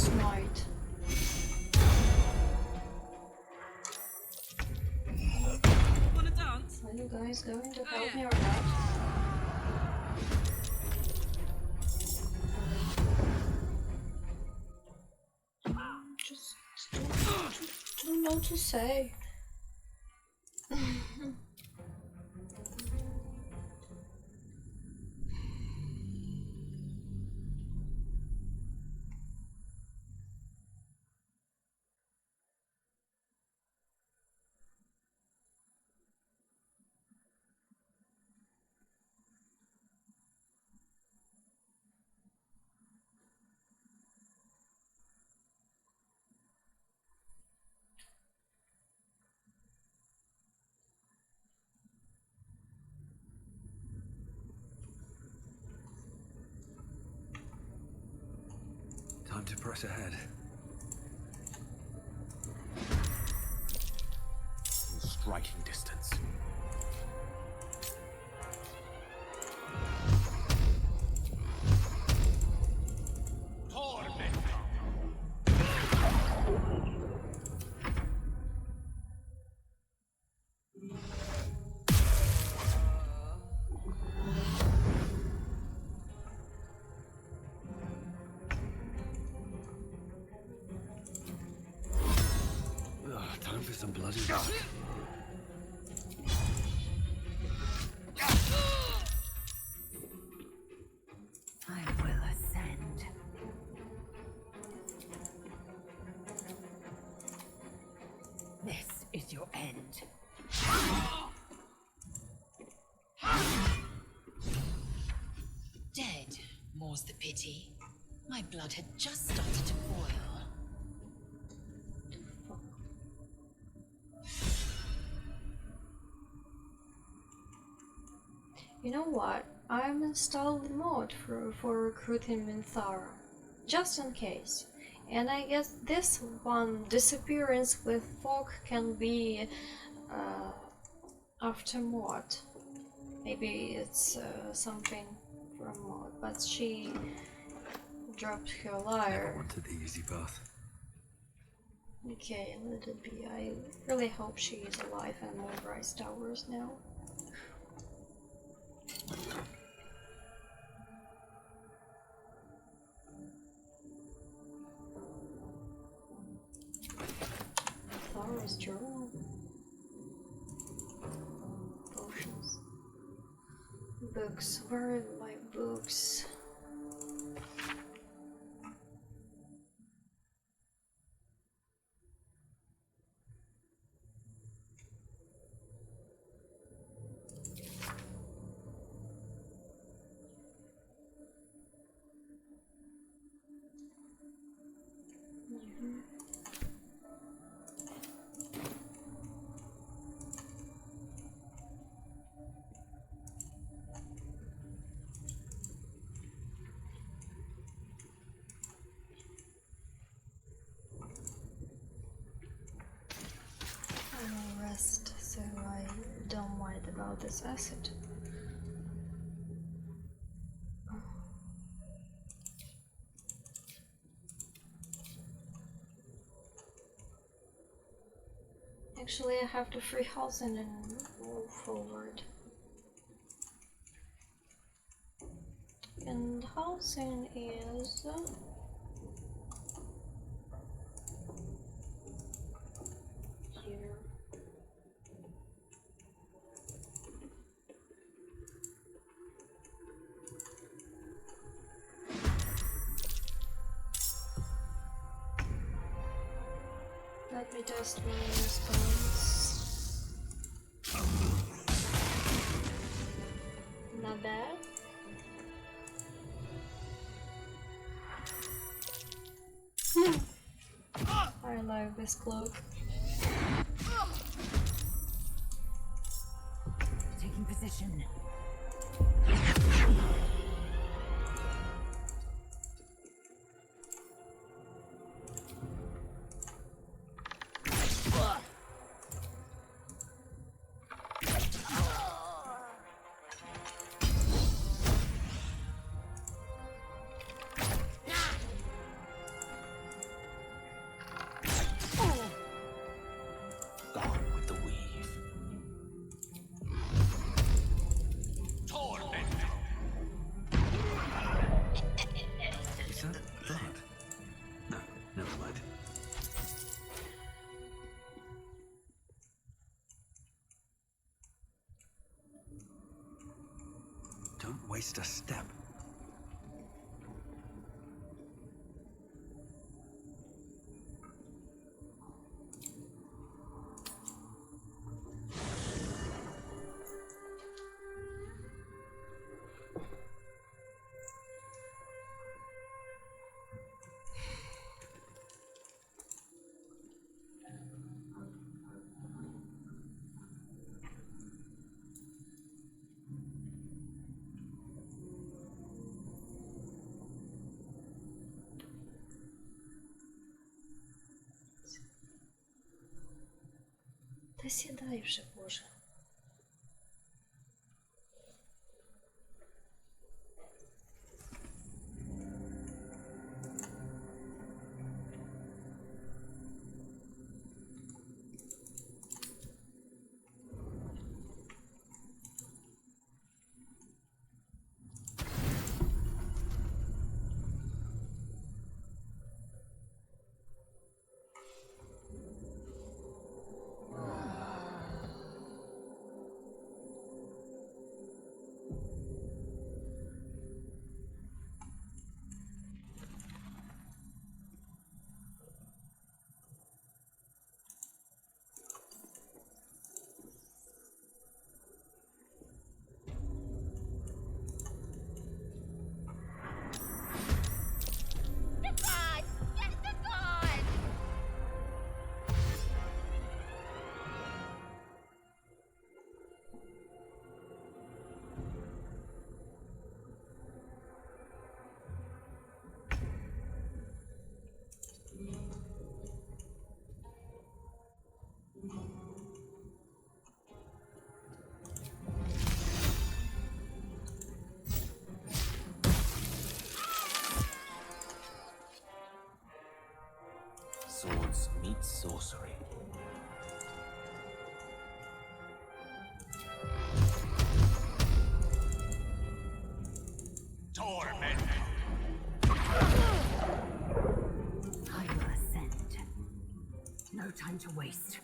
smite. Wanna dance? Are you guys going to help yeah. me or not? Just don't know what to say. Time to press ahead. In striking distance. Time for some bloody rock. I will ascend. This is your end. Dead, more's the pity. My blood had just started to boil. You know what? I've installed the mod for recruiting Minthara, just in case. And I guess this one, disappearance with fog, can be after mod. Maybe it's something from mod, but she dropped her lyre. Never wanted the easy path. Okay, let it be. I really hope she is alive and more Rise Towers now. Flowers journal. Potions. Books. Where are my books? I will rest, so I don't mind about this acid. Actually, I have to free housing and move forward. And housing is here. Let me test my response. Not bad. I like this cloak. Taking position. waste a step. Та сідай вже, Боже. Swords meet sorcery. Torment! I will ascend. No time to waste.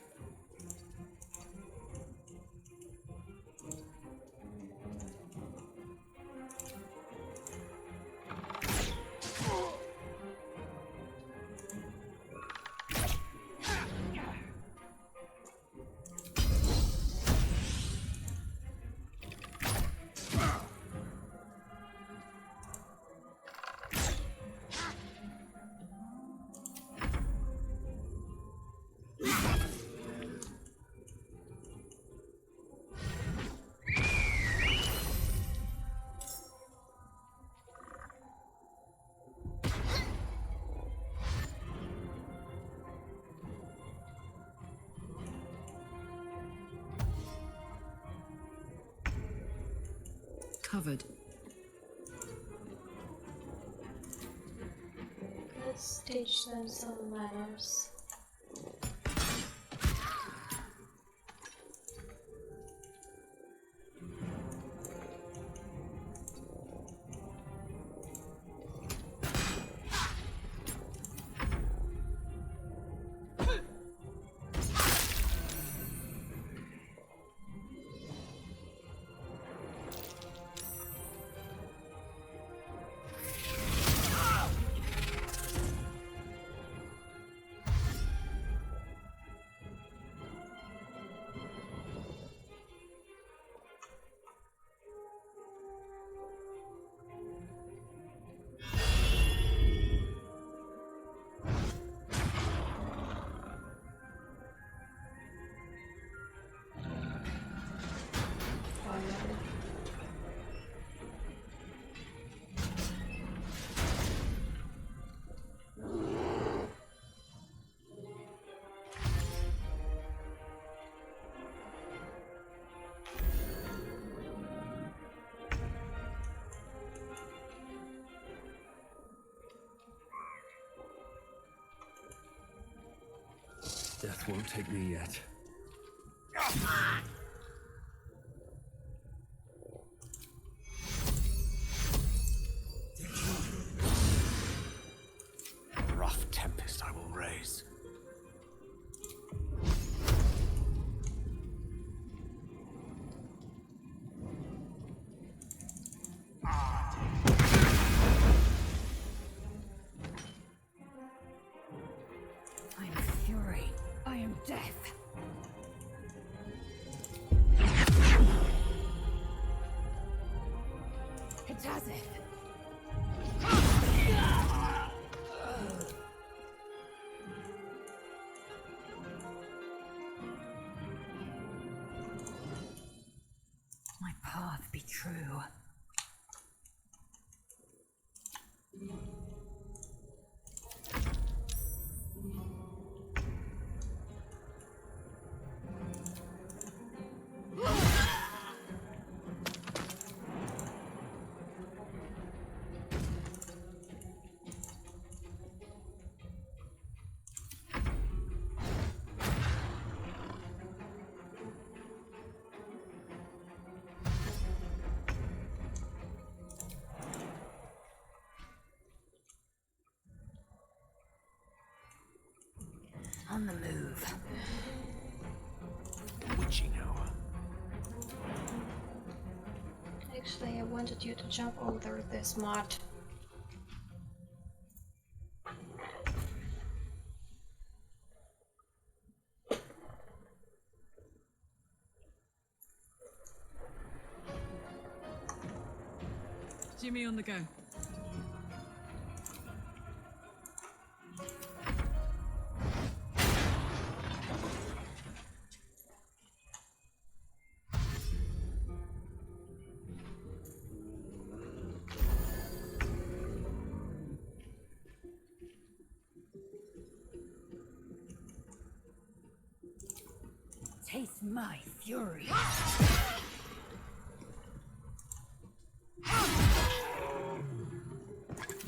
Covered. Let's teach them some manners. Death won't take me yet. A rough tempest I will raise. I am fury. I am death. It has it. My path be true. On the move. Witching hour. Actually, I wanted you to jump over this mod. Jimmy on the go. Taste my fury.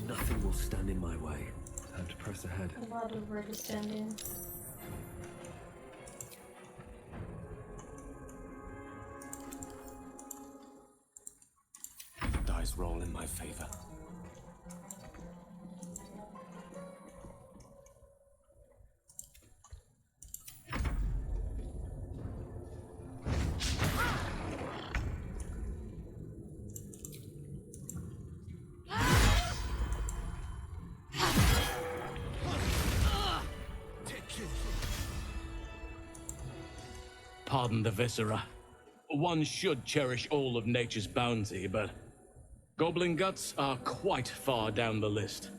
Nothing will stand in my way. Time to press ahead. A lot of where to stand in. The dice roll in my favor. Pardon the viscera. One should cherish all of nature's bounty, but goblin guts are quite far down the list.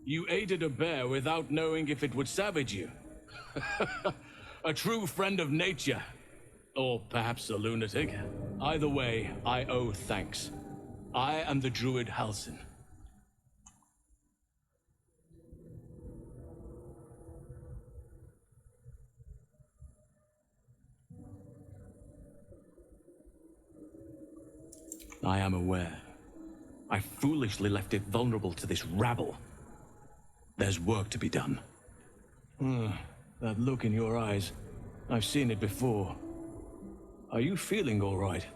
You aided a bear without knowing if it would savage you. A true friend of nature. Or perhaps a lunatic. Either way, I owe thanks. I am the druid Halsin. I am aware. I foolishly left it vulnerable to this rabble. There's work to be done. That look in your eyes. I've seen it before. Are you feeling all right?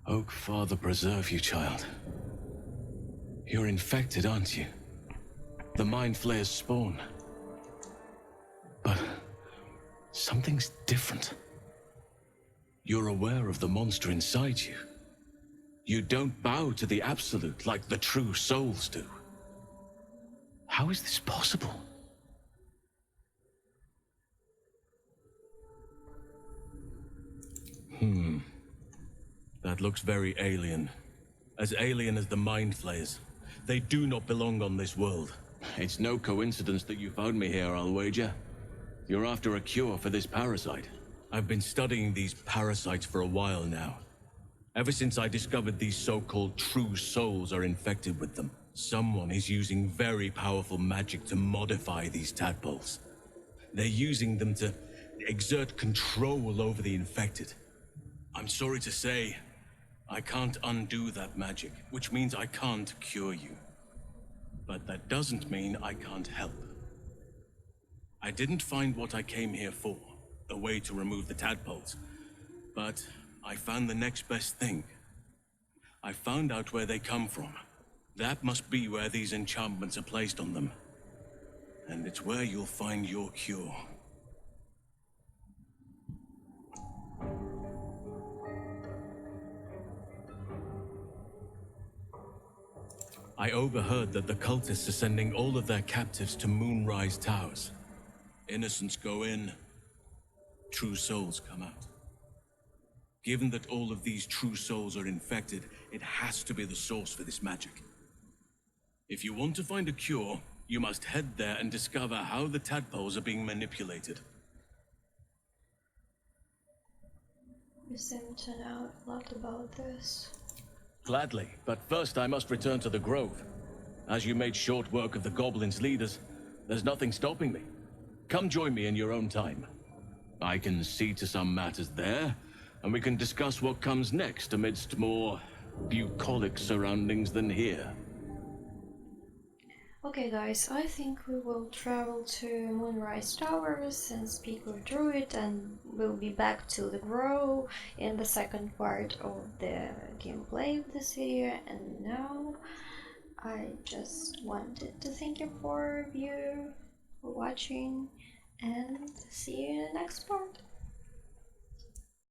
Oak Father preserve you, child. You're infected, aren't you? The Mind Flayer's spawn. But something's different. You're aware of the monster inside you. You don't bow to the Absolute like the true souls do. How is this possible? That looks very alien. As alien as the Mind Flayers. They do not belong on this world. It's no coincidence that you found me here, I'll wager. You're after a cure for this parasite. I've been studying these parasites for a while now. Ever since I discovered these so-called true souls are infected with them. Someone is using very powerful magic to modify these tadpoles. They're using them to exert control over the infected. I'm sorry to say, I can't undo that magic, which means I can't cure you. But that doesn't mean I can't help. I didn't find what I came here for, a way to remove the tadpoles. But I found the next best thing. I found out where they come from. That must be where these enchantments are placed on them. And it's where you'll find your cure. I overheard that the cultists are sending all of their captives to Moonrise Towers. Innocents go in, true souls come out. Given that all of these true souls are infected, it has to be the source for this magic. If you want to find a cure, you must head there and discover how the tadpoles are being manipulated. You seem to know a lot about this. Gladly, but first I must return to the Grove. As you made short work of the Goblins' leaders, there's nothing stopping me. Come join me in your own time. I can see to some matters there, and we can discuss what comes next amidst more bucolic surroundings than here. Okay guys, I think we will travel to Moonrise Towers and speak with Druid, and we'll be back to the Grove in the second part of the gameplay of this video. And now I just wanted to thank you for watching, and see you in the next part.